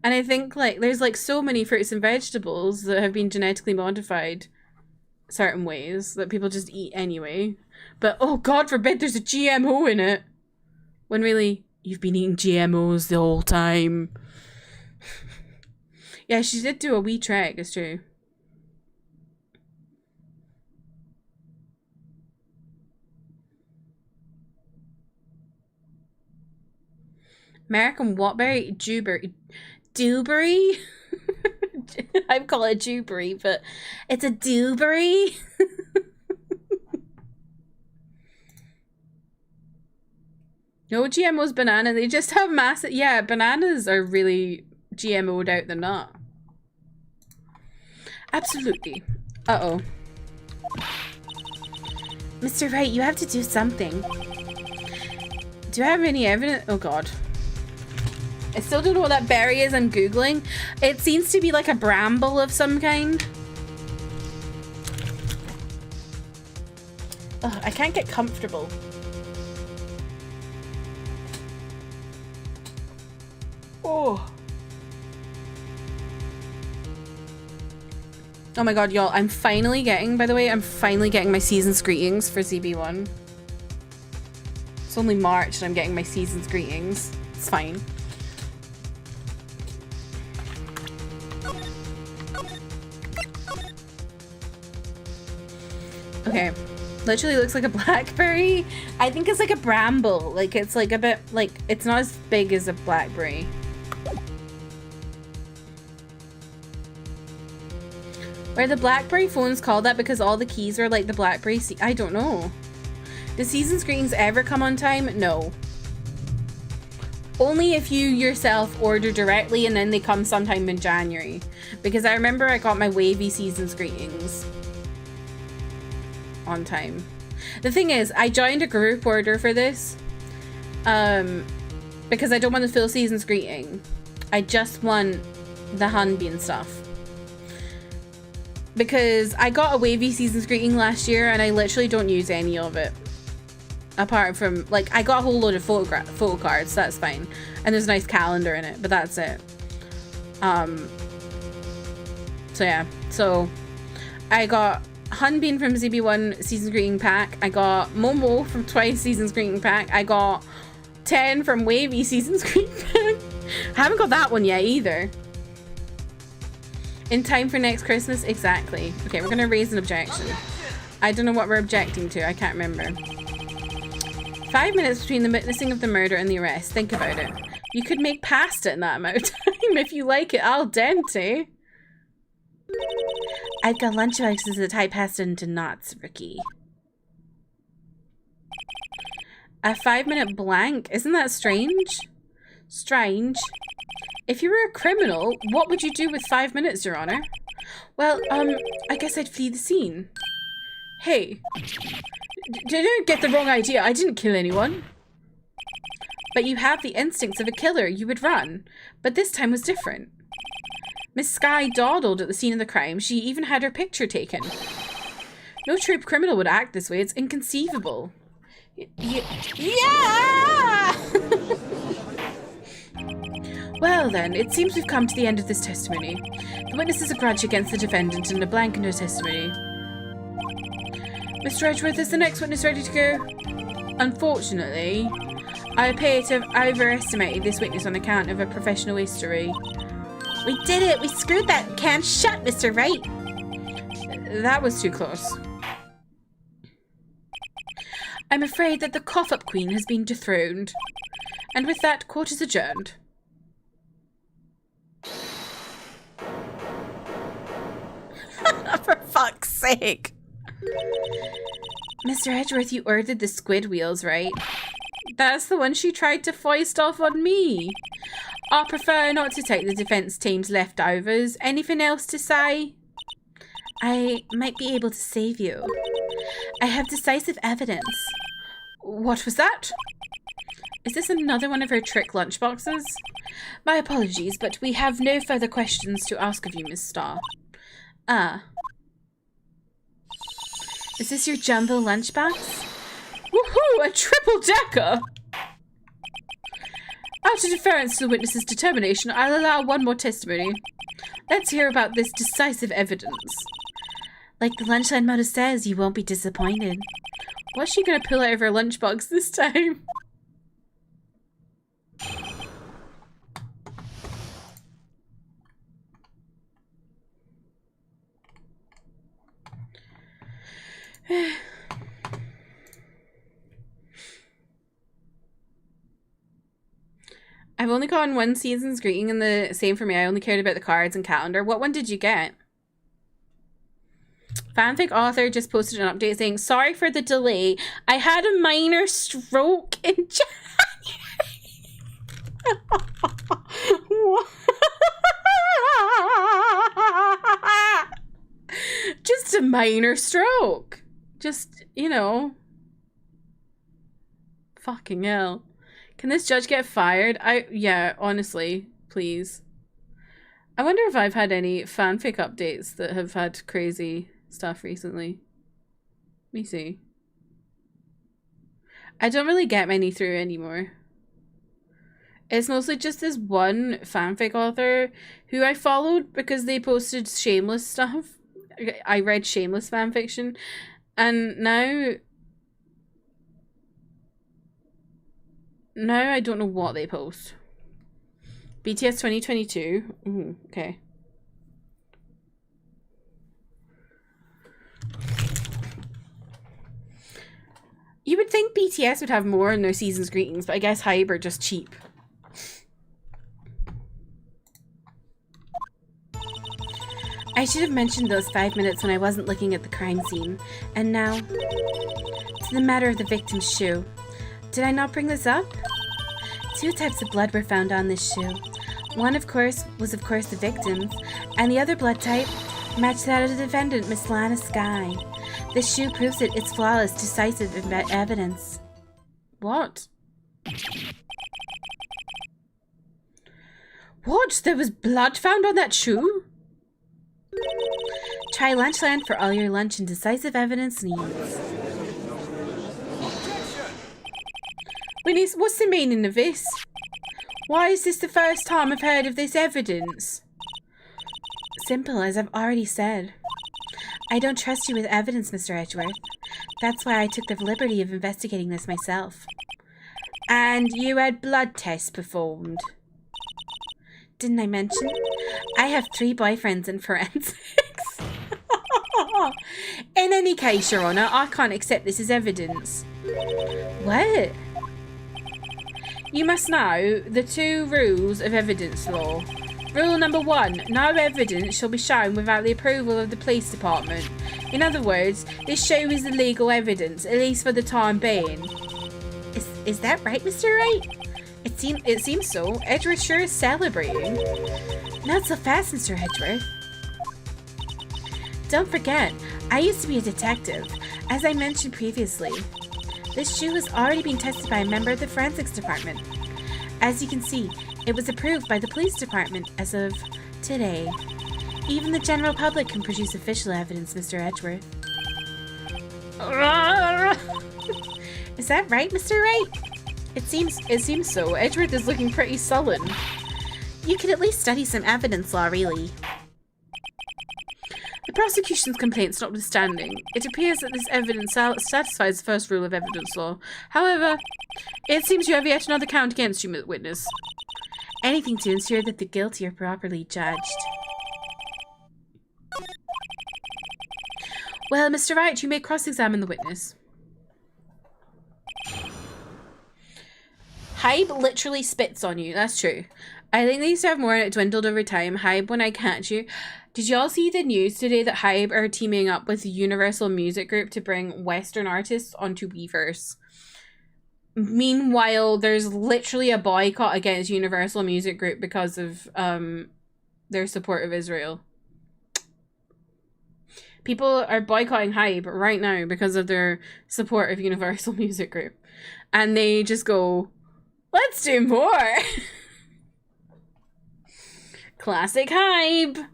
And I think, like, there's, like, so many fruits and vegetables that have been genetically modified certain ways that people just eat anyway. But, oh, God forbid there's a GMO in it. When really, you've been eating GMOs the whole time. Yeah, she did do a wee trek, it's true. American whatberry? Dewberry? I call it dewberry, but it's a dewberry. No GMO's banana. They just have massive. Yeah, bananas are really GMO'd out the nut. Absolutely. Uh-oh. Mr. Wright, you have to do something. Do I have any evidence? Oh, God. I still don't know what that berry is. I'm Googling. It seems to be like a bramble of some kind. Ugh, I can't get comfortable. Oh. Oh my god, y'all, I'm finally getting, by the way, I'm finally getting my season's greetings for ZB1. It's only March and I'm getting my season's greetings. It's fine. Okay. Literally looks like a blackberry. I think it's like a bramble. Like, it's like a bit, like, it's not as big as a blackberry. Were the BlackBerry phones called that because all the keys were like the BlackBerry? I don't know. Do season's greetings ever come on time? No. Only if you yourself order directly and then they come sometime in January. Because I remember I got my wavy season's greetings on time. The thing is, I joined a group order for this. Because I don't want the full season's greeting. I just want the Hanbin stuff. Because I got a wavy season's greeting last year and I literally don't use any of it. Apart from, like, I got a whole load of photo cards, that's fine. And there's a nice calendar in it, but that's it. So yeah, so I got Hanbin from ZB1 season's greeting pack. I got Momo from Twice season's greeting pack. I got 10 from Wavy season's greeting pack. I haven't got that one yet either. In time for next Christmas? Exactly. Okay, we're gonna raise an objection. I don't know what we're objecting to. I can't remember. 5 minutes between the witnessing of the murder and the arrest. Think about it. You could make pasta in that amount of time if you like it al dente. I've got lunchboxes that tie pasta into knots, Ricky. A 5-minute blank? Isn't that strange? Strange. If you were a criminal, what would you do with 5 minutes, Your Honor? Well, I guess I'd flee the scene. Hey, don't get the wrong idea. I didn't kill anyone. But you have the instincts of a killer. You would run. But this time was different. Miss Skye dawdled at the scene of the crime. She even had her picture taken. No true criminal would act this way. It's inconceivable. Yeah! Well then, it seems we've come to the end of this testimony. The witness has a grudge against the defendant and a blank in her testimony. Mr. Edgeworth, is the next witness ready to go? Unfortunately, I appear to have overestimated this witness on account of a professional history. We did it! We screwed that can shut, Mr. Wright! That was too close. I'm afraid that the cough-up queen has been dethroned. And with that, court is adjourned. For fuck's sake. Mr. Edgeworth, you ordered the squid wheels, right? That's the one she tried to foist off on me. I prefer not to take the defense team's leftovers. Anything else to say? I might be able to save you. I have decisive evidence. What was that? Is this another one of her trick lunchboxes? My apologies, but we have no further questions to ask of you, Miss Starr. Ah. Is this your jumbo lunchbox? Woohoo! A triple-decker! Out of deference to the witness's determination, I'll allow one more testimony. Let's hear about this decisive evidence. Like the lunchline motto says, you won't be disappointed. What's she gonna pull out of her lunchbox this time? I've only gotten one season's greeting, and the same for me. I only cared about the cards and calendar. What one did you get? Fanfic author just posted an update saying, sorry for the delay. I had a minor stroke in January. Just a minor stroke. Just, you know. Fucking hell. Can this judge get fired? Yeah, honestly, please. I wonder if I've had any fanfic updates that have had crazy stuff recently. Let me see. I don't really get many through anymore. It's mostly just this one fanfic author who I followed because they posted shameless stuff. I read shameless fanfiction, and now I don't know what they post. BTS 2022. Ooh, okay. You would think BTS would have more in their season's greetings, but I guess HYBE are just cheap. I should have mentioned those 5 minutes when I wasn't looking at the crime scene. And now, to the matter of the victim's shoe. Did I not bring this up? 2 types of blood were found on this shoe. One, of course, was the victim's, and the other blood type matched that of the defendant, Miss Lana Sky. This shoe proves it. It's flawless, decisive evidence. What? What? There was blood found on that shoe? Try Lunchland for all your lunch and decisive evidence needs. Winnie, what's the meaning of this? Why is this the first time I've heard of this evidence? Simple, as I've already said. I don't trust you with evidence, Mr. Edgeworth. That's why I took the liberty of investigating this myself. And you had blood tests performed? Didn't I mention? I have 3 boyfriends in forensics. In any case, Your Honour, I can't accept this as evidence. What? You must know the 2 rules of evidence law. Rule number 1, no evidence shall be shown without the approval of the police department. In other words, this shoe is illegal evidence, at least for the time being. Is that right, Mr. Wright? It seems so. Edgeworth sure is celebrating. Not so fast, Mr. Edgeworth. Don't forget, I used to be a detective, as I mentioned previously. This shoe has already been tested by a member of the forensics department. As you can see, it was approved by the police department as of today. Even the general public can produce official evidence, Mr. Edgeworth. Is that right, Mr. Wright? It seems so. Edgeworth is looking pretty sullen. You could at least study some evidence law, really. The prosecution's complaints notwithstanding, it appears that this evidence satisfies the first rule of evidence law. However, it seems you have yet another count against you, witness. Anything to ensure that the guilty are properly judged. Well, Mr. Wright, you may cross-examine the witness. HYBE literally spits on you, that's true. I think they used to have more and it dwindled over time. HYBE, when I catch you. Did y'all see the news today that HYBE are teaming up with Universal Music Group to bring Western artists onto Weverse? Meanwhile, there's literally a boycott against Universal Music Group because of their support of Israel. People are boycotting HYBE right now because of their support of Universal Music Group. And they just go, let's do more! Classic HYBE!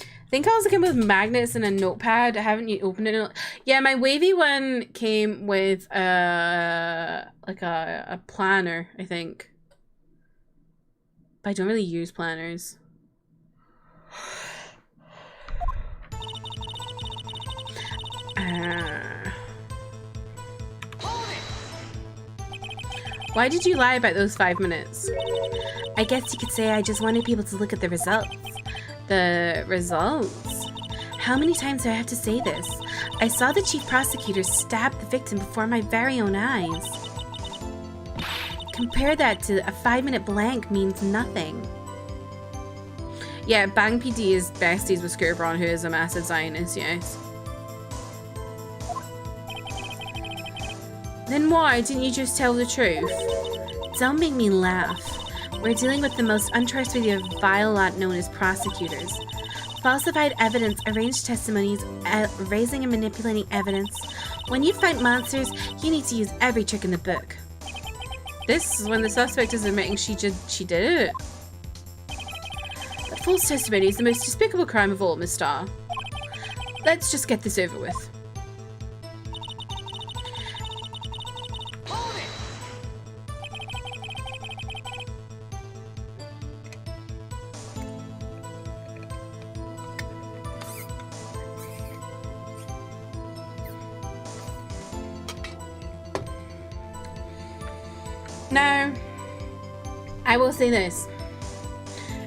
I think I was looking with magnets and a notepad. I haven't yet opened it. Yeah, my wavy one came with like a planner, I think. But I don't really use planners. Why did you lie about those 5 minutes? I guess you could say I just wanted people to look at the results. The results? How many times do I have to say this? I saw the chief prosecutor stab the victim before my very own eyes. Compare that to a 5-minute blank means nothing. Yeah, Bang PD is besties with Scooter Braun, who is a massive Zionist, yes. Then why didn't you just tell the truth? Don't make me laugh. We're dealing with the most untrustworthy of vile lot known as prosecutors. Falsified evidence, arranged testimonies, raising and manipulating evidence. When you fight monsters, you need to use every trick in the book. This is when the suspect is admitting she did it. But false testimony is the most despicable crime of all, Miss Starr. Let's just get this over with. Now, I will say this.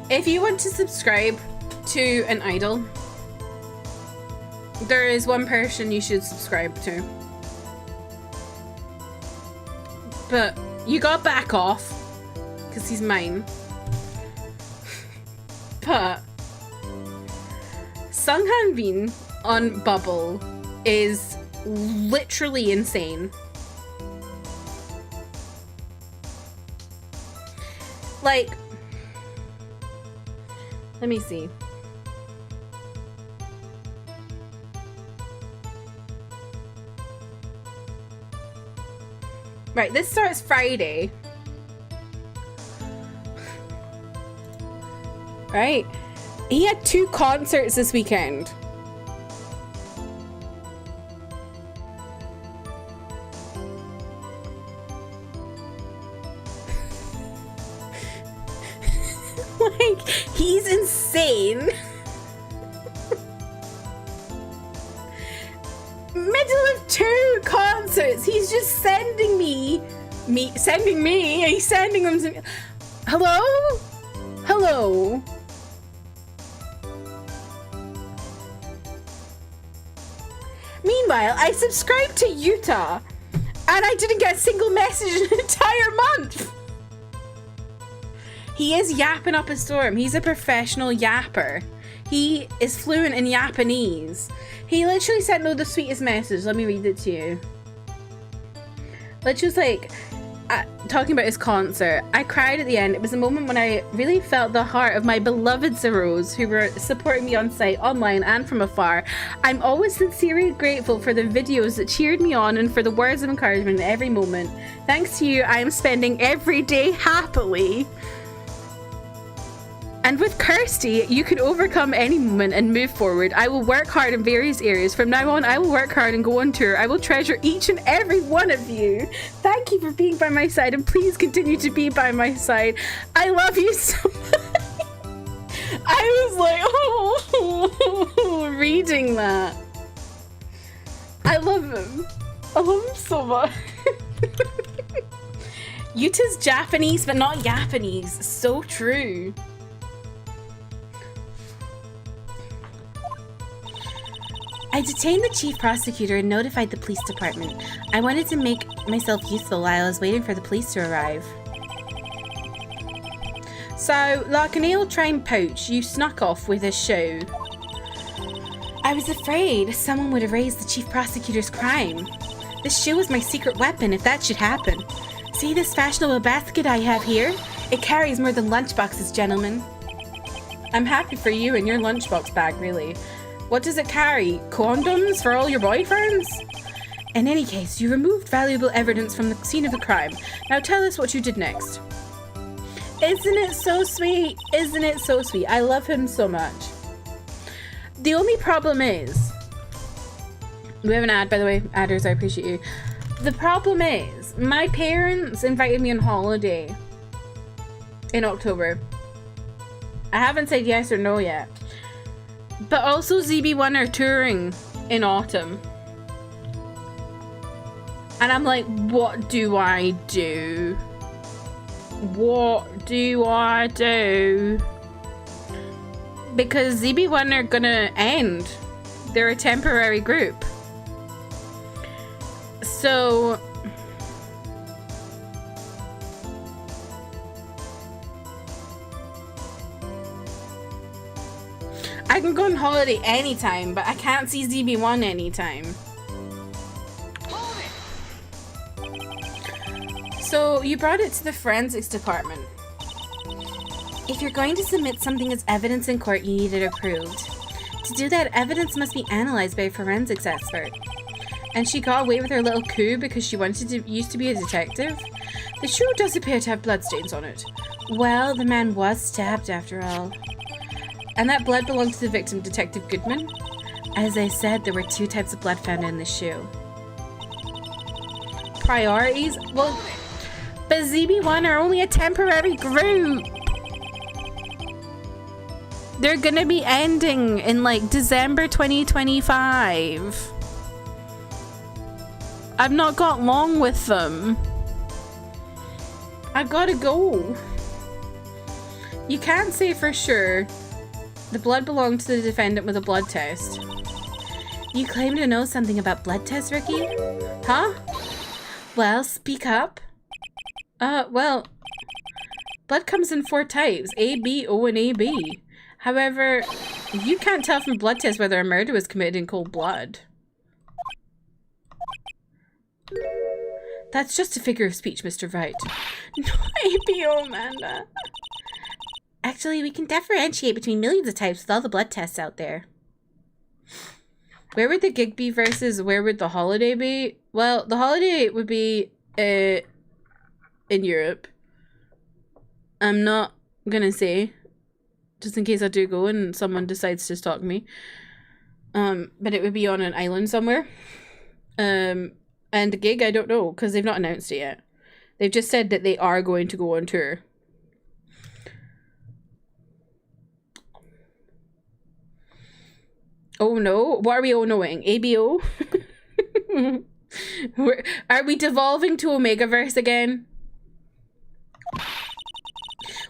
If you want to subscribe to an idol, there is one person you should subscribe to. But you gotta back off, because he's mine. But Sung Han Bin on Bubble is literally insane. Like, let me see. Right, this starts Friday. Right? He had 2 concerts this weekend. Like, he's insane. Middle of 2 concerts, he's just sending he's sending them to me. Hello? Hello? Meanwhile, I subscribed to Utah and I didn't get a single message in an entire month. He is yapping up a storm. He's a professional yapper. He is fluent in Japanese. He literally sent me the sweetest message. Let me read it to you. Literally was like, talking about his concert. I cried at the end. It was a moment when I really felt the heart of my beloved Zeros who were supporting me on site, online, and from afar. I'm always sincerely grateful for the videos that cheered me on and for the words of encouragement in every moment. Thanks to you, I am spending every day happily. And with Kirsty, you can overcome any moment and move forward. I will work hard in various areas. From now on, I will work hard and go on tour. I will treasure each and every one of you. Thank you for being by my side, and please continue to be by my side. I love you so much. I was like, oh, reading that. I love him. I love him so much. Yuta's Japanese, but not Japanese. So true. I detained the chief prosecutor and notified the police department. I wanted to make myself useful while I was waiting for the police to arrive. So, like an ill-trained poach, you snuck off with a show. I was afraid someone would erase the chief prosecutor's crime. This shoe was my secret weapon if that should happen. See this fashionable basket I have here? It carries more than lunchboxes, gentlemen. I'm happy for you and your lunchbox bag, really. What does it carry? Condoms for all your boyfriends? In any case, you removed valuable evidence from the scene of the crime. Now tell us what you did next. Isn't it so sweet? Isn't it so sweet? I love him so much. The only problem is... We have an ad, by the way. Adders, I appreciate you. The problem is, my parents invited me on holiday in October. I haven't said yes or no yet. But also ZB1 are touring in autumn. And I'm like, what do I do? What do I do? Because ZB1 are gonna end. They're a temporary group. So... I can go on holiday anytime, but I can't see ZB1 anytime. So you brought it to the forensics department. If you're going to submit something as evidence in court, you need it approved. To do that, evidence must be analyzed by a forensics expert. And she got away with her little coup because she used to be a detective? The shoe does appear to have bloodstains on it. Well, the man was stabbed after all. And that blood belonged to the victim, Detective Goodman. As I said, there were 2 types of blood found in the shoe. Priorities? Well, but ZB1 are only a temporary group. They're gonna be ending in like December 2025. I've not got long with them. I gotta go. You can't say for sure the blood belonged to the defendant with a blood test. You claim to know something about blood tests, Ricky? Huh? Well, speak up. Well, blood comes in 4 types, A, B, O, and AB. However, you can't tell from blood tests whether a murder was committed in cold blood. That's just a figure of speech, Mr. Wright. No, ABO, Amanda. Actually, we can differentiate between millions of types with all the blood tests out there. Where would the gig be versus where would the holiday be? Well, the holiday would be in Europe. I'm not gonna say, just in case I do go and someone decides to stalk me. But it would be on an island somewhere. And the gig, I don't know, because they've not announced it yet. They've just said that they are going to go on tour. Oh no, what are we oh knowing? ABO? Are we devolving to Omegaverse again?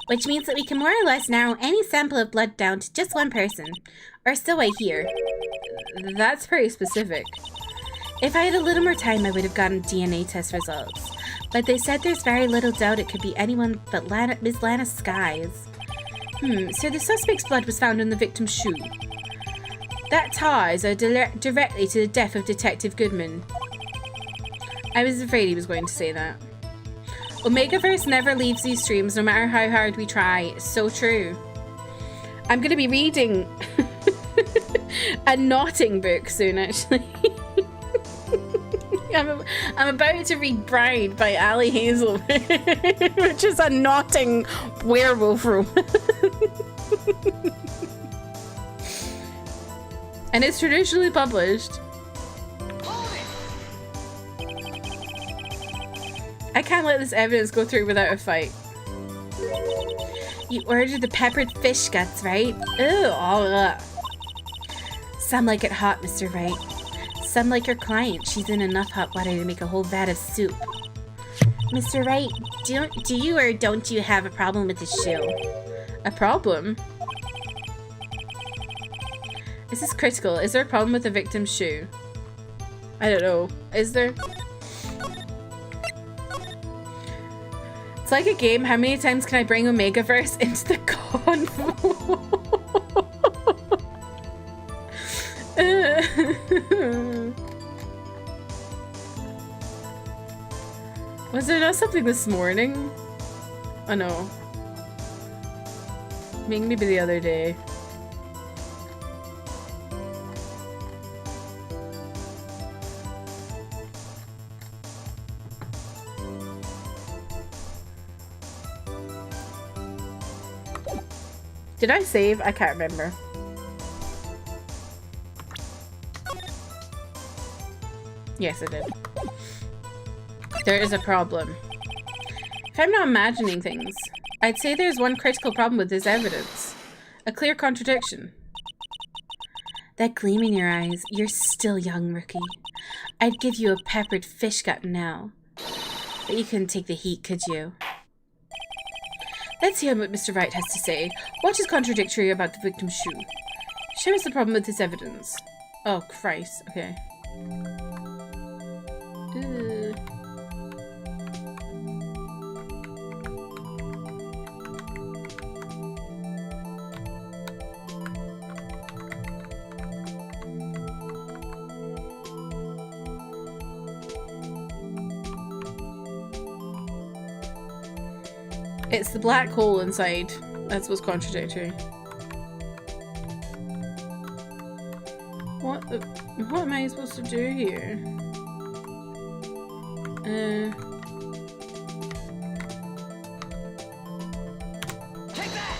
Which means that we can more or less narrow any sample of blood down to just one person. Or so I hear. That's pretty specific. If I had a little more time, I would have gotten DNA test results. But they said there's very little doubt it could be anyone but Miss Lana Skies. So the suspect's blood was found on the victim's shoe. That ties directly to the death of Detective Goodman. I was afraid he was going to say that. Omegaverse never leaves these streams, no matter how hard we try. It's so true. I'm going to be reading a knotting book soon, actually. I'm about to read Bride by Ali Hazel, which is a knotting werewolf room. And it's traditionally published. I can't let this evidence go through without a fight. You ordered the peppered fish guts, right? Ew, all that. Some like it hot, Mr. Wright. Some like your client. She's in enough hot water to make a whole vat of soup. Mr. Wright, do you or don't you have a problem with this shoe? A problem? This is critical. Is there a problem with the victim's shoe? I don't know. Is there? It's like a game. How many times can I bring Omegaverse into the convo? Was there not something this morning? Oh no. Maybe the other day. Did I save? I can't remember. Yes, I did. There is a problem. If I'm not imagining things, I'd say there's one critical problem with this evidence. A clear contradiction. That gleam in your eyes, you're still young, rookie. I'd give you a peppered fish gut now. But you couldn't take the heat, could you? Let's hear what Mr. Wright has to say. What is contradictory about the victim's shoe? Show us the problem with this evidence. Oh, Christ. Okay. It's the black hole inside. That's what's contradictory. What am I supposed to do here?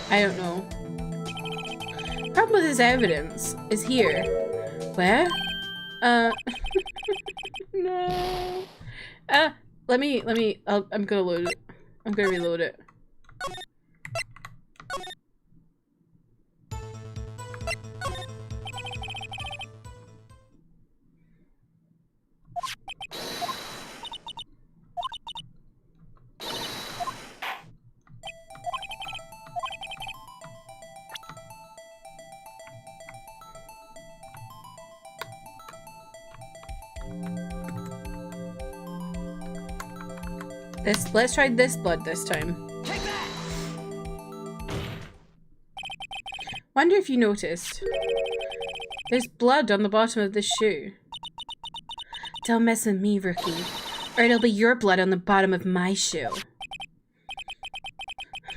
I don't know. Problem with this evidence is here. Where? No. Let me, I'm gonna load it. I'm gonna reload it. Let's try this blood this time. Wonder if you noticed. There's blood on the bottom of this shoe. Don't mess with me, rookie, or it'll be your blood on the bottom of my shoe.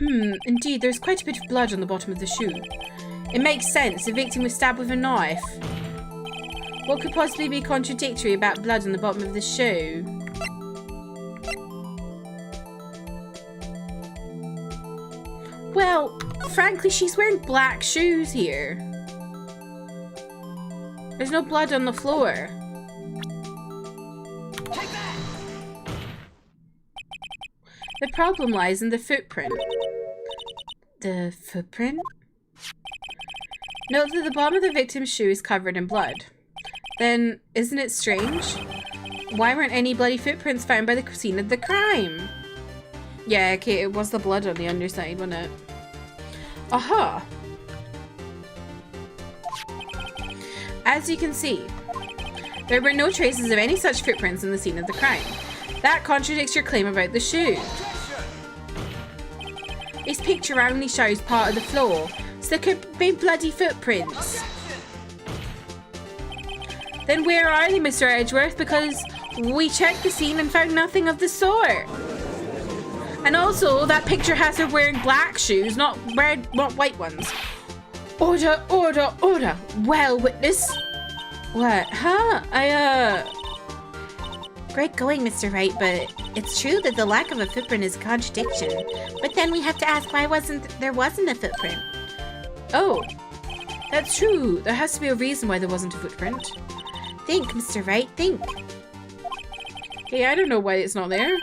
Indeed, there's quite a bit of blood on the bottom of the shoe. It makes sense. The victim was stabbed with a knife. What could possibly be contradictory about blood on the bottom of the shoe? Well, frankly, she's wearing black shoes here. There's no blood on the floor. The problem lies in the footprint. The footprint? Note that the bottom of the victim's shoe is covered in blood. Then, isn't it strange? Why weren't any bloody footprints found by the scene of the crime? Yeah, okay, it was the blood on the underside, wasn't it? Aha! As you can see, there were no traces of any such footprints in the scene of the crime. That contradicts your claim about the shoe. This picture only shows part of the floor, so there could be bloody footprints. Then where are they, Mr. Edgeworth? Because we checked the scene and found nothing of the sort. And also, that picture has her wearing black shoes, not white ones. Order, order, order. Well, witness. What? Huh? Great going, Mr. Wright, but it's true that the lack of a footprint is a contradiction. But then we have to ask why there wasn't a footprint. Oh, that's true. There has to be a reason why there wasn't a footprint. Think, Mr. Wright, think. Hey, I don't know why it's not there.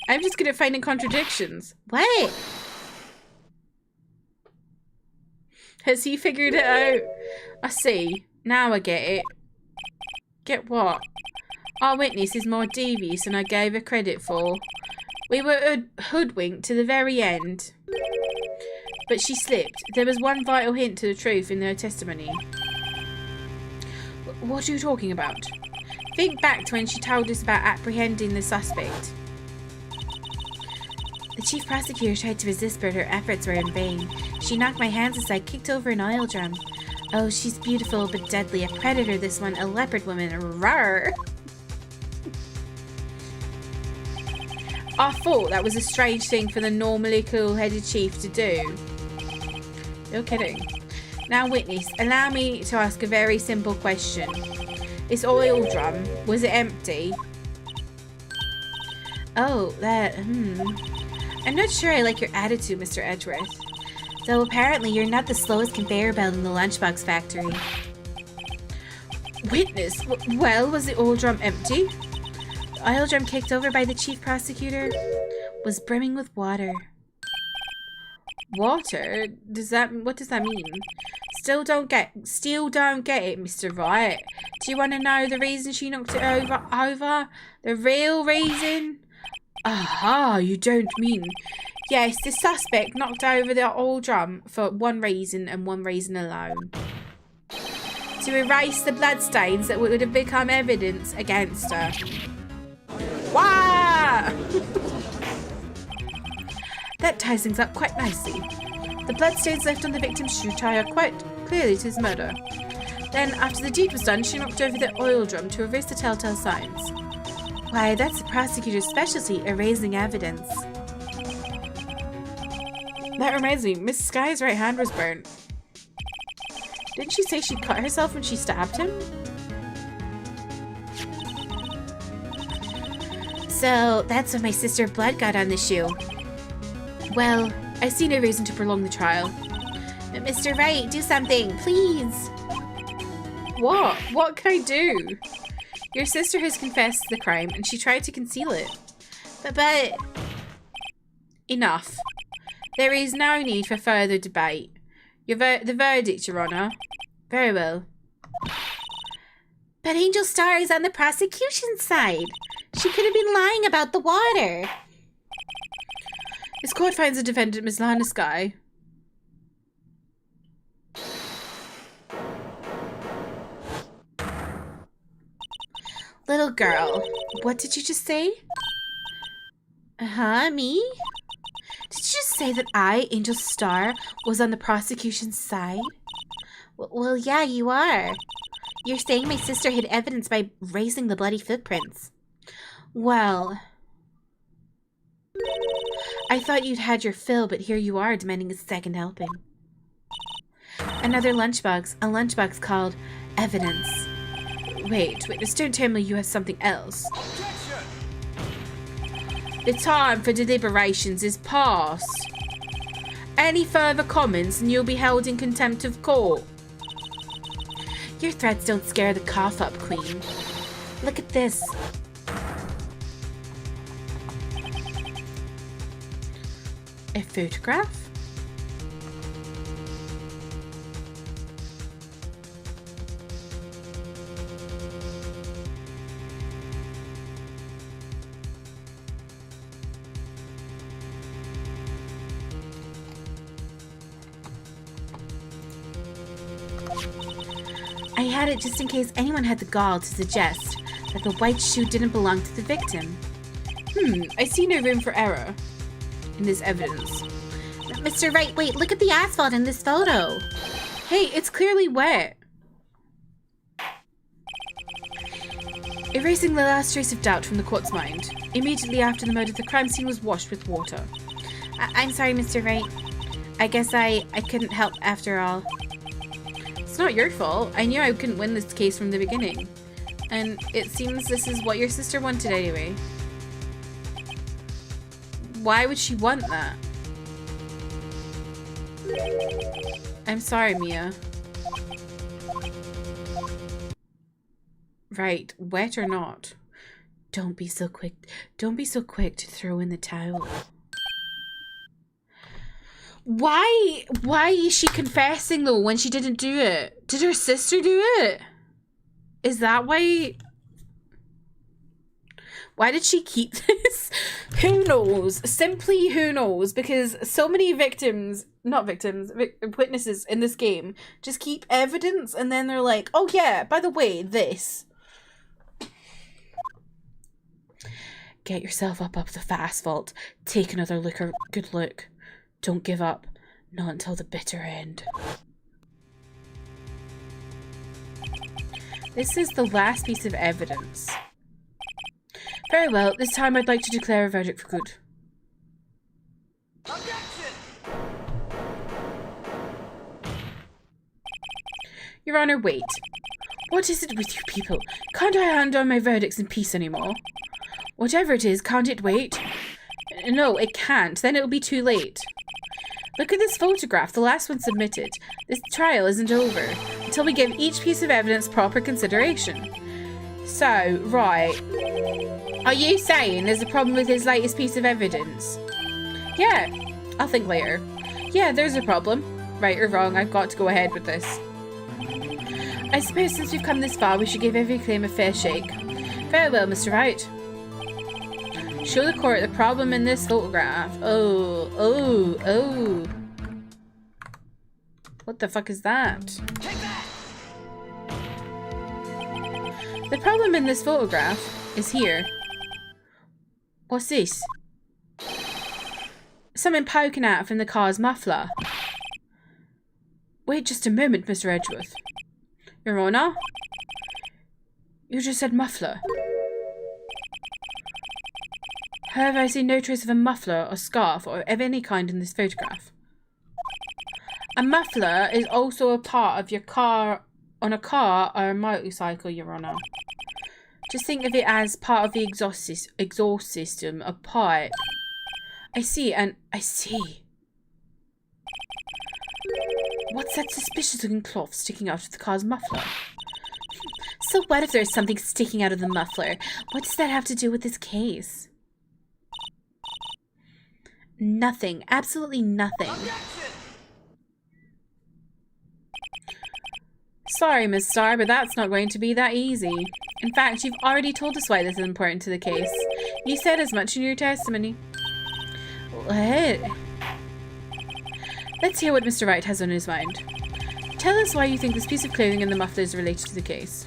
I'm just good at finding contradictions. What? Has he figured it out? I see. Now I get it. Get what? Our witness is more devious than I gave her credit for. We were hoodwinked to the very end. But she slipped. There was one vital hint to the truth in her testimony. What are you talking about? Think back to when she told us about apprehending the suspect. The chief prosecutor tried to resist, but her efforts were in vain. She knocked my hands aside, kicked over an oil drum. Oh, she's beautiful but deadly. A predator, this one. A leopard woman. Rawr! I thought that was a strange thing for the normally cool-headed chief to do. You're kidding. Now, witness, allow me to ask a very simple question. This oil drum, was it empty? Oh, that, I'm not sure I like your attitude, Mr. Edgeworth. Though apparently you're not the slowest conveyor belt in the lunchbox factory. Witness, well, was the oil drum empty? The oil drum kicked over by the chief prosecutor was brimming with water. Water? What does that mean? Still don't get it, Mr. Wright. Do you want to know the reason she knocked it over? The real reason? Aha, you don't mean... Yes, the suspect knocked over the oil drum for one reason and one reason alone. To erase the bloodstains that would have become evidence against her. Wah! That ties things up quite nicely. The bloodstains left on the victim's shoe tie are quite clearly to his murder. Then, after the deed was done, she knocked over the oil drum to erase the telltale signs. Why, that's the prosecutor's specialty, erasing evidence. That reminds me, Miss Sky's right hand was burnt. Didn't she say she cut herself when she stabbed him? So, that's when my sister's blood got on the shoe. Well, I see no reason to prolong the trial. But Mr. Wright, do something, please. What? What can I do? Your sister has confessed the crime and she tried to conceal it. But... Enough. There is no need for further debate. The verdict, Your Honour. Very well. But Angel Star is on the prosecution's side. She could have been lying about the water. This court finds the defendant, Miss Lana Sky. Little girl, what did you just say? Huh, me? Did you just say that I, Angel Star, was on the prosecution's side? Well, yeah, you are. You're saying my sister hid evidence by raising the bloody footprints. Well, I thought you'd had your fill, but here you are demanding a second helping. Another lunchbox, a lunchbox called evidence. Wait, just don't tell me you have something else. The time for deliberations is past. Any further comments and you'll be held in contempt of court. Your threats don't scare the cough up, Queen. Look at this. A photograph? I had it just in case anyone had the gall to suggest that the white shoe didn't belong to the victim. I see no room for error in this evidence. Mr. Wright, wait, look at the asphalt in this photo. Hey, it's clearly wet. Erasing the last trace of doubt from the court's mind. Immediately after the murder, the crime scene was washed with water. I'm sorry, Mr. Wright. I guess I couldn't help after all. It's not your fault. I knew I couldn't win this case from the beginning. And it seems this is what your sister wanted anyway. Why would she want that? I'm sorry, Mia. Right, wet or not? Don't be so quick. Don't be so quick to throw in the towel. Why is she confessing though when she didn't do it? Did her sister do it? Is that why? Why did she keep this? Who knows? Simply who knows? Because so many witnesses in this game just keep evidence and then they're like, oh yeah, by the way, this. Get yourself up the asphalt. Take another good look. Don't give up. Not until the bitter end. This is the last piece of evidence. Very well, this time I'd like to declare a verdict for good. Objection! Your Honor, wait. What is it with you people? Can't I hand on my verdicts in peace anymore? Whatever it is, can't it wait? No, it can't. Then it'll be too late. Look at this photograph, the last one submitted. This trial isn't over until we give each piece of evidence proper consideration. So, right. Are you saying there's a problem with his latest piece of evidence? Yeah, I'll think later. Yeah, there's a problem. Right or wrong, I've got to go ahead with this. I suppose since we've come this far, we should give every claim a fair shake. Very well, Mr. Wright. Show the court the problem in this photograph. Oh. What the fuck is that? The problem in this photograph is here. What's this? Something poking out from the car's muffler. Wait just a moment, Mr. Edgeworth. Your Honor? You just said muffler. However, I see no trace of a muffler or scarf or of any kind in this photograph. A muffler is also a part of your car, on a car or a motorcycle, Your Honor. Just think of it as part of the exhaust system, a pipe. I see. What's that suspicious looking cloth sticking out of the car's muffler? So what if there's something sticking out of the muffler? What does that have to do with this case? Nothing. Absolutely nothing. Sorry, Miss Starr, but that's not going to be that easy. In fact, you've already told us why this is important to the case. You said as much in your testimony. What? Let's hear what Mr. Wright has on his mind. Tell us why you think this piece of clothing and the muffler is related to the case.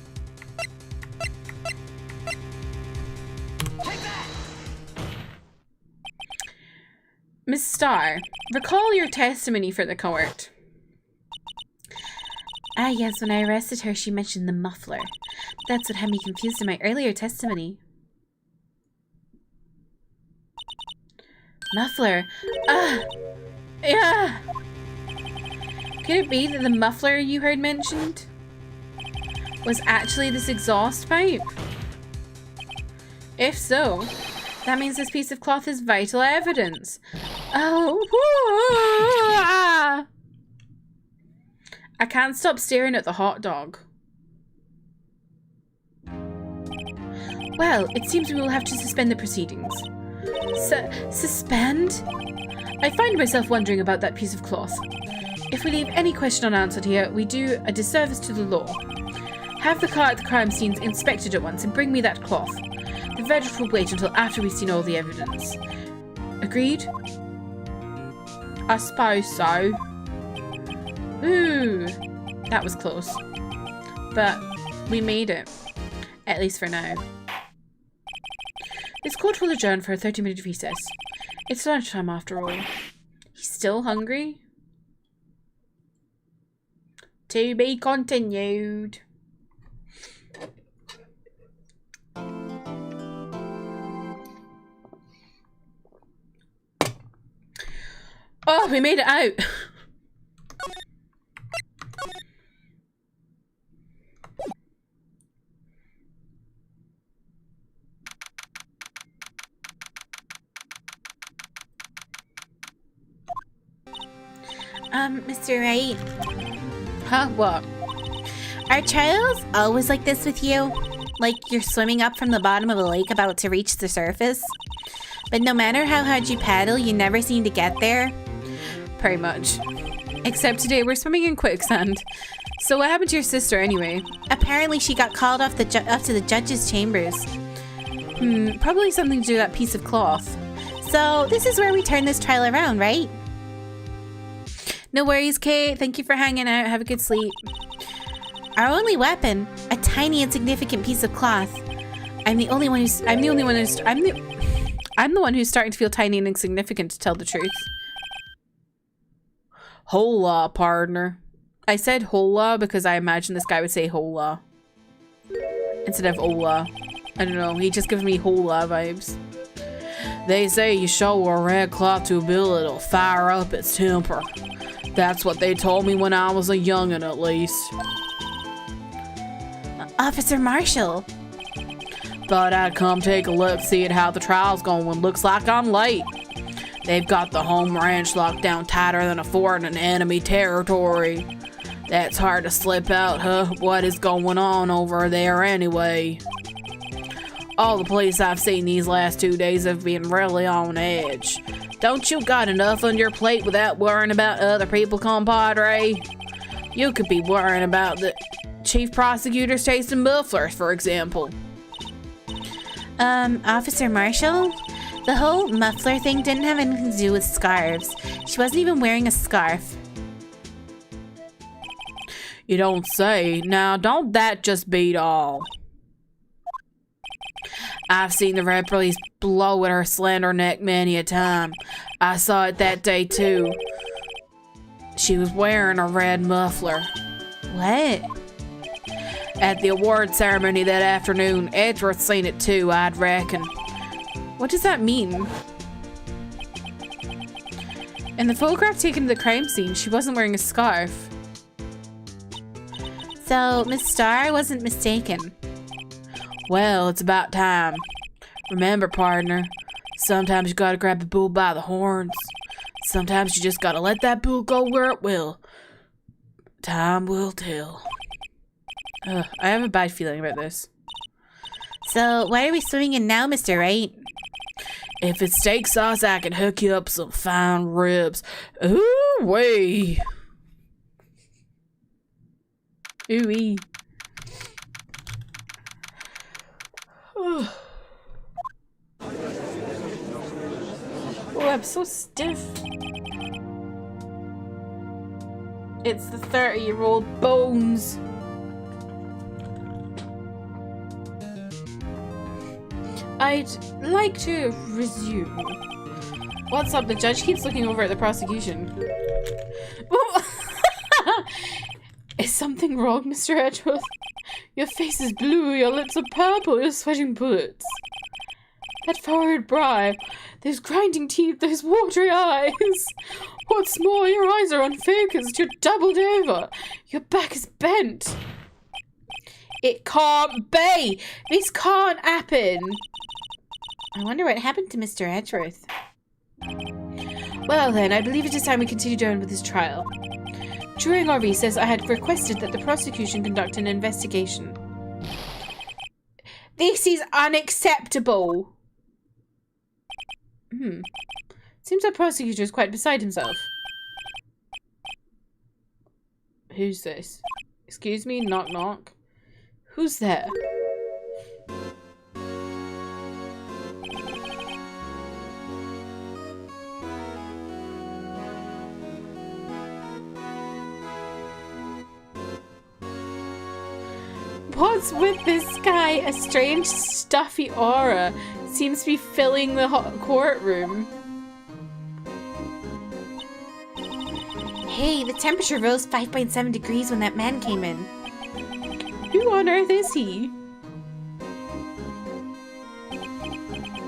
Miss Starr, recall your testimony for the court. Ah, yes, when I arrested her, she mentioned the muffler. That's what had me confused in my earlier testimony. Muffler. Ah! Yeah! Could it be that the muffler you heard mentioned was actually this exhaust pipe? If so, that means this piece of cloth is vital evidence. Oh, I can't stop staring at the hot dog. Well, it seems we will have to suspend the proceedings. Suspend? I find myself wondering about that piece of cloth. If we leave any question unanswered here, we do a disservice to the law. Have the car at the crime scene inspected at once and bring me that cloth. The verdict will wait until after we've seen all the evidence. Agreed? I suppose so. Ooh, that was close. But we made it. At least for now. This court will adjourn for a 30-minute recess. It's lunchtime after all. He's still hungry? To be continued. Oh, we made it out. Mr. Wright, Huh? What? are trials always like this with you? Like you're swimming up from the bottom of a lake about to reach the surface? But no matter how hard you paddle, you never seem to get there? Pretty much. Except today we're swimming in quicksand. So what happened to your sister anyway? Apparently she got called off to the judge's chambers. Probably something to do with that piece of cloth. So this is where we turn this trial around, right? No worries, Kate. Thank you for hanging out. Have a good sleep. Our only weapon, a tiny insignificant piece of cloth. I'm the one who's starting to feel tiny and insignificant, to tell the truth. Hola, partner. I said hola because I imagine this guy would say hola instead of hola. I don't know. He just gives me hola vibes. They say you show a red cloth to a bill, it'll fire up its temper. That's what they told me when I was a youngin', at least. Officer Marshall. Thought I'd come take a look, see at how the trial's going. Looks like I'm late. They've got the home ranch locked down tighter than a fort in enemy territory. That's hard to slip out, huh? What is going on over there anyway? All the police I've seen these last 2 days have been really on edge. Don't you got enough on your plate without worrying about other people, compadre? You could be worrying about the chief prosecutor's tasting mufflers, for example. Officer Marshall? The whole muffler thing didn't have anything to do with scarves. She wasn't even wearing a scarf. You don't say. Now, don't that just beat all? I've seen the red police blow at her slender neck many a time. I saw it that day, too. She was wearing a red muffler. What? At the award ceremony that afternoon, Edgeworth seen it too, I'd reckon. What does that mean? In the photograph taken to the crime scene, she wasn't wearing a scarf. So, Miss Starr wasn't mistaken. Well, it's about time. Remember, partner, sometimes you gotta grab the bull by the horns. Sometimes you just gotta let that bull go where it will. Time will tell. I have a bad feeling about this. So, why are we swimming in now, Mr. Wright? If it's steak sauce, I can hook you up some fine ribs. Ooh-wee. Ooh-wee. Oh, I'm so stiff. It's the 30-year-old bones. I'd like to resume. What's up? The judge keeps looking over at the prosecution. Is something wrong, Mr. Edgeworth? Your face is blue, your lips are purple, you're sweating bullets. That furrowed brow, those grinding teeth, those watery eyes. What's more, your eyes are unfocused, you're doubled over. Your back is bent. It can't be! This can't happen! I wonder what happened to Mr. Edgeworth. Well then, I believe it is time we continue on with this trial. During our recess, I had requested that the prosecution conduct an investigation. This is unacceptable! Seems our prosecutor is quite beside himself. Who's this? Excuse me, knock knock. Who's there? What's with this guy? A strange, stuffy aura seems to be filling the courtroom. Hey, the temperature rose 5.7 degrees when that man came in. Who on earth is he?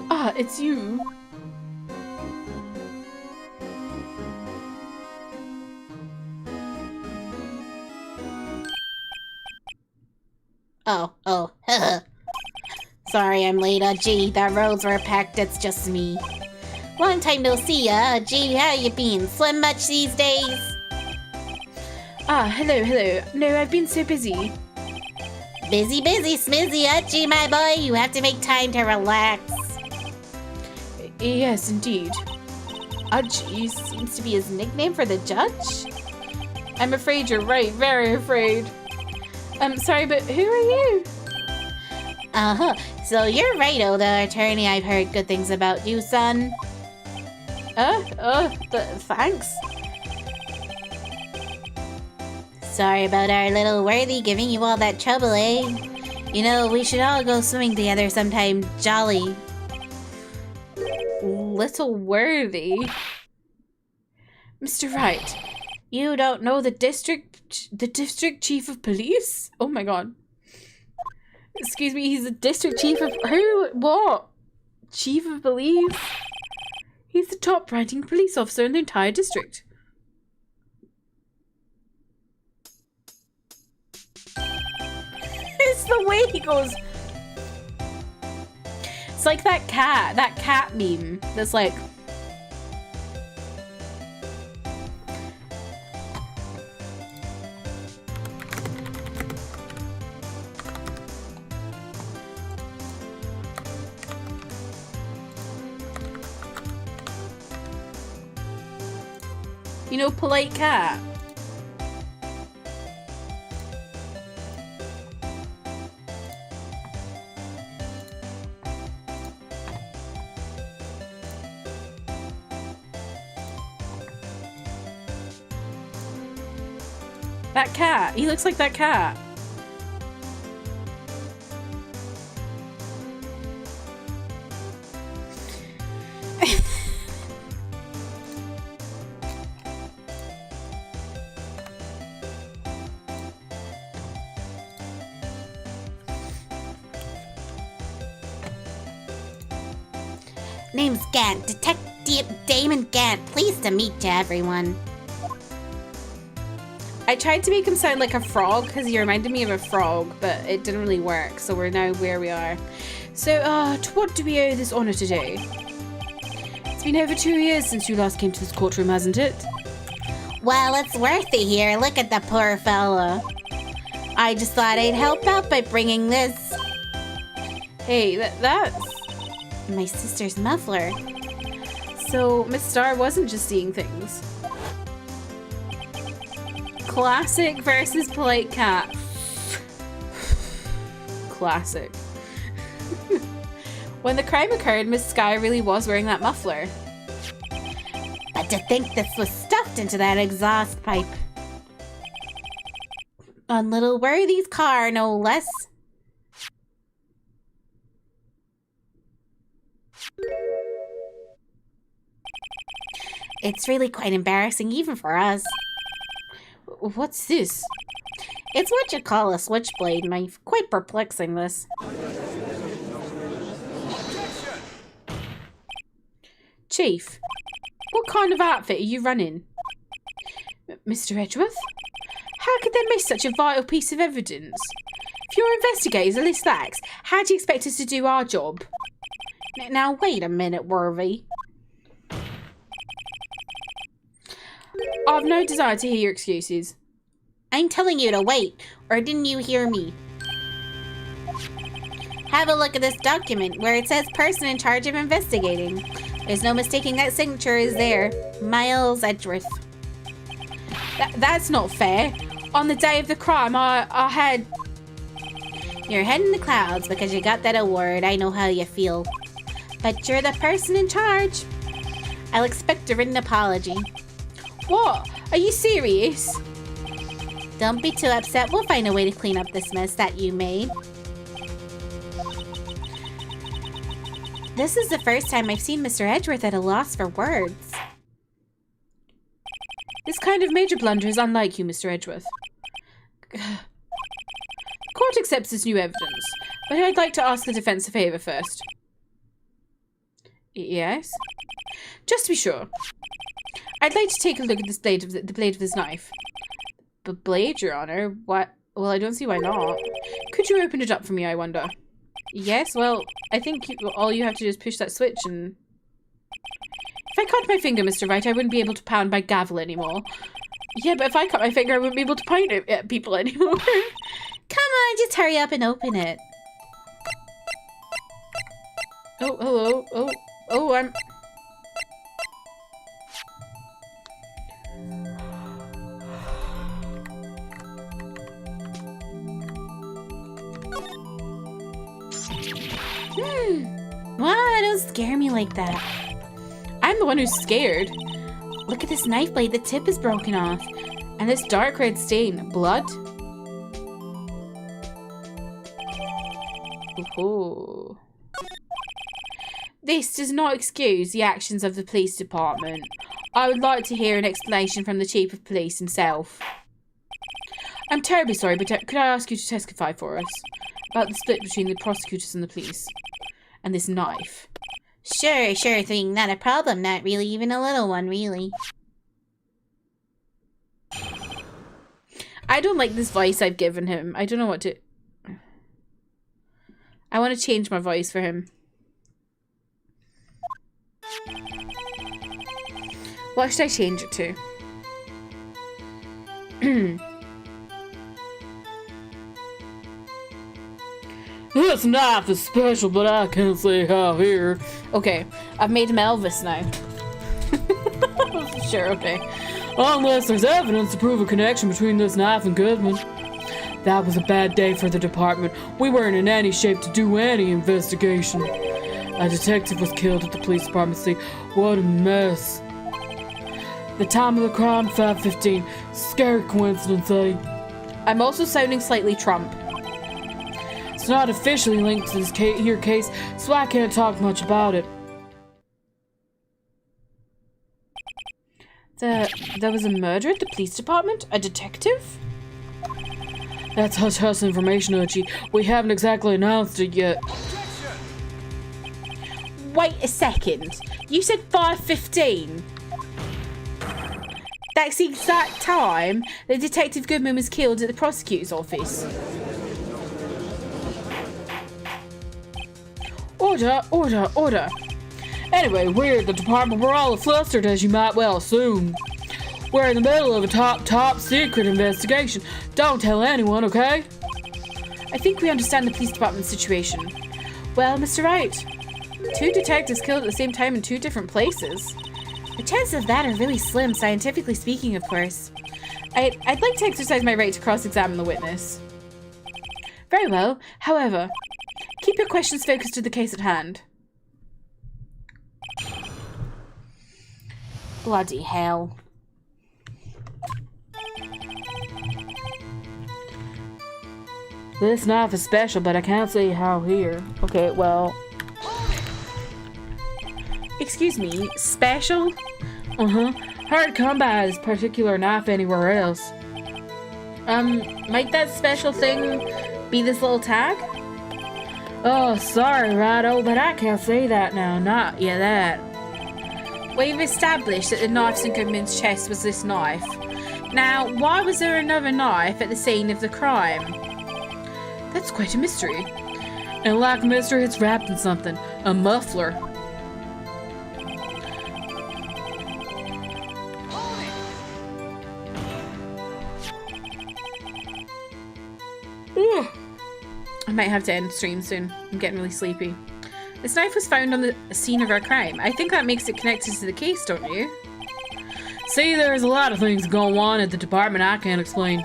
Ah, it's you. Oh, sorry I'm late, gee, the roads were packed, it's just me. Long time no see, gee, how you been? Slim much these days? Ah, hello. No, I've been so busy. Busy, smizzy, gee, my boy, you have to make time to relax. Yes, indeed. Udgy seems to be his nickname for the judge? I'm afraid you're right, very afraid. I'm sorry, but who are you? So you're Righto, the attorney. I've heard good things about you, son. Thanks. Sorry about our little worthy giving you all that trouble, eh? You know, we should all go swimming together sometime, jolly. Little worthy? Mr. Wright, you don't know the district chief of police? Oh my god. Excuse me, he's the district chief of who? What? Chief of police? He's the top ranking police officer in the entire district. It's the way he goes. It's like that cat meme that's like, you know, polite cat. That cat. He looks like that cat. Name's Gant, Detective Damon Gant. Pleased to meet you, everyone. I tried to make him sound like a frog because he reminded me of a frog, but it didn't really work, so we're now where we are. So, to what do we owe this honor today? It's been over 2 years since you last came to this courtroom, hasn't it? Well, it's worth it here. Look at the poor fella. I just thought I'd help out by bringing this. Hey, that's... my sister's muffler. So, Miss Star wasn't just seeing things. Classic versus polite cat. Classic. When the crime occurred, Miss Sky really was wearing that muffler. But to think this was stuffed into that exhaust pipe. On little Worthy's car, no less. It's really quite embarrassing, even for us. What's this? It's what you call a switchblade knife. Quite perplexing, this. Chief, what kind of outfit are you running? Mr. Edgeworth? How could they miss such a vital piece of evidence? If your investigators are this lax, how do you expect us to do our job? Now, wait a minute, Worthy. I've no desire to hear your excuses. I'm telling you to wait, or didn't you hear me? Have a look at this document where it says person in charge of investigating. There's no mistaking that signature is there. Miles Edgeworth. That's not fair. On the day of the crime, I had... Your head in the clouds because you got that award. I know how you feel. But you're the person in charge. I'll expect a written apology. What? Are you serious? Don't be too upset. We'll find a way to clean up this mess that you made. This is the first time I've seen Mr. Edgeworth at a loss for words. This kind of major blunder is unlike you, Mr. Edgeworth. Court accepts this new evidence, but I'd like to ask the defense a favour first. Yes? Just to be sure. I'd like to take a look at this blade of the blade of this knife. The blade, Your Honour? What? Well, I don't see why not. Could you open it up for me, I wonder? Yes, well, I think all you have to do is push that switch and... If I cut my finger, Mr. Wright, I wouldn't be able to pound my gavel anymore. Yeah, but if I cut my finger, I wouldn't be able to point it at people anymore. Come on, just hurry up and open it. Oh, hello. Oh, I'm... Wow, don't scare me like that. I'm the one who's scared. Look at this knife blade, the tip is broken off. And this dark red stain. Blood? Ooh. This does not excuse the actions of the police department. I would like to hear an explanation from the chief of police himself. I'm terribly sorry, but could I ask you to testify for us about the split between the prosecutors and the police? And this knife. Sure thing. Not a problem. Not really even a little one, really. I don't like this voice I've given him. I don't know what to... I want to change my voice for him. What should I change it to? This knife is special, but I can't say how here. Okay, I've made him Elvis now. Sure, okay. Unless there's evidence to prove a connection between this knife and Goodman. That was a bad day for the department. We weren't in any shape to do any investigation. A detective was killed at the police department scene. What a mess. The time of the crime, 5:15. Scary coincidence, eh? I'm also sounding slightly Trump. It's not officially linked to this case, so I can't talk much about it. There was a murder at the police department? A detective? That's hush-hush information, Ochi. We haven't exactly announced it yet. Wait a second. You said 5:15. That's the exact time that Detective Goodman was killed at the prosecutor's office. Order. Anyway, we're at the department. We're all flustered, as you might well assume. We're in the middle of a top secret investigation. Don't tell anyone, okay? I think we understand the police department situation. Well, Mr. Wright, 2 detectives killed at the same time in 2 different places. The chances of that are really slim, scientifically speaking, of course. I'd like to exercise my right to cross-examine the witness. Very well. However, keep your questions focused to the case at hand. Bloody hell. This knife is special, but I can't say how here. Okay, well... Excuse me, special? Hard to come by this particular knife anywhere else. Might that special thing be this little tag? Oh, sorry, Righto, but I can't say that now. Not yet that. We've established that the knife in Goodman's chest was this knife. Now, why was there another knife at the scene of the crime? That's quite a mystery. And like a mystery, it's wrapped in something. A muffler. Ooh. I might have to end stream soon. I'm getting really sleepy. This knife was found on the scene of our crime. I think that makes it connected to the case, don't you? See, there's a lot of things going on at the department I can't explain.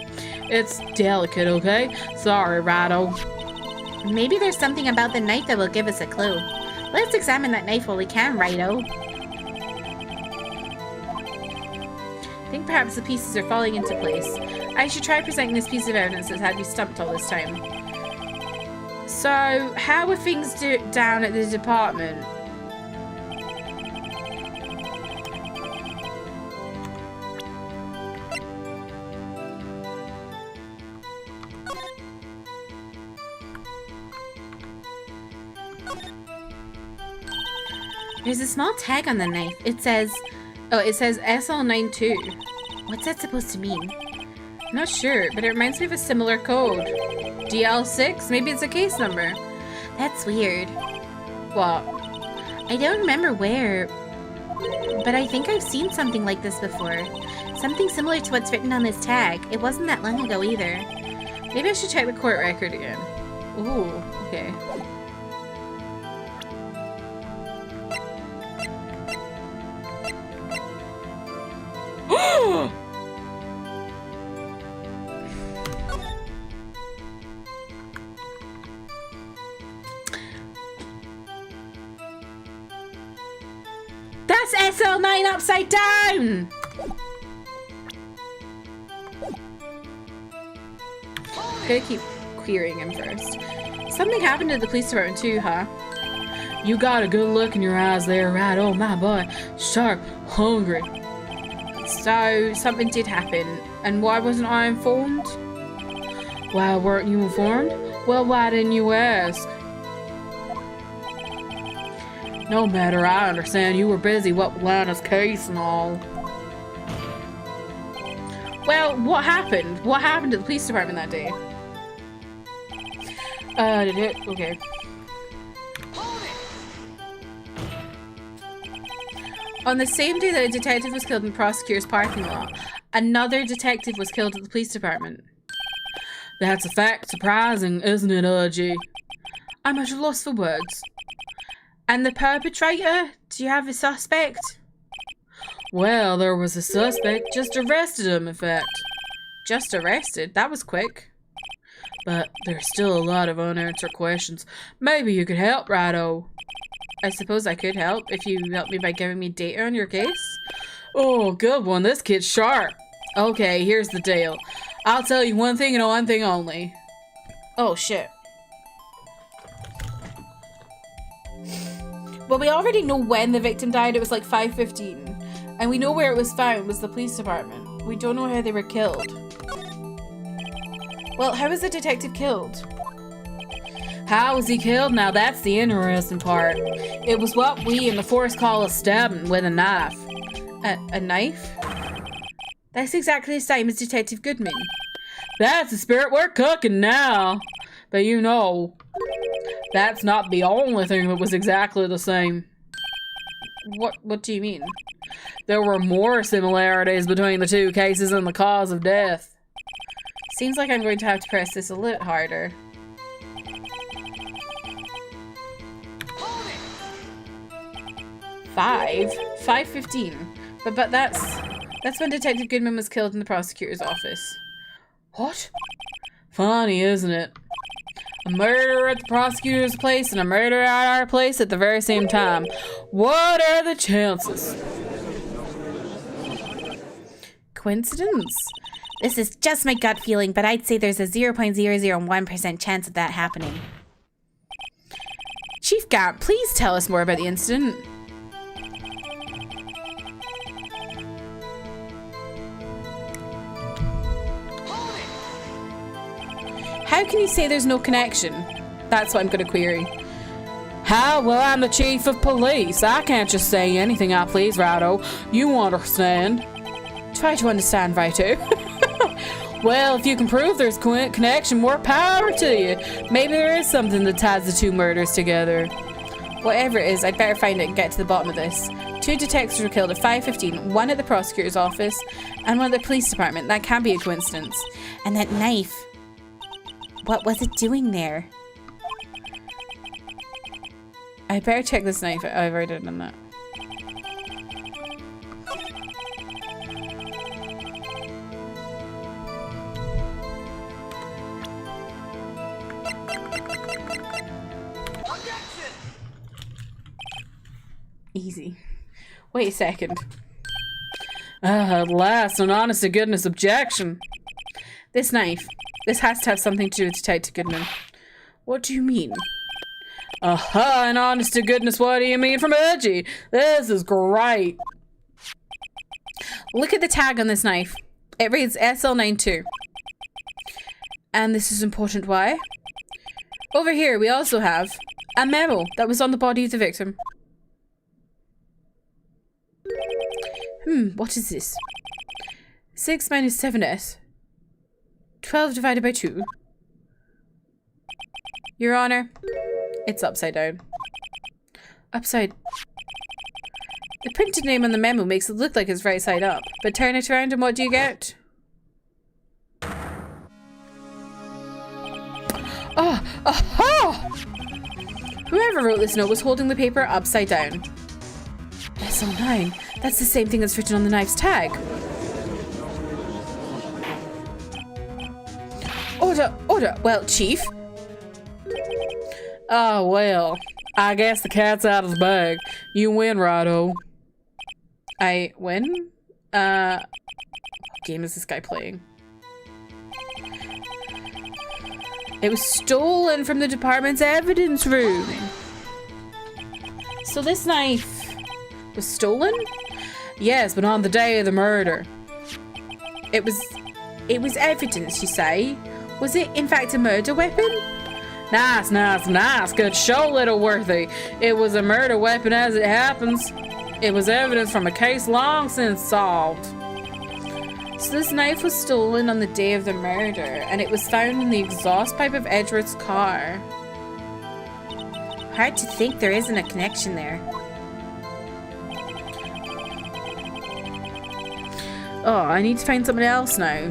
It's delicate, okay? Sorry, Righto. Maybe there's something about the knife that will give us a clue. Let's examine that knife while we can, Righto. I think perhaps the pieces are falling into place. I should try presenting this piece of evidence that's had you stumped all this time. So, how are things down at the department? There's a small tag on the knife. It says SL92. What's that supposed to mean? I'm not sure, but it reminds me of a similar code. DL6? Maybe it's a case number. That's weird. What? I don't remember where, but I think I've seen something like this before. Something similar to what's written on this tag. It wasn't that long ago either. Maybe I should check the court record again. Ooh, okay. That's SL9 upside down! Gotta keep querying him first. Something happened at the police department too, huh? You got a good look in your eyes there, right? Oh my boy. Sharp, hungry. So, something did happen. And why wasn't I informed? Why weren't you informed? Well, why didn't you ask? No matter, I understand you were busy with Lana's case and all. Well, what happened? What happened to the police department that day? Did it? Okay. On the same day that a detective was killed in the prosecutor's parking lot, another detective was killed at the police department. That's a fact. Surprising, isn't it, G? I'm at a loss for words. And the perpetrator? Do you have a suspect? Well, there was a suspect. Just arrested him, in fact. Just arrested? That was quick. But there's still a lot of unanswered questions. Maybe you could help, Righto. I suppose I could help if you help me by giving me data on your case. Oh, good one. This kid's sharp. Okay, here's the deal. I'll tell you one thing and one thing only. Oh, shit. Well, we already know when the victim died. It was like 5:15. And we know where it was found was the police department. We don't know how they were killed. Well, how was the detective killed? How was he killed? Now that's the interesting part. It was what we in the force call a stabbing with a knife. A knife? That's exactly the same as Detective Goodman. That's the spirit we're cooking now. But you know, that's not the only thing that was exactly the same. What do you mean? There were more similarities between the two cases and the cause of death. Seems like I'm going to have to press this a little harder. 5:15. But that's when Detective Goodman was killed in the prosecutor's office. What? Funny, isn't it? A murder at the prosecutor's place and a murder at our place at the very same time. What are the chances? Coincidence? This is just my gut feeling, but I'd say there's a 0.001% chance of that happening. Chief Gant, please tell us more about the incident. How can you say there's no connection? That's what I'm going to query. How? Well, I'm the chief of police. I can't just say anything I please, Righto. You understand? Try to understand, Righto. Well, if you can prove there's connection, more power to you. Maybe there is something that ties the two murders together. Whatever it is, I'd better find it and get to the bottom of this. 2 detectives were killed at 5:15, 1 at the prosecutor's office and 1 at the police department. That can't be a coincidence. And that knife. What was it doing there? I better check this knife. I've already done that. Easy. Wait a second. At last, an honest to goodness objection. This knife. This has to have something to do with Detective Goodman. What do you mean? Aha, an honest to goodness, what do you mean from Edgy? This is great. Look at the tag on this knife. It reads SL92. And this is important, why? Over here, we also have a memo that was on the body of the victim. What is this? 6 minus 7s. 12 divided by 2. Your Honor, it's upside down. Upside... The printed name on the memo makes it look like it's right side up, but turn it around and what do you get? Oh! Aha! Whoever wrote this note was holding the paper upside down. SL9. That's the same thing that's written on the knife's tag. Order, order. Well, Chief. Oh, well. I guess the cat's out of the bag. You win, Righto. I win? What game is this guy playing? It was stolen from the department's evidence room. So this knife was stolen? Yes, but on the day of the murder. It was evidence, you say? Was it, in fact, a murder weapon? Nice, nice, nice. Good show, little Worthy. It was a murder weapon as it happens. It was evidence from a case long since solved. So this knife was stolen on the day of the murder, and it was found in the exhaust pipe of Edward's car. Hard to think there isn't a connection there. Oh, I need to find something else now.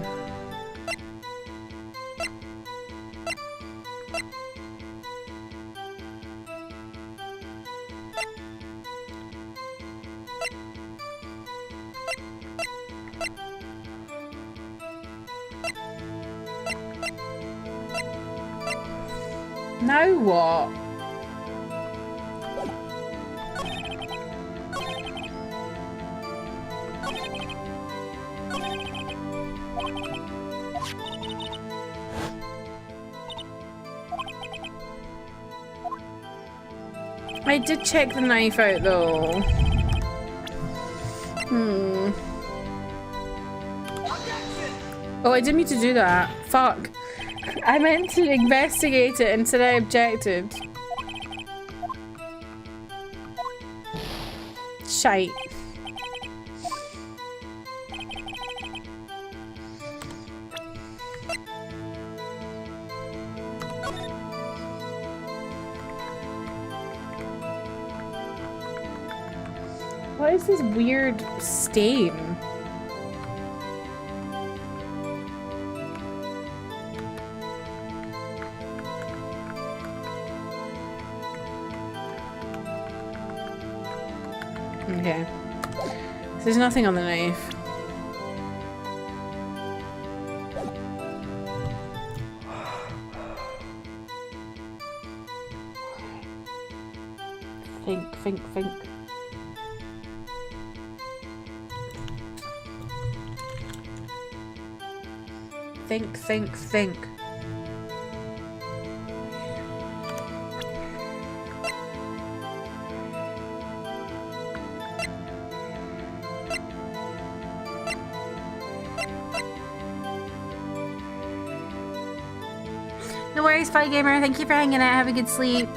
Now what? I did check the knife out though. Oh, I didn't mean to do that. Fuck. I meant to investigate it instead I objected. Shite. What is this weird stain? Okay. So there's nothing on the knife. Think. Think. No worries, Fight Gamer. Thank you for hanging out. Have a good sleep.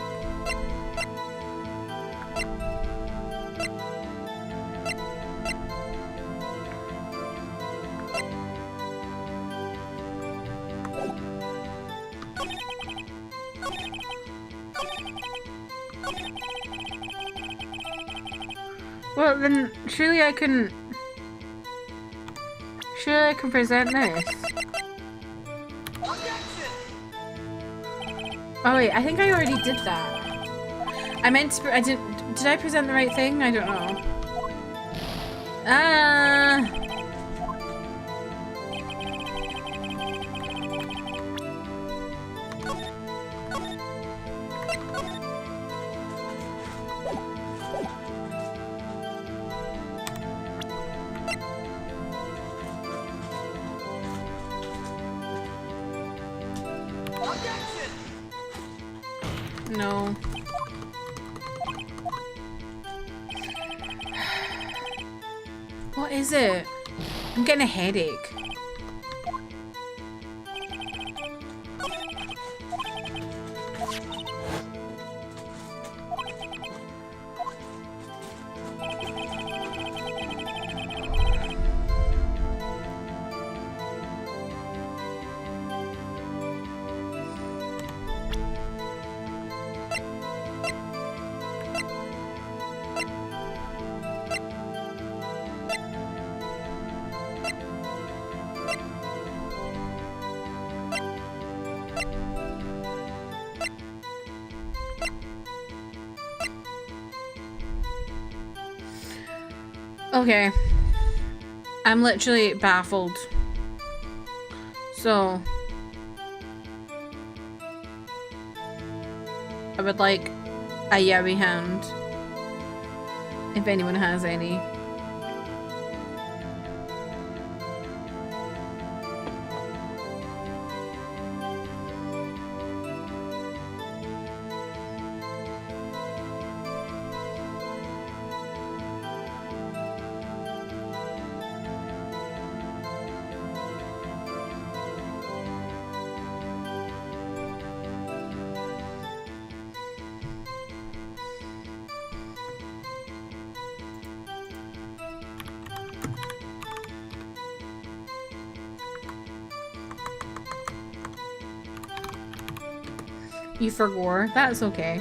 Well, then surely I can present this. Oh wait, I think I already did that. I meant to. Did I present the right thing? I don't know. No. What is it? I'm getting a headache. Okay. I'm literally baffled. So I would like a yaoi hand if anyone has any. You forgot. That's okay.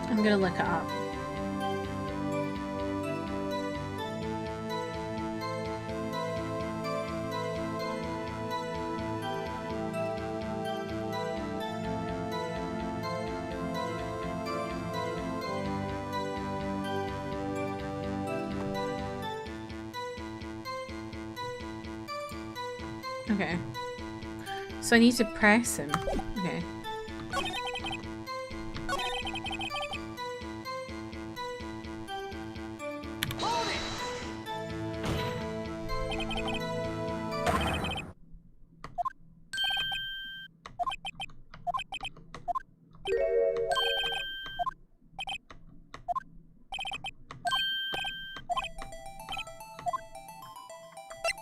I'm gonna look it up. Okay. So I need to press him. Okay.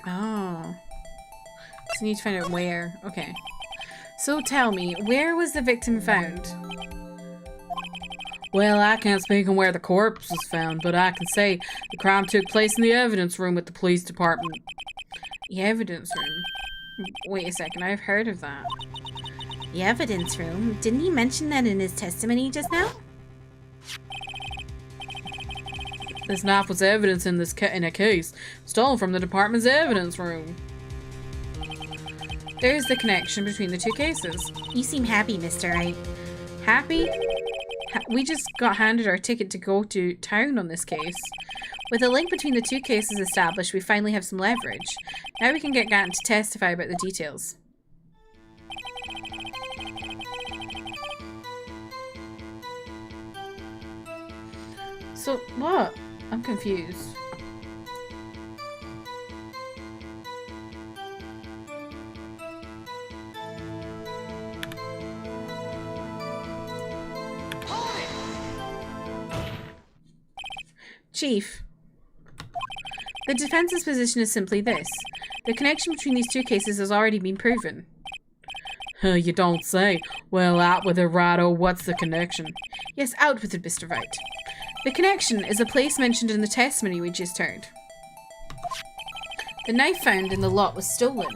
Oh. So I need to find out where. Okay. So tell me, where was the victim found? Well, I can't speak on where the corpse was found, but I can say the crime took place in the evidence room at the police department. The evidence room? Wait a second, I've heard of that. The evidence room? Didn't he mention that in his testimony just now? This knife was evidence in a case stolen from the department's evidence room. There's the connection between the two cases. You seem happy, Mr. Wright. Happy? We just got handed our ticket to go to town on this case. With a link between the two cases established, we finally have some leverage. Now we can get Gatton to testify about the details. So, what? I'm confused. Chief, the defense's position is simply this. The connection between these two cases has already been proven. You don't say. Well, out with it, Righto. What's the connection? Yes, out with it, Mr. Wright. The connection is a place mentioned in the testimony we just heard. The knife found in the lot was stolen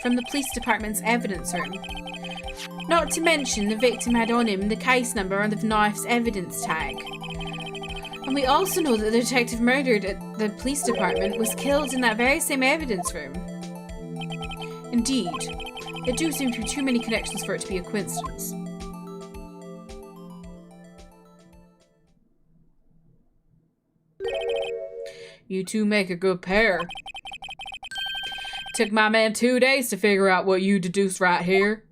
from the police department's evidence room. Not to mention the victim had on him the case number on the knife's evidence tag. And we also know that the detective murdered at the police department was killed in that very same evidence room. Indeed, there do seem to be too many connections for it to be a coincidence. You two make a good pair. Took my man 2 days to figure out what you deduced right here.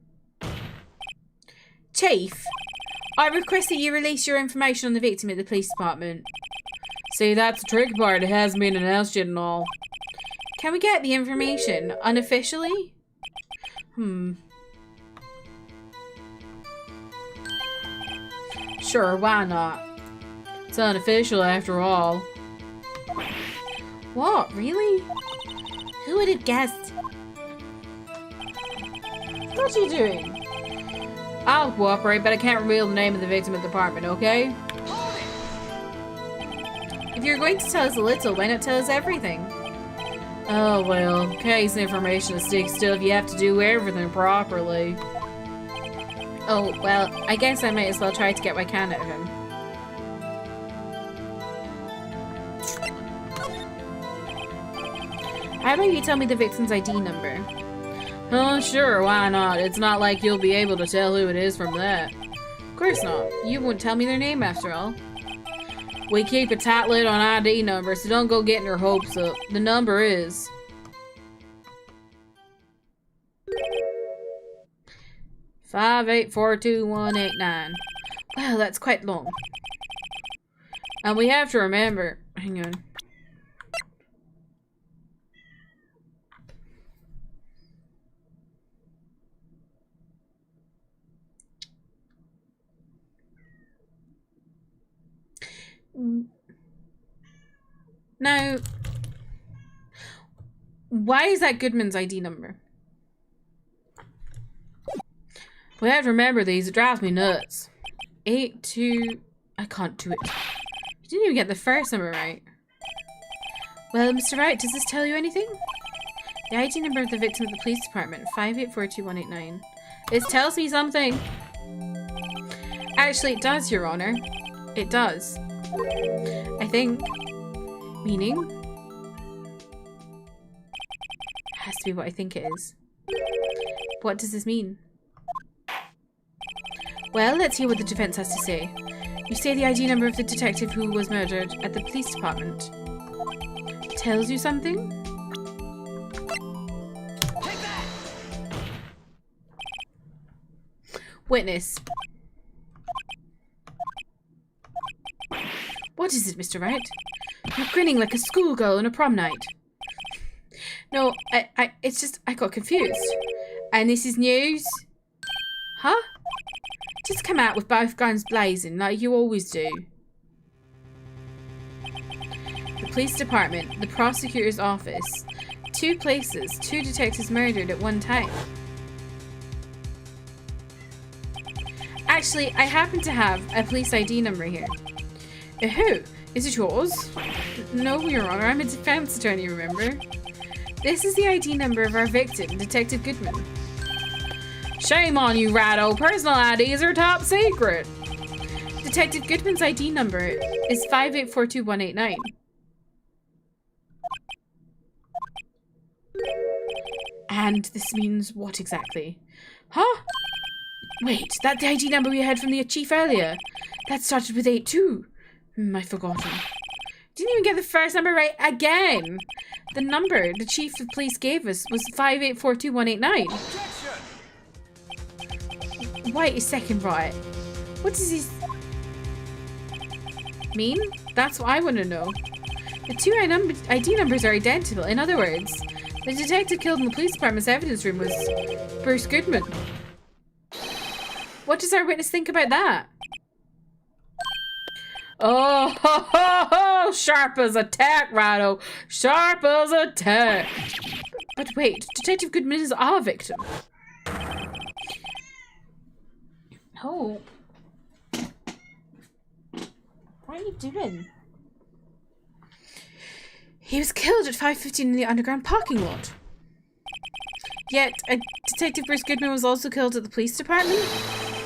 Chief, I request that you release your information on the victim at the police department. See, that's the tricky part. It hasn't been announced yet and all. Can we get the information unofficially? Sure, why not? It's unofficial after all. What, really? Who would have guessed? What are you doing? I'll cooperate, but I can't reveal the name of the victim at the department, okay? If you're going to tell us a little, why not tell us everything? Oh well, case information is stick still if you have to do everything properly. Oh, well, I guess I might as well try to get what I can out of him. How about you tell me the victim's ID number? Oh, sure, why not? It's not like you'll be able to tell who it is from that. Of course not. You won't tell me their name after all. We keep a tight lid on ID numbers, so don't go getting your hopes up. The number is... 5842189. Wow, that's quite long. And we have to remember... Hang on. Now, why is that Goodman's ID number? We have to remember these. It drives me nuts. 82... I can't do it. You didn't even get the first number right. Well, Mr. Wright, does this tell you anything? The ID number of the victim of the police department, 5842189. This tells me something. Actually, it does, Your Honor. It does. I think. Meaning? Has to be what I think it is. What does this mean? Well, let's hear what the defense has to say. You say the ID number of the detective who was murdered at the police department. Tells you something? Take that! Witness. What is it, Mr. Wright? You're grinning like a schoolgirl on a prom night. No, it's just, I got confused. And this is news? Huh? Just come out with both guns blazing like you always do. The police department, the prosecutor's office. 2 places, 2 detectives murdered at one time. Actually, I happen to have a police ID number here. Who? Is it yours? No, Your Honor, I'm a defense attorney, remember? This is the ID number of our victim, Detective Goodman. Shame on you, Righto. Personal IDs are top secret. Detective Goodman's ID number is 5842189. And this means what exactly? Huh? Wait, that's the ID number we had from the chief earlier. That started with 82. I've forgotten. Didn't even get the first number right again. The number the chief of police gave us was 5842189. Wait a second, right? What does this mean? That's what I want to know. The 2 ID numbers are identical. In other words, the detective killed in the police department's evidence room was Bruce Goodman. What does our witness think about that? Oh, ho, ho, ho. Sharp as a tack, Righto. Sharp as a tack. But wait, Detective Goodman is our victim. Oh. What are you doing? He was killed at 5:15 in the underground parking lot. Yet, Detective Bruce Goodman was also killed at the police department?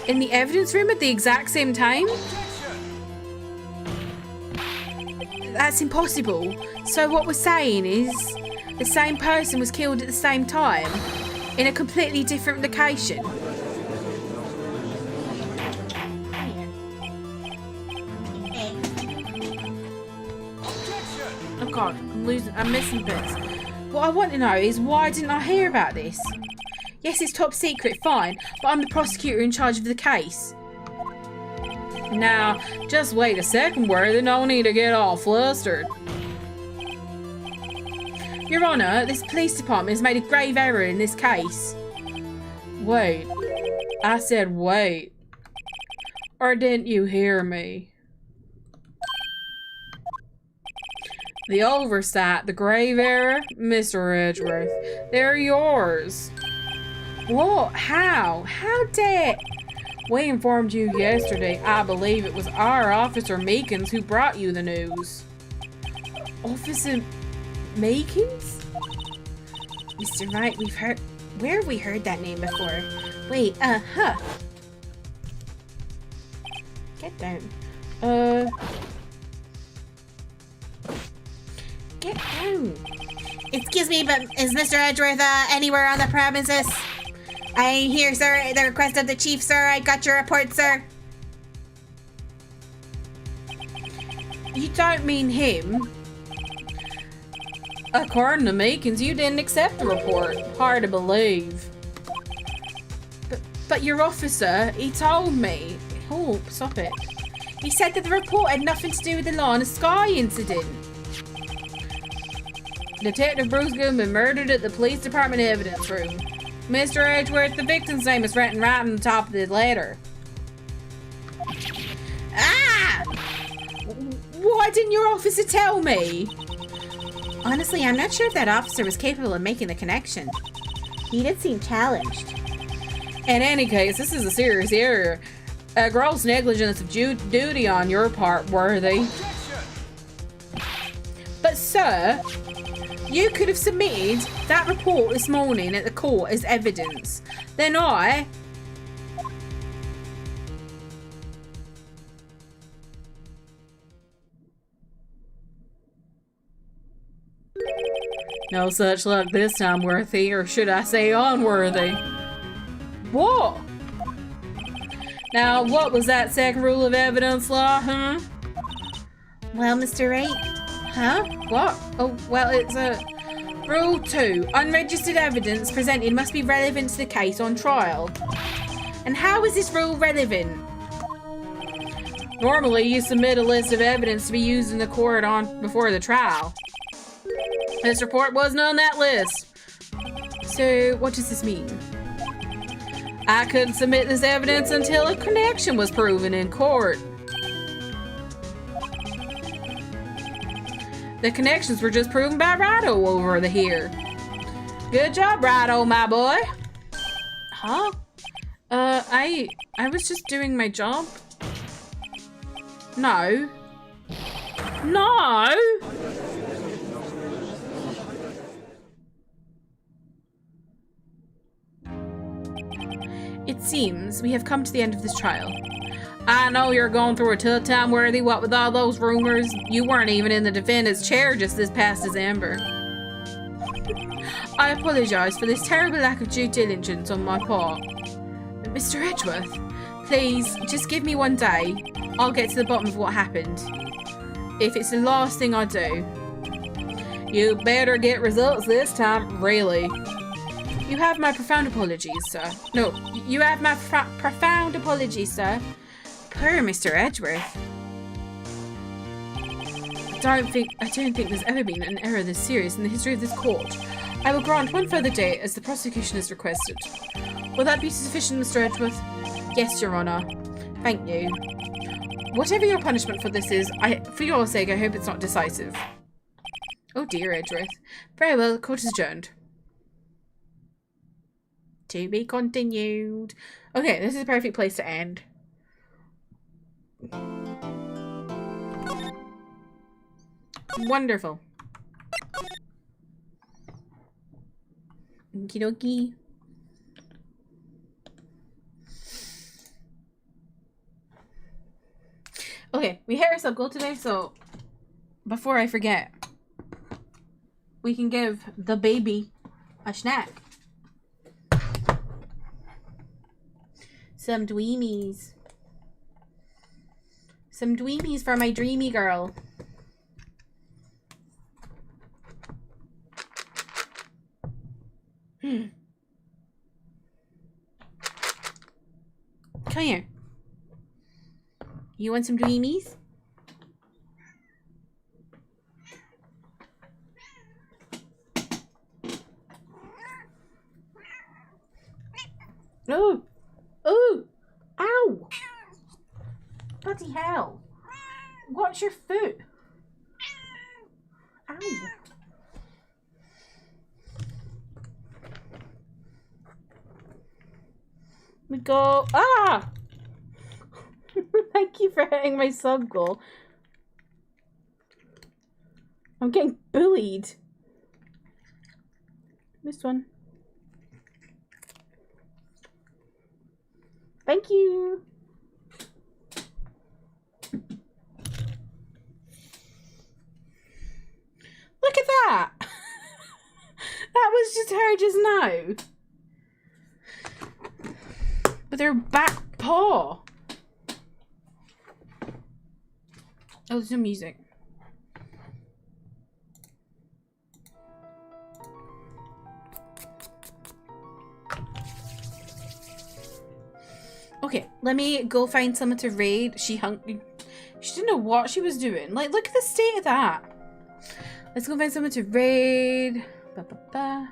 In the evidence room at the exact same time? That's impossible. So what we're saying is, the same person was killed at the same time, in a completely different location. Oh god, I'm missing bits. What I want to know is why didn't I hear about this? Yes, it's top secret, fine, but I'm the prosecutor in charge of the case. Now, just wait a second, Worthy. No need to get all flustered. Your Honor, this police department has made a grave error in this case. Wait. I said wait. Or didn't you hear me? The oversight, the grave error, Mr. Edgeworth, they're yours. What? How? How dare... We informed you yesterday. I believe it was our Officer Meekins who brought you the news. Officer Meekins? Mr. Wright, we've heard... Where have we heard that name before? Wait, Get down. Get down. Excuse me, but is Mr. Edgeworth anywhere on the premises? I hear, sir, at the request of the chief, sir. I got your report, sir. You don't mean him? According to Meekins, you didn't accept the report. Hard to believe. But your officer, he told me. Oh, stop it. He said that the report had nothing to do with the Lana Sky incident. Detective Bruce Goodman murdered at the police department evidence room. Mr. Edgeworth, the victim's name is written right on the top of the letter. Ah! Why didn't your officer tell me? Honestly, I'm not sure if that officer was capable of making the connection. He did seem challenged. In any case, this is a serious error. A gross negligence of duty on your part, Worthy. But sir, you could have submitted that report this morning at the court as evidence. Then I... No such luck this time, Worthy, or should I say unworthy. What? Now, what was that second rule of evidence law, huh? Well, Mr. Wright? Huh? What? Oh, well, it's Rule 2. Unregistered evidence presented must be relevant to the case on trial. And how is this rule relevant? Normally, you submit a list of evidence to be used in the court before the trial. This report wasn't on that list. So, what does this mean? I couldn't submit this evidence until a connection was proven in court. The connections were just proven by Righto over here. Good job, Righto, my boy. Huh? I was just doing my job. No. No! It seems we have come to the end of this trial. I know you're going through a tough time, Worthy. What with all those rumors? You weren't even in the defendant's chair just this past December. I apologize for this terrible lack of due diligence on my part. Mr. Edgeworth, please, just give me one day. I'll get to the bottom of what happened. If it's the last thing I do. You better get results this time, really. You have my profound apologies, sir. No, you have my profound apologies, sir. Poor Mr. Edgeworth. I don't think there's ever been an error this serious in the history of this court. I will grant one further day as the prosecution has requested. Will that be sufficient, Mr. Edgeworth? Yes, Your Honor. Thank you. Whatever your punishment for this is, for your sake, I hope it's not decisive. Oh dear, Edgeworth. Very well, court is adjourned. To be continued. Okay, this is a perfect place to end. Wonderful. Okie dokie. Okay, we hit our sub goal today, so before I forget, we can give the baby a snack. Some dweemies. Some dweemies for my dreamy girl. Come here. You want some dreamies? Oh! Oh! Ow! Bloody hell! What's your foot? Ow! We go. Ah! Thank you for hitting my sub goal. I'm getting bullied. Missed one. Thank you. Look at that. That was just her just now. With her back paw. Oh, there's no music. Okay, let me go find someone to raid. She didn't know what she was doing. Like, look at the state of that. Let's go find someone to raid. Ba, ba, ba.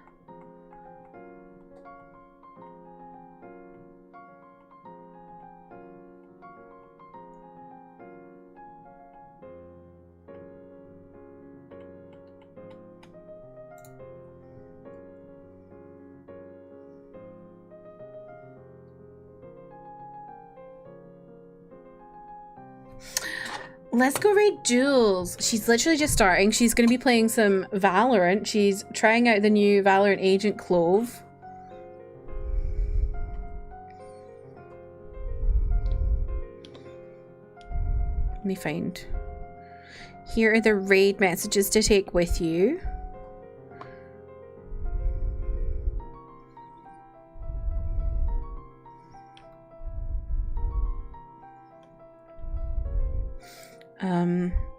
Let's go raid Jules. She's literally just starting. She's going to be playing some Valorant. She's trying out the new Valorant Agent Clove. Let me find. Here are the raid messages to take with you.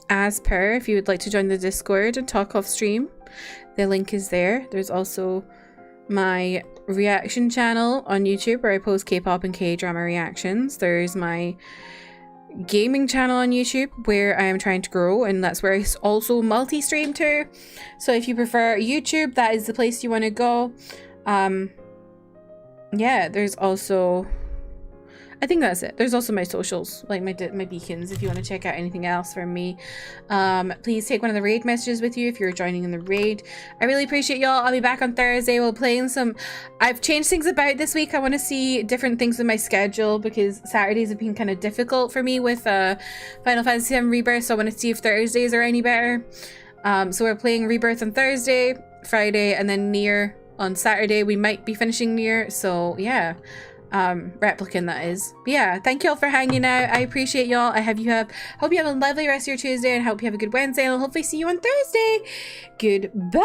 As per, if you would like to join the Discord and talk off stream, the link is there. There's also my reaction channel on YouTube where I post K-pop and K-drama reactions. There's my gaming channel on YouTube where I am trying to grow, and that's where I also multi-stream to. So if you prefer YouTube, that is the place you want to go. Yeah, there's also, I think that's it. There's also my socials, like my beacons, if you want to check out anything else from me. Please take one of the raid messages with you if you're joining in the raid. I really appreciate y'all. I'll be back on Thursday. We'll play some. I've changed things about this week. I want to see different things in my schedule because Saturdays have been kind of difficult for me with Final Fantasy VII Rebirth. So I want to see if Thursdays are any better. So we're playing Rebirth on Thursday, Friday, and then Nier on Saturday. We might be finishing Nier. So yeah. Replicant that is. But yeah, thank y'all for hanging out. I appreciate y'all. Hope you have a lovely rest of your Tuesday, and hope you have a good Wednesday, and I'll hopefully see you on Thursday. Goodbye.